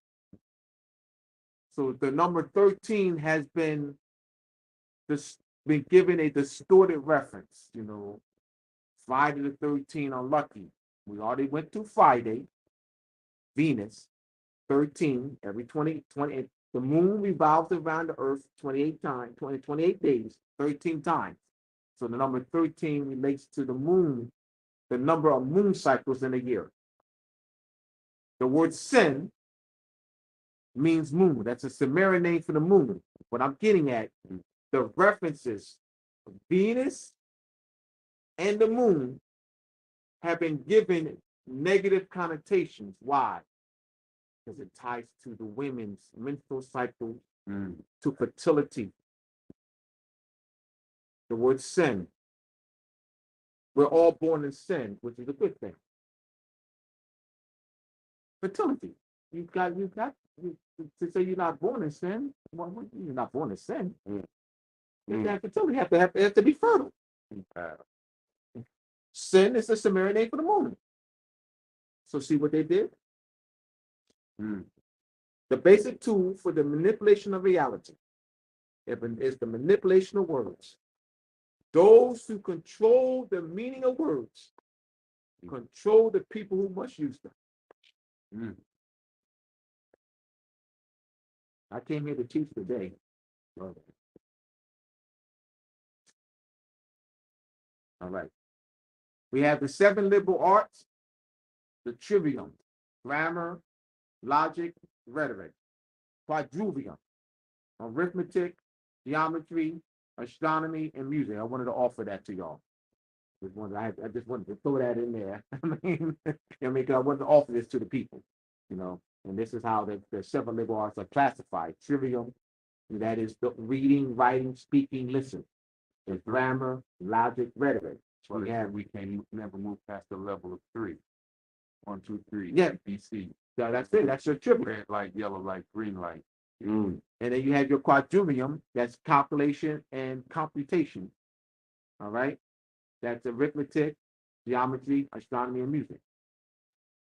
So the number 13 has been given a distorted reference. Friday the 13th unlucky. We already went through Friday, Venus, 13, every 20. The moon revolves around the earth 28 times, 28 days, 13 times. So the number 13 relates to the moon, the number of moon cycles in a year. The word sin means moon. That's a Sumerian name for the moon. What I'm getting at, the references of Venus and the moon have been given negative connotations. Why? Because it ties to the women's menstrual cycle, to fertility. The word sin. We're all born in sin, which is a good thing. Fertility. To say you're not born in sin. Well, you're not born in sin. Fertility have to be fertile. Sin is a Sumerian name for the moon. So see what they did? The basic tool for the manipulation of reality is the manipulation of words. Those who control the meaning of words control the people who must use them. I came here to teach today. All right. We have the 7 liberal arts, the trivium, grammar, logic, rhetoric, quadrivium, arithmetic, geometry, astronomy, and music. I wanted to offer that to y'all. I just wanted to throw that in there. Because I wanted to offer this to the people, and this is how the 7 liberal arts are classified. Trivium, that is the reading, writing, speaking, listening. The grammar, logic, rhetoric. We can never move past the level of 3. 1, 2, 3. Yeah. BC. So that's it. That's your trivium. Red light, yellow light, green light. And then you have your quadrivium. That's calculation and computation. All right. That's arithmetic, geometry, astronomy, and music.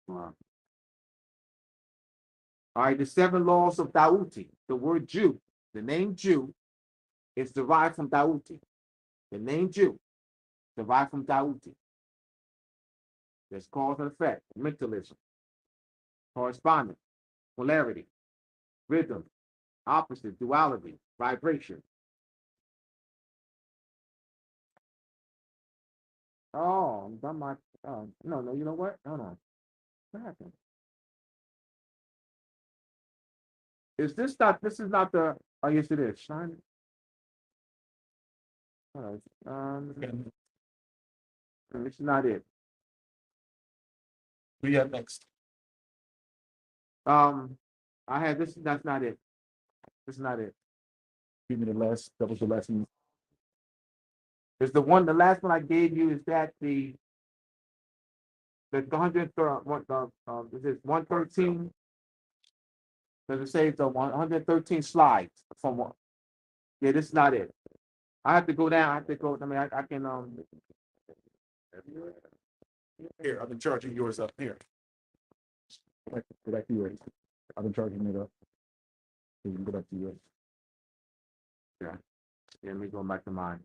All right. The 7 laws of Daoudi. The word Jew, the name Jew, is derived from Daoudi. The name Jew, derived from Daoudi. There's cause and effect, mentalism, correspondence, polarity, rhythm, opposite, duality, vibration. Oh, I'm done my. No, you know what? Hold on. What happened? Is this not? This is not the. Oh yes, it is. Shine. All right. This is not it. We have next. I had this. That's not it. This is not it. Give me the last. That was the last one. Is the one? The last one I gave you is that the 100 is it 113? Does it say the 113 slides from one? Yeah, this is not it. I have to go down. I have to go. I mean, I can Here, I've been charging yours up here. Go back to yours. I've been charging it up. So you can go back to yours. Yeah, let me go back to mine.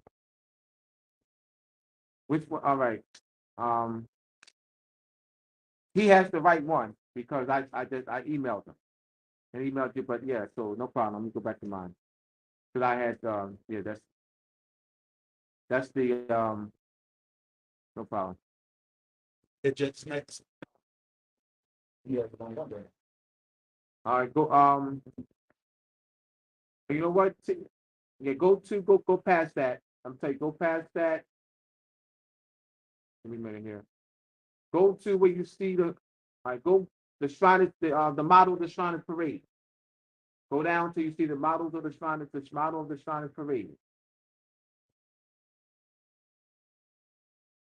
Which one? All right. He has the right one because I emailed him. I emailed you, but yeah, so no problem. Let me go back to mine. Because I had yeah, that's the no problem. It just next. Yeah, the one there. All right, go you know what? Yeah, go past that. I'm telling you, go past that. Give me a minute here. Go to where you see the all right, go the Shrine the model of the Shrine Parade. Go down till you see the models of the Shrine, the model of the Shrine Parade.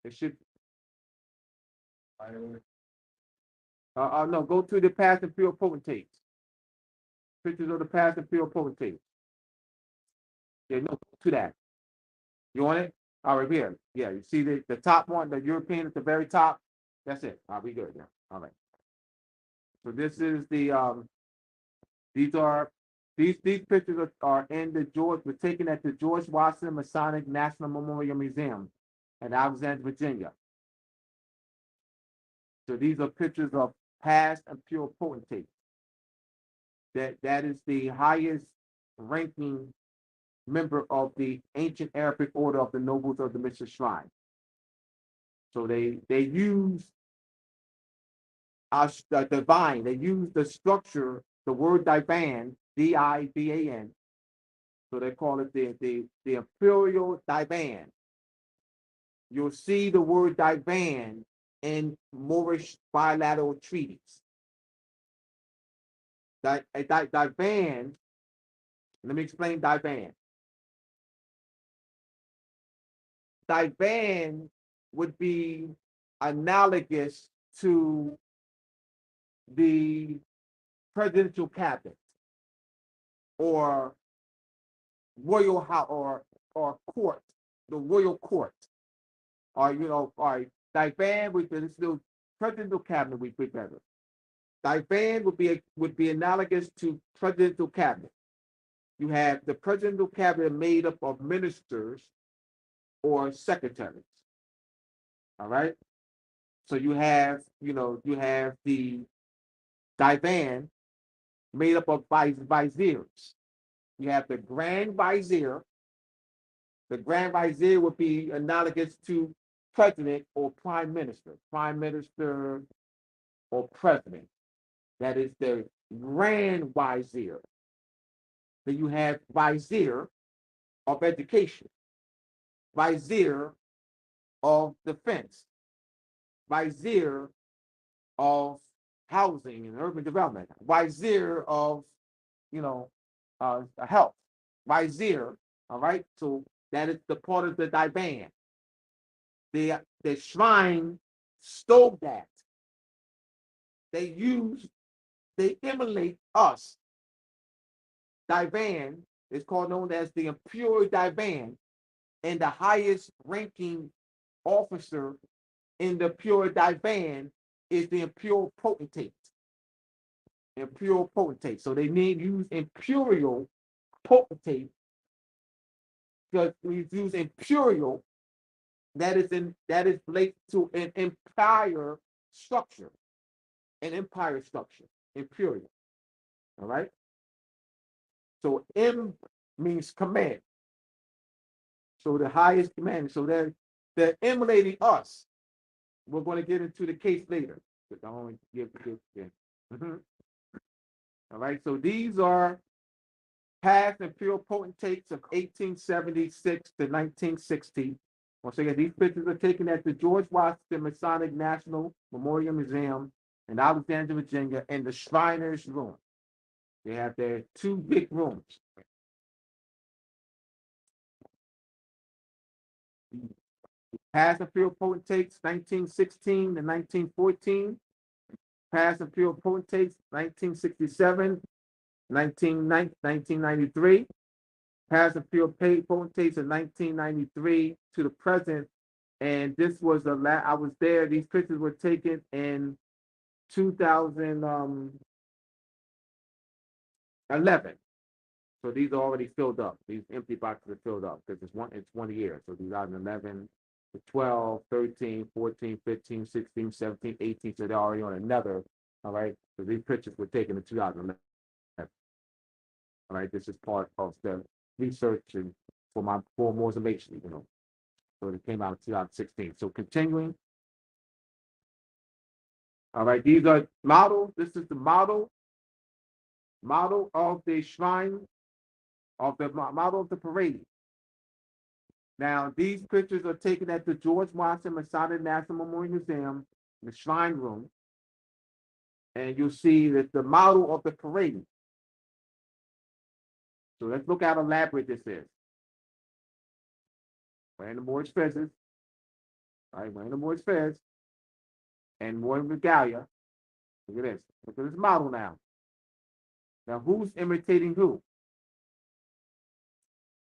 It should no, go to the past imperial potentates. Pictures of the past imperial potentates. Yeah, no, to that. You want it? All right, here. Yeah, you see the top one, the European at the very top. That's it. All right, we good now. All right. So this is the these pictures are in the were taken at the George Washington Masonic National Memorial Museum in Alexandria, Virginia. So these are pictures of past imperial potentates. That is the highest ranking member of the ancient Arabic order of the nobles of the Mystery Shrine. So they use the divine. They use the structure, the word divan, D-I-V-A-N. So they call it the imperial divan. You'll see the word divan in Moorish bilateral treaties. Divan. Let me explain divan. Divan would be analogous to the presidential cabinet or royal house or court, the royal court, or or divan with the presidential cabinet we put together. Divan would be analogous to presidential cabinet. You have the presidential cabinet made up of ministers or secretaries. All right. So you have the divan made up of viziers. You have the grand vizier. The grand vizier would be analogous to president or prime minister or president. That is the grand vizier. Then you have vizier of education, vizier of defense, vizier of housing and urban development, vizier of health, vizier. All right, so that is the part of the divan. The shrine stole that. They emulate us. Divan is known as the imperial divan, and the highest ranking officer in the pure divan is the imperial potentate. Imperial potentate. So they use imperial potentate because we use imperial. That is related to an empire structure. An empire structure. Imperial. All right. So M means command. So the highest command. So they're emulating us. We're going to get into the case later. But I only give. Yeah. All right, so these are past imperial potentates of 1876 to 1960. Once again, these pictures are taken at the George Washington Masonic National Memorial Museum in Alexandria, Virginia, in the Shriners Room. They have their two big rooms. Past imperial potentates, 1916 to 1914. Past imperial potentates, 1967, 1993. Past imperial potentates in 1993 to the present. And this was the last, I was there. These pictures were taken in 2011. So these are already filled up. These empty boxes are filled up because it's 1 year. So 2011, 12, 13, 14, 15, 16, 17, 18. So they're already on another. All right. So these pictures were taken in 2011. All right. This is part of the research and for more information, So it came out in 2016. So continuing. All right. These are models. This is the model of the shrine, of the model of the parade. Now, these pictures are taken at the George Washington Masonic National Memorial Museum, the Shrine Room. And you'll see that the model of the parade. So let's look how elaborate this is. Wearing the Moorish fezzes. All right, wearing the Moorish fez. And more regalia. Look at this. Look at this model now. Now, who's imitating who?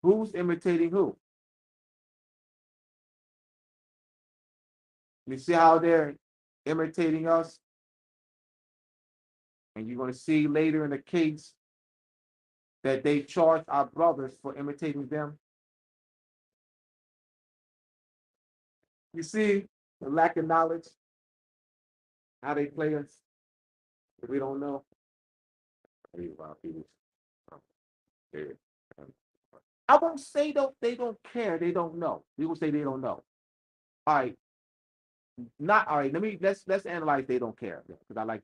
Who's imitating who? You see how they're imitating us? And you're going to see later in the case that they charged our brothers for imitating them. You see the lack of knowledge, how they play us. We don't know. I won't say they don't care, they don't know. People say they don't know. All right. All right, let's analyze they don't care. Because I like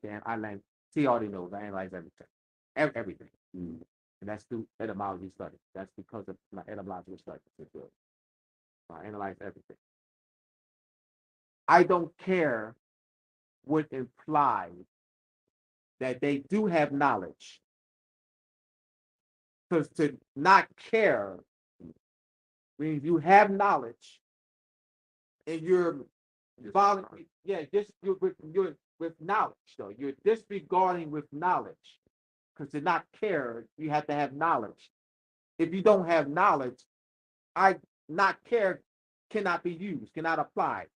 T already knows I analyze everything. Everything. And that's through etymology studies. That's because of my etymological studies. I analyze everything. I don't care would imply that they do have knowledge. Because to not care means you have knowledge and you're with knowledge though. You're disregarding with knowledge. Because to not care, you have to have knowledge. If you don't have knowledge, not care cannot be used, cannot apply.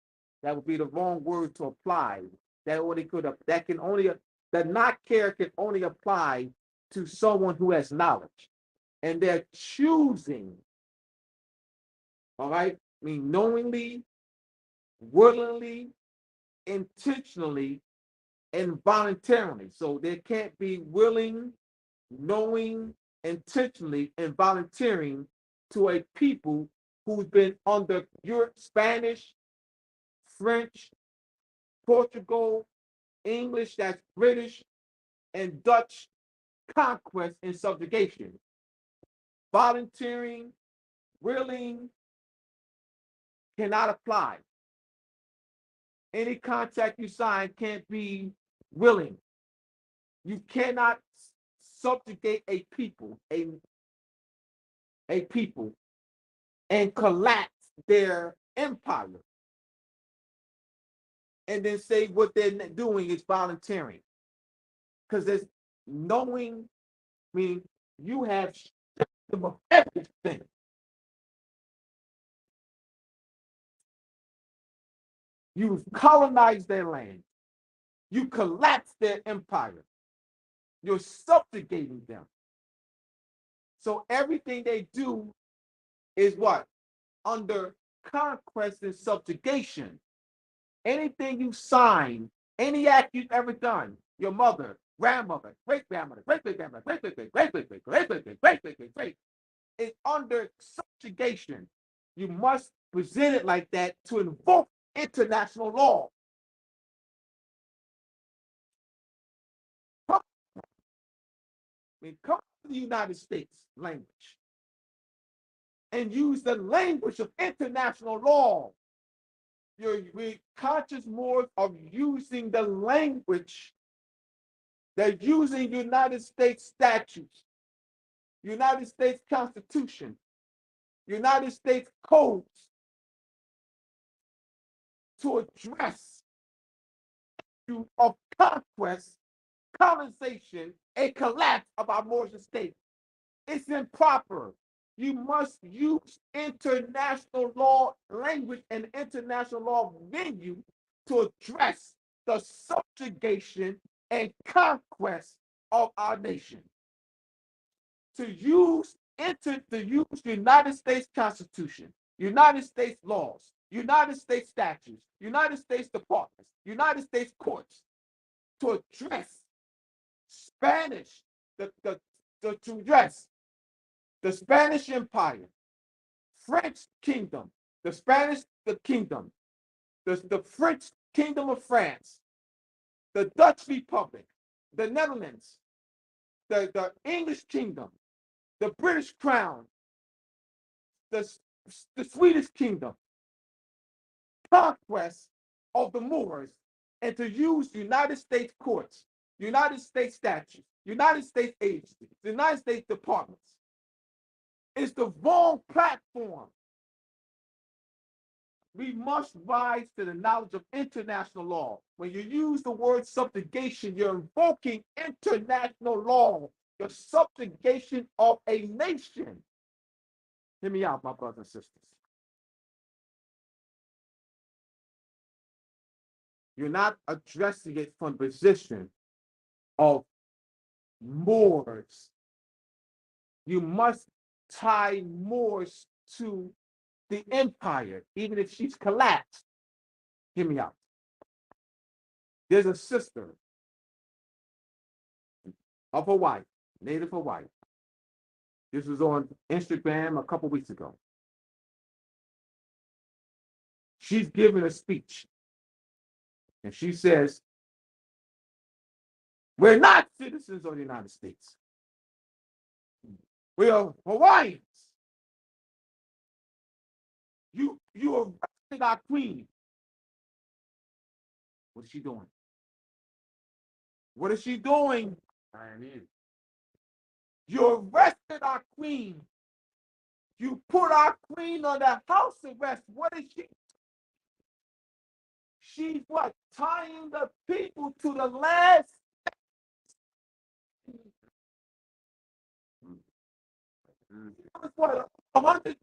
That would be the wrong word to apply. That not care can only apply to someone who has knowledge. And they're choosing, all right? I mean, knowingly, willingly, intentionally, and voluntarily. So there can't be willing, knowing, intentionally, and volunteering to a people who's been under Spanish, French, Portugal, English, that's British, and Dutch conquest and subjugation. Volunteering, willing, cannot apply. Any contract you sign can't be willing. You cannot subjugate a people, and collapse their empire. And then say what they're doing is volunteering. Because there's knowing, meaning you have them of everything. You've colonized their land. You collapse their empire. You're subjugating them. So everything they do is what? Under conquest and subjugation. Anything you sign, any act you've ever done, your mother, grandmother, great-grandmother, great-great-grandmother, great-great-great-great-great-great-great-great-great-great, is under subjugation. You must present it like that to invoke international law. we come to the United States language and use the language of international law. We're conscious more of using the language. They're using United States statutes, United States Constitution, United States codes to address issue of conquest, colonization, and collapse of our Moorish state. It's improper. You must use international law language and international law venue to address the subjugation and conquest of our nation. To use United States Constitution, United States laws, United States statutes, United States departments, United States courts to address Spanish, to address the Spanish Empire, French Kingdom, the Spanish Kingdom, the French Kingdom of France, the Dutch Republic, the Netherlands, the English Kingdom, the British Crown, the Swedish Kingdom, conquest of the Moors, and to use United States courts, United States statutes, United States agencies, the United States departments. It's the wrong platform. We must rise to the knowledge of international law. When you use the word subjugation, you're invoking international law, the subjugation of a nation. Hear me out, my brothers and sisters. You're not addressing it from the position of Moors. You must tie Moors to the empire, even if she's collapsed. Hear me out. There's a sister of Hawaii, native Hawaii. This was on Instagram a couple weeks ago. She's giving a speech. And she says, we're not citizens of the United States. We are Hawaiians. You arrested our queen. What is she doing? What is she doing? You arrested our queen. You put our queen under house arrest. What is she? She's what? Tying the people to the last. What? 100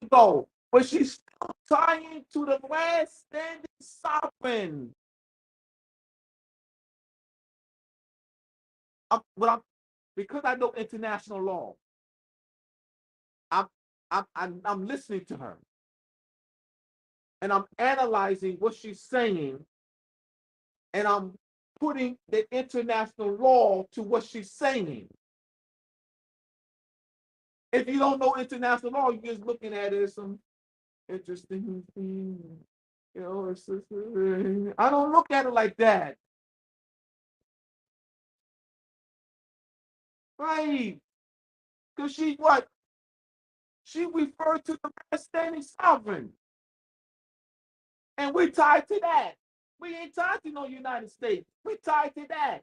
ago, but she's still tying to the last standing sovereign. Because I know international law, I'm listening to her, and I'm analyzing what she's saying, and I'm putting the international law to what she's saying. If you don't know international law, you're just looking at it as some interesting thing. You know, I don't look at it like that. Right. Because she what? She referred to the last standing sovereign. And we tied to that. We ain't tied to no United States. We tied to that.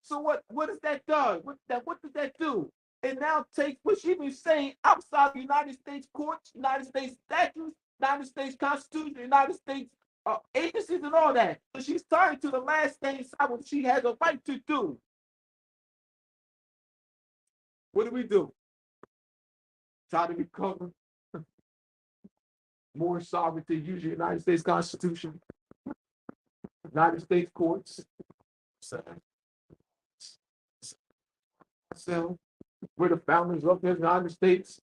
So what does that do? What does that do? It now takes what she's been saying outside the United States courts, United States statutes, United States Constitution, United States agencies and all that. So she's tied to the last standing sovereign she has a right to do. What do? Try to recover more sovereignty, use the United States Constitution, United States courts. So we're the founders of the United States.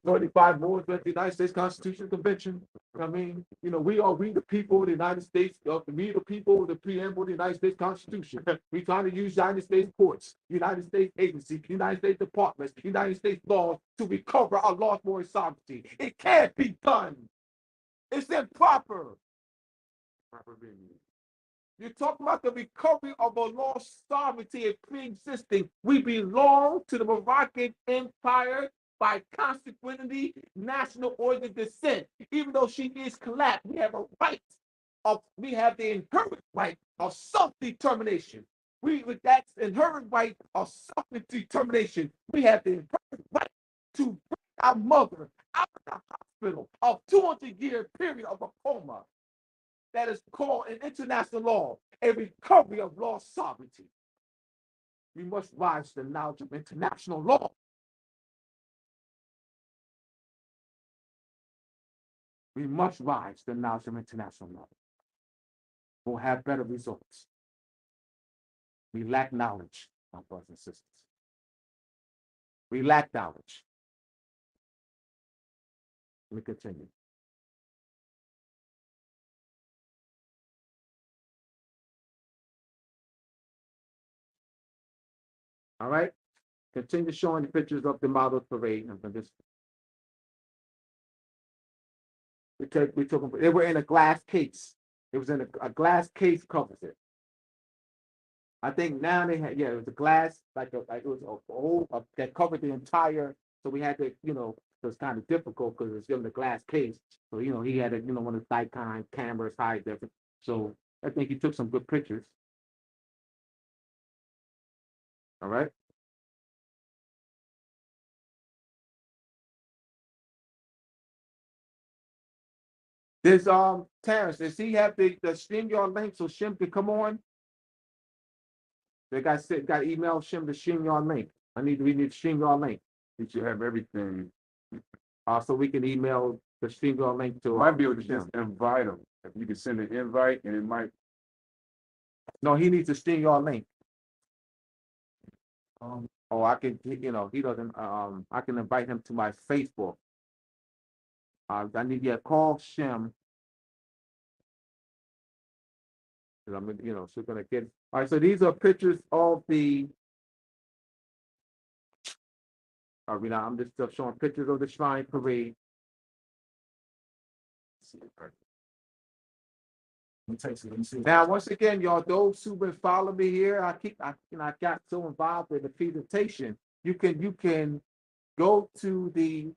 35 more than the United States Constitution Convention. I mean, we the people of the United States, we the people of the preamble of the United States Constitution. We trying to use United States courts, United States agencies, United States departments, United States laws to recover our lost moral sovereignty. It can't be done. It's improper. You're talking about the recovery of a lost sovereignty and pre-existing. We belong to the Moroccan Empire by consequently national origin descent. Even though she is collapsed, we have a right we have the inherent right of self-determination. With that inherent right of self-determination, we have the inherent right to bring our mother out of the hospital of 200-year period of a coma. That is called in international law a recovery of lost sovereignty. We must rise to the knowledge of international law. We must rise to the knowledge of international law. We'll have better results. We lack knowledge, my brothers and sisters. We lack knowledge. Let me continue. All right. Continue showing the pictures of the model parade. We took them. They were in a glass case. It was in a glass case covers it. I think now they had, it was a glass, it was a whole that covered the entire. So we had to, it was kind of difficult because it was in the glass case. So, he had one of the Nikon cameras, high different. So I think he took some good pictures. All right. There's Terrence, does he have the StreamYard link so Shim can come on? They got email Shim the StreamYard link. We need the StreamYard link. You should have everything. So we can email the StreamYard link to. Might be able to just invite him. If you can send an invite, and it might. No, he needs a StreamYard link. I can, he doesn't. I can invite him to my Facebook. I need to call Shim. I'm, so we're gonna get. All right, so these are pictures of the. I'm just showing pictures of the Shrine Parade. Now, once again, y'all, those who've been following me here, I got so involved in the presentation. You can go to the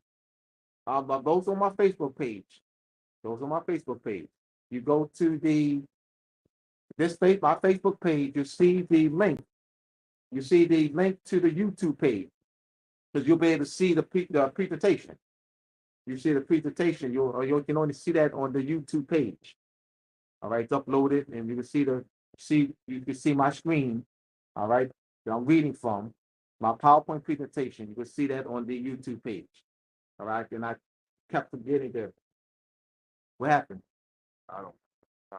those on my Facebook page. Those on my Facebook page. You go to my Facebook page. You see the link. You see the link to the YouTube page because you'll be able to see the presentation. You see the presentation. You can only see that on the YouTube page. All right, it's uploaded, and you can see my screen. All right, that I'm reading from my PowerPoint presentation. You can see that on the YouTube page. All right, and I kept forgetting there. What happened? I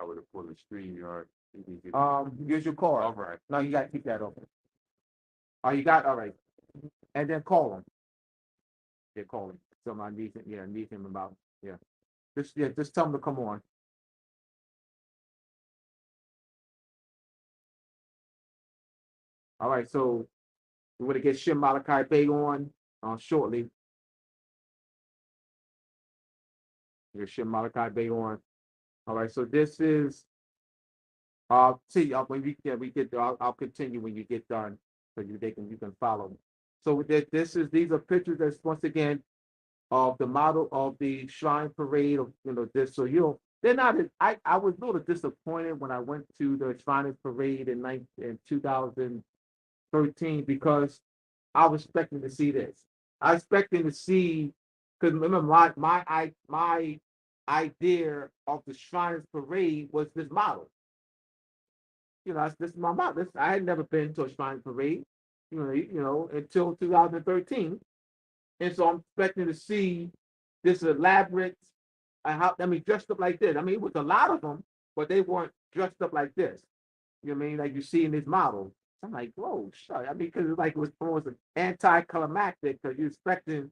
would have pulled the StreamYard. Use your card. All right. No, you got to keep that open. You got all right, and then call him. Yeah, call him. Somebody needs him. Yeah, need him about. Yeah, just tell him to come on. All right, so we're gonna get Shim Malachi Bey on shortly. Get Shim Malachi Bey on. All right, so this is when we get there, I'll continue when you get done, so you can follow. So these are pictures that's once again of the model of the Shrine Parade of this. So they're not. I was a little disappointed when I went to the Shrine Parade in 2013 because I was expecting to see this. I was expecting to see, because remember my idea of the Shriners Parade was this model. This is my model. I had never been to a Shrine Parade, until 2013, and so I'm expecting to see this elaborate. Dressed up like this. It was a lot of them, but they weren't dressed up like this. You know what I mean? Like you see in this model. I'm like, whoa, shut. Because it was almost anticlimactic because you're expecting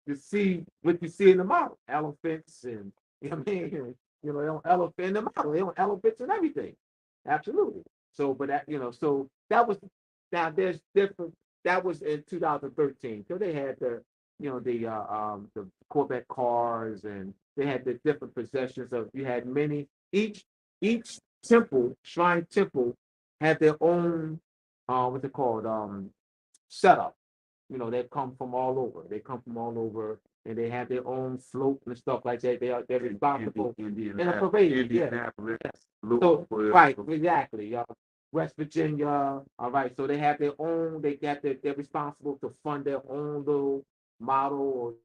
to see what you see in the model, elephants and elephant in the model, elephants and everything. Absolutely. So, but so that was now there's different. That was in 2013. So they had the Corvette cars and they had the different possessions of. You had many each temple, shrine temple, have their own, what's it called, setup. You know, they come from all over. They come from all over, and they have their own float and stuff like that. They're responsible in a parade. Yeah. Indianapolis, So, Louisville. right, exactly. West Virginia. All right. So they have their own. They're responsible to fund their own little model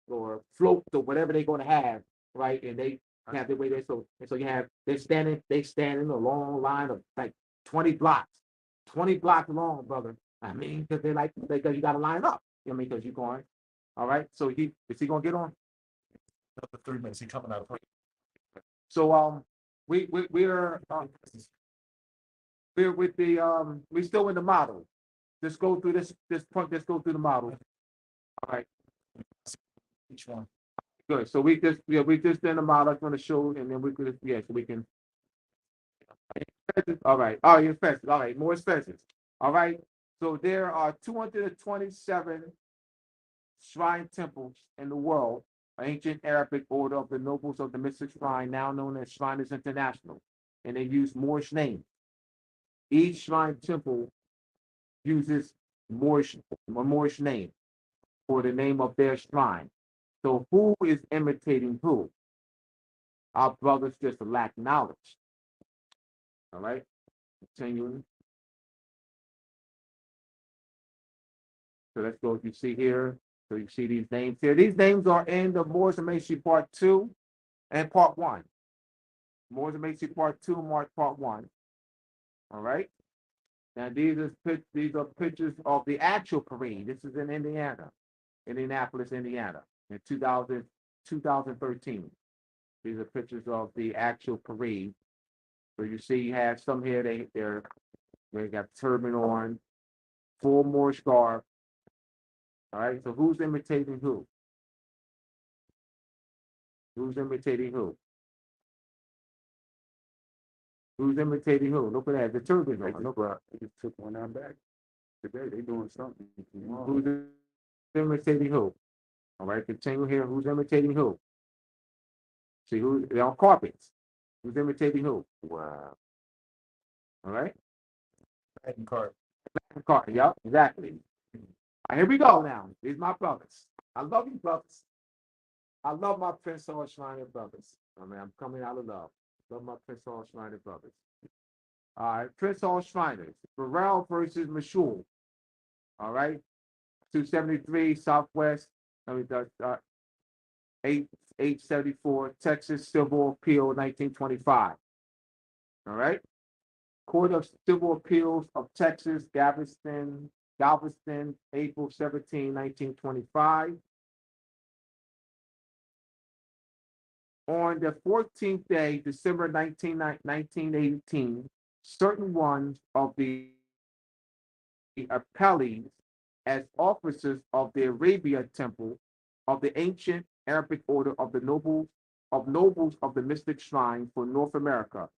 or float or whatever they're going to have. Right, and they have their way there. So you have they stand in a long line of like 20 blocks long, brother. I mean, because because you got to line up. You know what I mean, because you're going. All right. So is he gonna get on? Another 3 minutes, he coming out. So we're with the we still in the model. Let's go through this point. Let's go through the model. All right. Each one. Good. So we just in the model. I'm going to show, and then we could so we can. All right. Oh, your expenses. All right. More expenses. All right. So there are 227 shrine temples in the world. Ancient Arabic order of the nobles of the mystic shrine, now known as Shriners International, and they use Moorish names. Each shrine temple uses a Moorish name for the name of their shrine. So who is imitating who? Our brothers just lack knowledge. All right, continuing. So let's go. You see here. So you see these names here. These names are in the Moors and Masonry Part 2 and Part 1. Moors and Masonry Part 2 and Part 1. All right. Now these are pictures of the actual parade. This is in Indianapolis, Indiana, in 2013. These are pictures of the actual parade. So you see, you have some here. They got turban on, full Moorish garb. All right. So who's imitating who? Who's imitating who? Who's imitating who? Look at that. The turban on. Look, they just took one out back. Today they doing something. Who's imitating who? All right. Continue here. Who's imitating who? See who? They're on carpets. Who's imitating who? Wow. All right. Latin card. Carpet. Yep. Exactly. All right, here we go now. These my brothers. I love you, brothers. I love my Prince Hall Shriner brothers. I mean, I'm coming out of love. Love my Prince Hall Shriner brothers. All right, Prince Hall Shriners. Burrell versus Mashul. All right, 273 Southwest. I mean, 874 Texas Civil Appeal, 1925. All right. Court of Civil Appeals of Texas, Galveston, April 17, 1925. On the 14th day, December 1918, certain ones of the appellees as officers of the Arabia Temple of the ancient Arabic order of the nobles of the mystic shrine for North America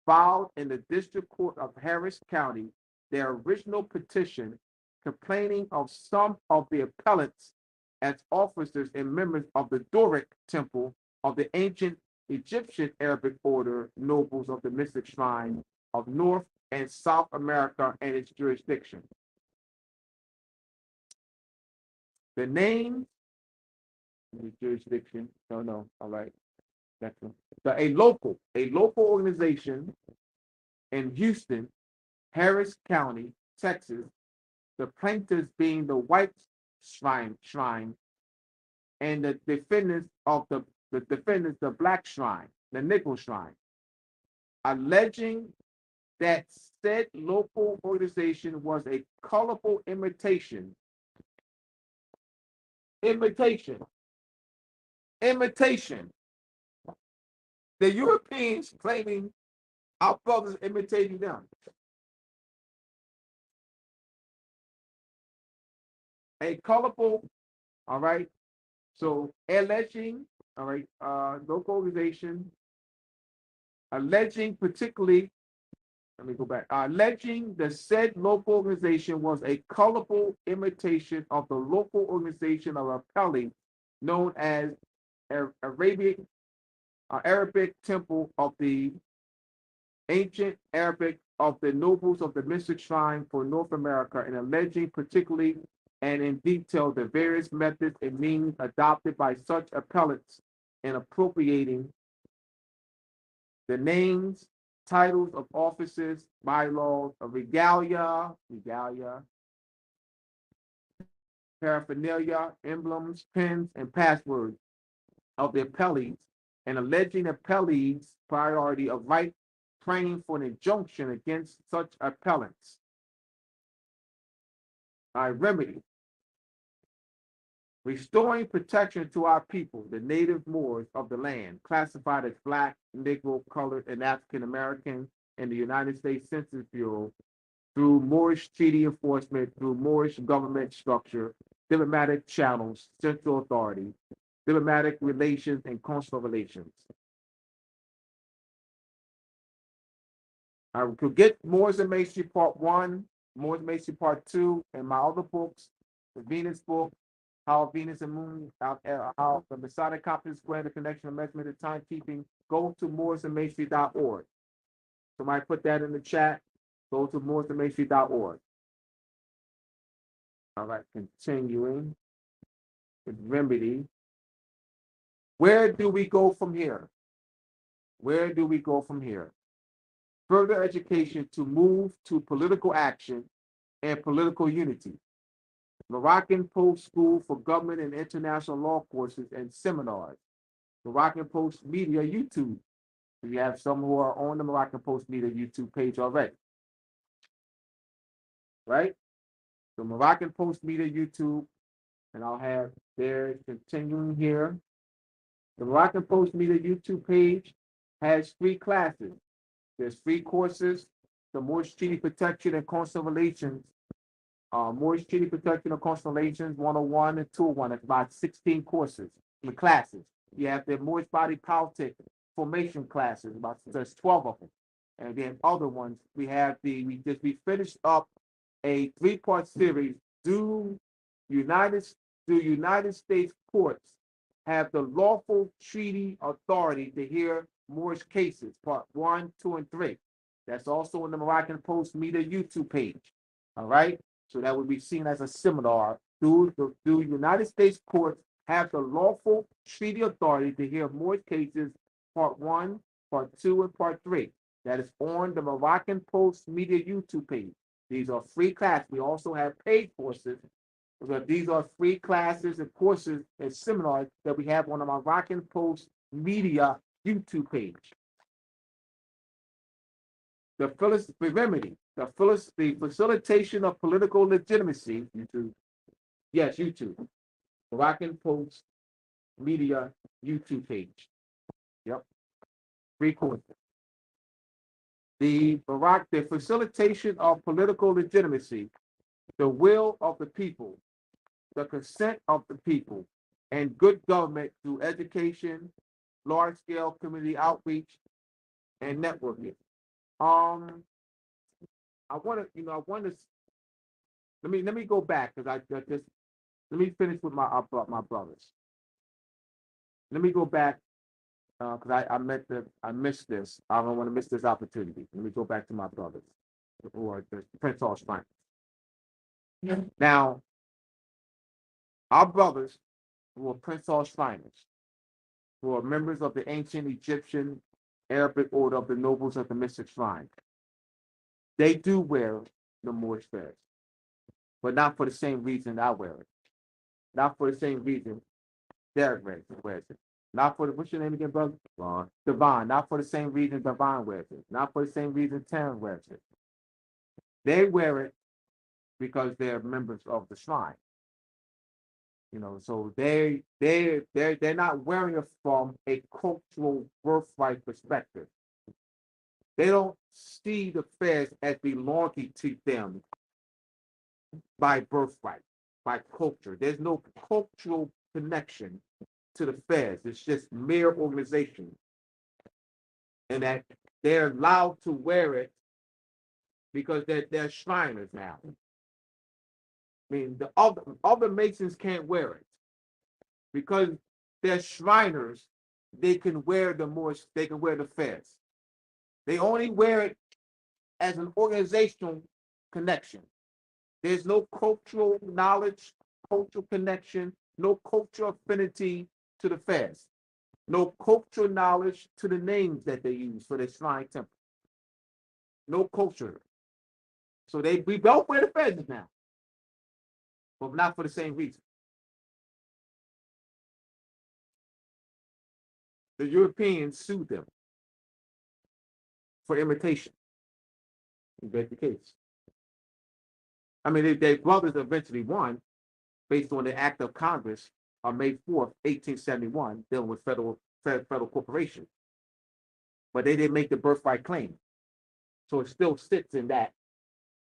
filed in the District Court of Harris County their original petition complaining of some of the appellants as officers and members of the Doric Temple of the ancient Egyptian Arabic order nobles of the mystic shrine of North and South America and its jurisdiction. The name, the jurisdiction, no, all right. That's a local organization in Houston, Harris County, Texas, the plaintiffs being the White Shrine, and the defendants the Black Shrine, the Nickel Shrine, alleging that said local organization was a colorful imitation. The Europeans claiming our brothers imitating them. A colorful, all right. So alleging, all right, local organization, alleging particularly, let me go back, alleging the said local organization was a colorful imitation of the local organization of appellee known as Arabic Arabic temple of the ancient Arabic of the nobles of the mystic shrine for North America, and alleging particularly and in detail the various methods and means adopted by such appellants in appropriating the names, titles of offices, bylaws, of regalia, paraphernalia, emblems, pins, and passwords of the appellees, and alleging appellees' priority of right training for an injunction against such appellants. I remedy. Restoring protection to our people, the native Moors of the land, classified as Black, Negro, Colored, and African American in the United States Census Bureau through Moorish treaty enforcement, through Moorish government structure, diplomatic channels, central authority, diplomatic relations, and consular relations. I could get Moors and Masonry Part 1, Moors and Masonry Part 2, and my other books, the Venus book, How Venus and Moon, how the Masonic Compass Square, the connection of measurement and timekeeping. Go to mooresandmasonry.org. Somebody put that in the chat. Go to mooresandmasonry.org. All right, continuing with remedy. Where do we go from here? Where do we go from here? Further education to move to political action and political unity. Moroccan Post School for Government and International Law courses and seminars. Moroccan Post Media YouTube. We have some who are on the Moroccan Post Media YouTube page already. Right? The Moroccan Post Media YouTube, and I'll have there continuing here. The Moroccan Post Media YouTube page has free classes. There's free courses, the Moorish Treaty Protection and Consular Relations, Moorish Treaty Protection and Consular Relations 101 and 201. It's about 16 courses, the classes. You have the Moorish Body Politic formation classes, there's 12 of them. And then other ones, we finished up a 3-part series. Do United States courts have the lawful treaty authority to hear Moorish cases? Part 1, 2, and 3. That's also on the Moroccan Post Media YouTube page. All right. So that would be seen as a seminar. Do United States courts have the lawful treaty authority to hear Moorish cases? Part 1, Part 2, and Part 3. That is on the Moroccan Post Media YouTube page. These are free classes. We also have paid courses. But these are free classes and courses and seminars that we have on the Moroccan Post Media YouTube page. The remedy, the facilitation of political legitimacy. YouTube. Yes, YouTube. Moroccan Post Media YouTube page. Yep. Free courses. The facilitation of political legitimacy, the will of the people, the consent of the people, and good government through education, large-scale community outreach, and networking. I want to. Let me go back because let me finish with my brothers. Let me go back because I missed this. I don't want to miss this opportunity. Let me go back to my brothers, or the Prince Hall Shrine. Yeah. Now, our brothers who are Prince Hall Shriners, who are members of the ancient Egyptian Arabic order of the nobles of the mystic shrine, they do wear the Moorish fez, but not for the same reason I wear it. Not for the same reason Derek wears it. Not for what's your name again, brother? Devon. Not for the same reason Devon wears it. Not for the same reason Taryn wears it. They wear it because they're members of the shrine. So they're not wearing it from a cultural birthright perspective. They don't see the fez as belonging to them by birthright, by culture. There's no cultural connection to the fez. It's just mere organization. And that they're allowed to wear it because they're Shriners now. I mean, the other Masons can't wear it because they're Shriners. they can wear the fez. They only wear it as an organizational connection. There's no cultural knowledge, cultural connection, no cultural affinity to the fez. No cultural knowledge to the names that they use for their shrine temple. No culture. So we both wear the fez now, but not for the same reason. The Europeans sued them for imitation. You bet the case. I mean, their brothers eventually won based on the act of Congress on May 4th, 1871, dealing with federal corporation. But they didn't make the birthright claim. So it still sits in that,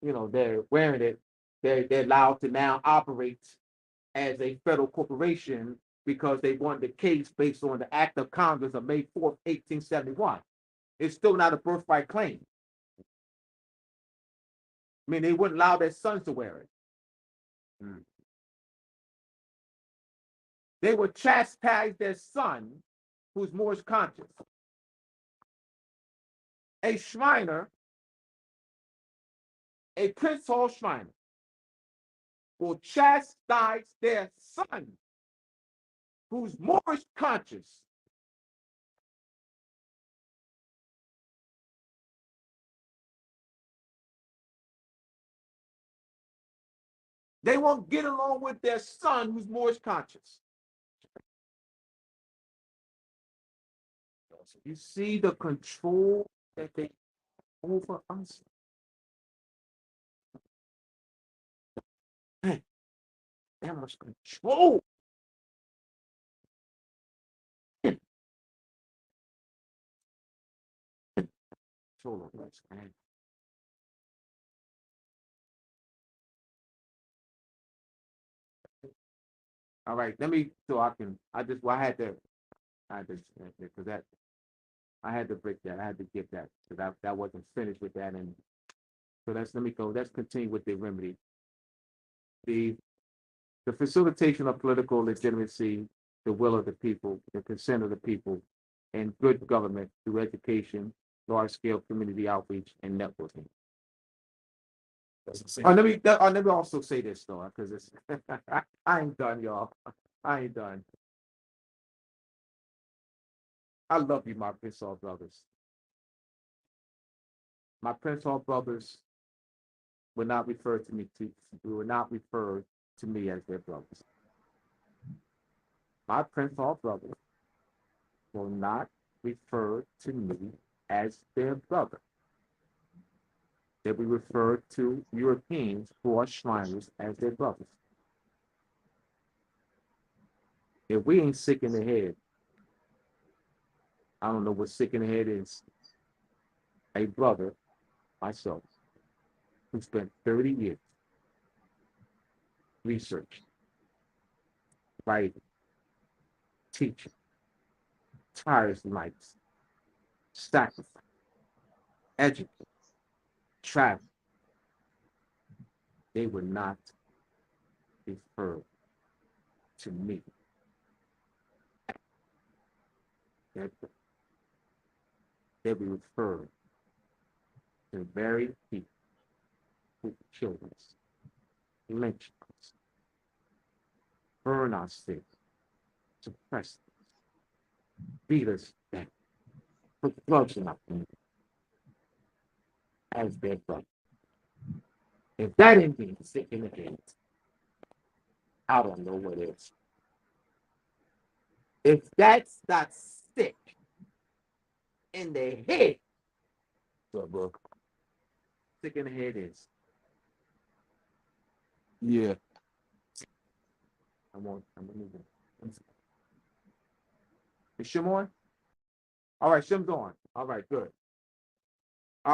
they're wearing it. They're allowed to now operate as a federal corporation because they won the case based on the act of Congress of May 4th, 1871. It's still not a birthright claim. I mean, they wouldn't allow their sons to wear it. They would chastise their son, who's Moorish conscious. A Shriner, a Prince Hall Shriner, will chastise their son, who's Moorish conscious. They won't get along with their son, who's Moorish conscious. You see the control that they over us. Man, that much control. Control of us, man. All right, because I had to break that. I had to get that because that wasn't finished with that. And so let's continue with the remedy. The facilitation of political legitimacy, the will of the people, the consent of the people, and good government through education, large-scale community outreach, and networking. Let me also say this though, because it's I ain't done, y'all. I ain't done. I love you, my Prince Hall brothers. My Prince Hall brothers will not refer to me as their brothers. My Prince Hall brothers will not refer to me as their brother. They will refer to Europeans who are Shriners as their brothers. If we ain't sick in the head, I don't know what sick in the head is. A brother, myself, who spent 30 years researching, writing, teaching, tireless nights, sacrifice, educate, travel, they would not refer to me. They would refer to the very people who killed us, lynch us, burn our city, suppress us, beat us down, put drugs in our community as their brother. If that ain't being sick in the head, I don't know what is. If that's not sick in the head, sick in the head is. Yeah. I'm moving. Is Shim on? All right, Shim's on. All right, good.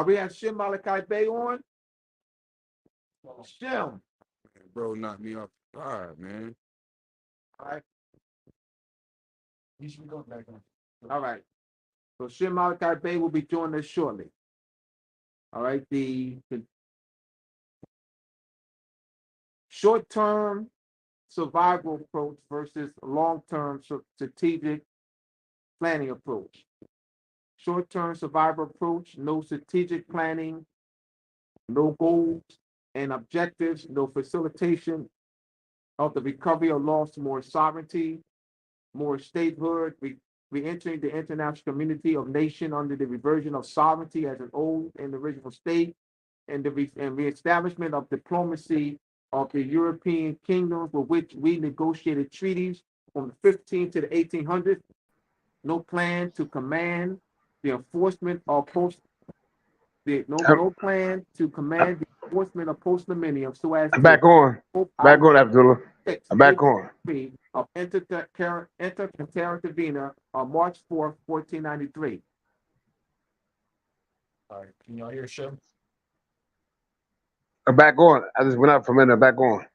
We have Shim Malachi Bay on. Shim. Bro, knocked me off the side, man. All right. You should go back on. All right. So Shim Malachi Bay will be joining us shortly. All right. The short-term survival approach versus long-term strategic planning approach. Short-term survival approach, no strategic planning, no goals and objectives, no facilitation of the recovery or loss, more sovereignty, more statehood, re-entering the international community of nation under the reversion of sovereignty as an old and original state, and the reestablishment of diplomacy of the European kingdoms with which we negotiated treaties from the 15th to the 1800s. No plan to command the enforcement of no plan to command the enforcement of post-millennium so as I'm to back on. hope Back on, Abdullah. I'm back on. of Intercartagena on March 4th, 1493. All right, can y'all hear Shem? I'm back on. I just went out for a minute. I'm back on.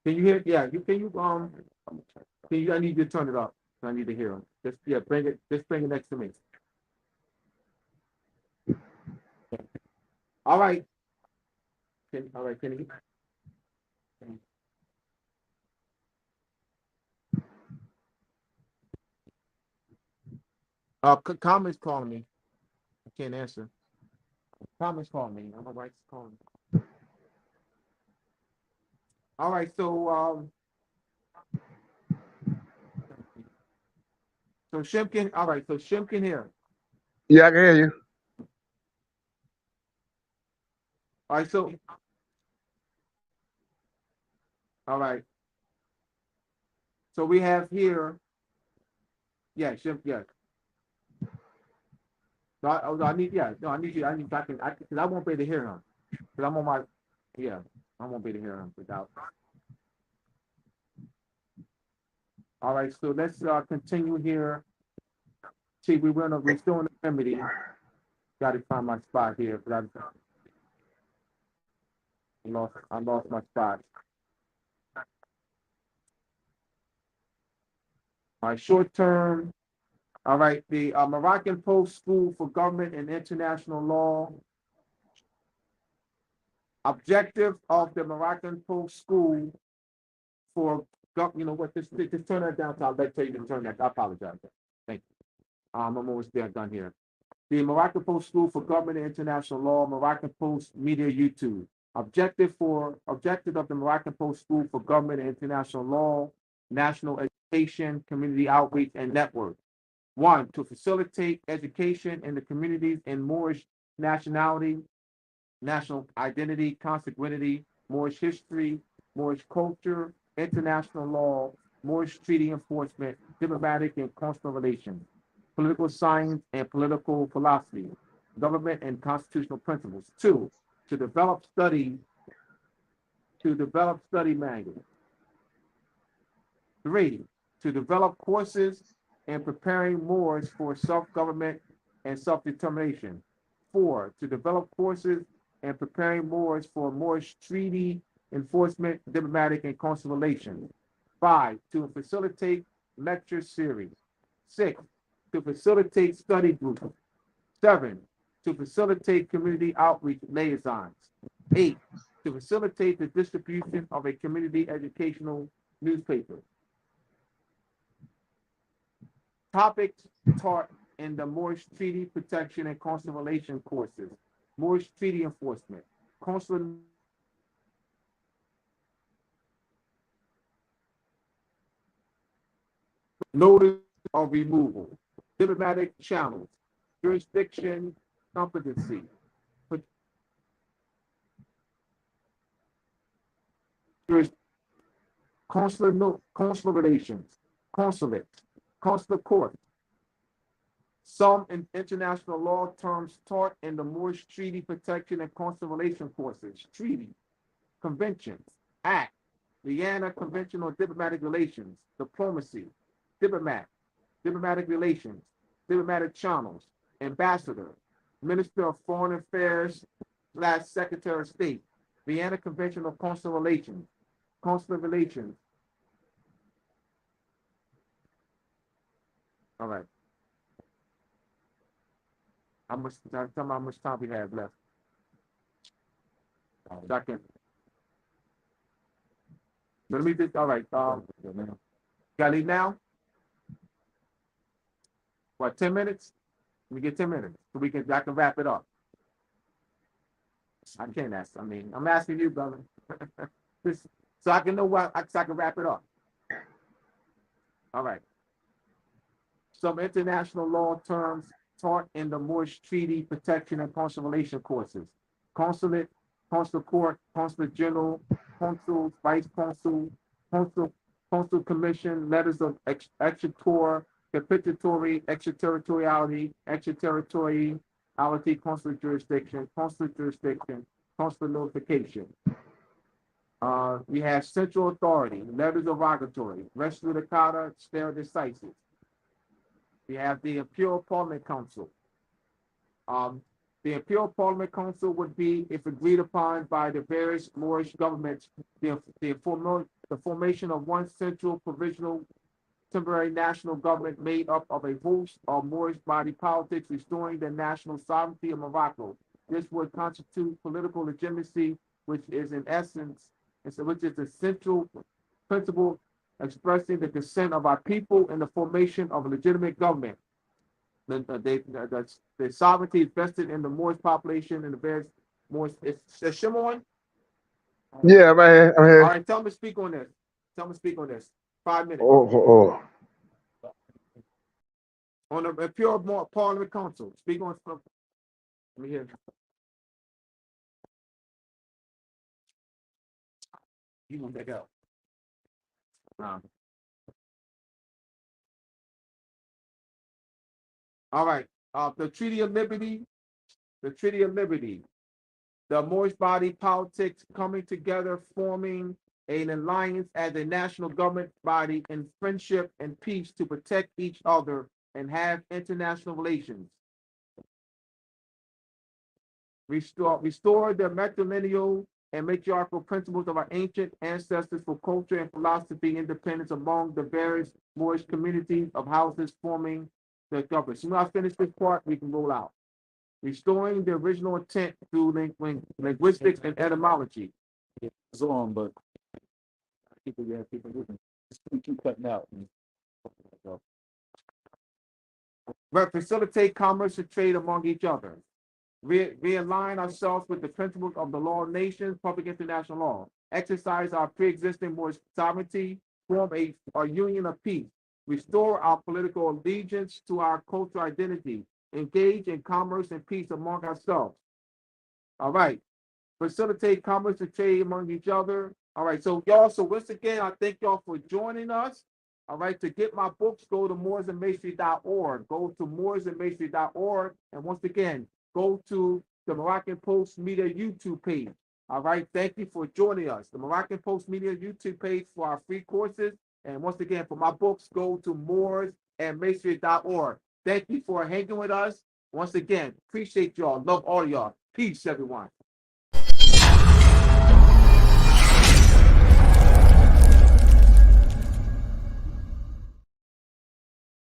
Can you hear? Yeah, I need you to turn it up. I need to hear him. Just bring it next to me. All right. Can you? Comments calling me. I can't answer. Comments calling me. I'm right calling. All right, so Shem can. All right, so Shem can hear. Yeah, I can hear you. All right, all right. So we have here. Yeah, Shem. Yeah. No, I need. Yeah, no, I need you. Because I won't be able to hear him. Because I'm on my. Yeah, I won't be able to hear him without. All right, so let's continue here. See, we're still in the remedy. Got to find my spot here. I lost my spot. All right, short term. All right, the Moroccan Post School for Government and International Law. Objective of the Moroccan Post School for, you know what, just turn that down, so I'll tell you to turn that. I apologize. Thank you. I'm almost there, done here. The Moroccan Post School for Government and International Law, Moroccan Post Media YouTube. Objective of the Moroccan Post School for Government and International Law, National Education, Community Outreach, and Network. 1, to facilitate education in the communities in Moorish nationality, national identity, consanguinity, Moorish history, Moorish culture, international law, Moorish treaty enforcement, diplomatic and consular relations, political science and political philosophy, government and constitutional principles. 2, to develop study manuals. 3, to develop courses and preparing Moors for self-government and self-determination. 4, to develop courses and preparing Moors for Moorish treaty enforcement, diplomatic and consular relations. 5, to facilitate lecture series. 6, to facilitate study groups. 7, to facilitate community outreach liaisons. 8, to facilitate the distribution of a community educational newspaper. Topics taught in the Moorish Treaty Protection and Consular Relation courses. Moorish Treaty Enforcement, Consular Notice of Removal, Diplomatic Channels, Jurisdiction, Competency, Consular Relations, Consulate, Consular Court. Some international law terms taught in the Moorish Treaty Protection and Consular Relation courses. Treaty, Conventions, Act, Vienna Convention on Diplomatic Relations, Diplomacy, Diplomat, Diplomatic Relations, Diplomatic Channels, Ambassador, Minister of Foreign Affairs / Secretary of State, Vienna Convention on Consular Relations, Consular Relations. All right. Tell me how much time we have left. Second. Let me just, all right. Got it now? What, 10 minutes? Let me get 10 minutes so I can wrap it up. I can't ask. I mean, I'm asking you, brother. So I can know so I can wrap it up. All right. Some international law terms taught in the Moorish Treaty Protection and Consular Relation courses. Consulate, consular court, consulate general, consuls, vice consul, consul commission, letters of exequatur, capitulatory, extraterritoriality, consular jurisdiction, consular notification. We have central authority, letters of rogatory, res judicata, stare decisis. We have the Imperial Parliament Council. The Imperial Parliament Council would be, if agreed upon by the various Moorish governments, the formation of one central provisional temporary national government made up of a host of Moorish body politics, restoring the national sovereignty of Morocco. This would constitute political legitimacy, which is in essence, which is the central principle expressing the consent of our people in the formation of a legitimate government. The sovereignty is vested in the Moorish population and the various Moorish. Is Shimon? Yeah, I'm here. I'm All here. right, tell me to speak on this. 5 minutes. Oh. On the Imperial Parliament Council. Speak on something. Let me hear. You want that out. All right. The Treaty of Liberty. The Moorish body politics coming together, forming an alliance as a national government body in friendship and peace to protect each other and have international relations. Restore the matrilineal and matriarchal principles of our ancient ancestors for culture and philosophy independence among the various Moorish communities of houses forming the government. So when I finish this part, we can roll out. Restoring the original intent through linguistics and etymology. It's on, but people keep cutting out. Facilitate commerce and trade among each other. Realign ourselves with the principles of the law of nations, public international law. Exercise our pre-existing Moorish sovereignty. Form a union of peace. Restore our political allegiance to our cultural identity. Engage in commerce and peace among ourselves. All right. Facilitate commerce and trade among each other. All right. So y'all, once again, I thank y'all for joining us. All right. To get my books, go to mooresandmasonry.org. Go to mooresandmasonry.org. And once again, go to the Moroccan Post Media YouTube page. All right. Thank you for joining us. The Moroccan Post Media YouTube page for our free courses. And once again, for my books, go to mooresandmasonry.org. Thank you for hanging with us. Once again, appreciate y'all. Love all y'all. Peace, everyone.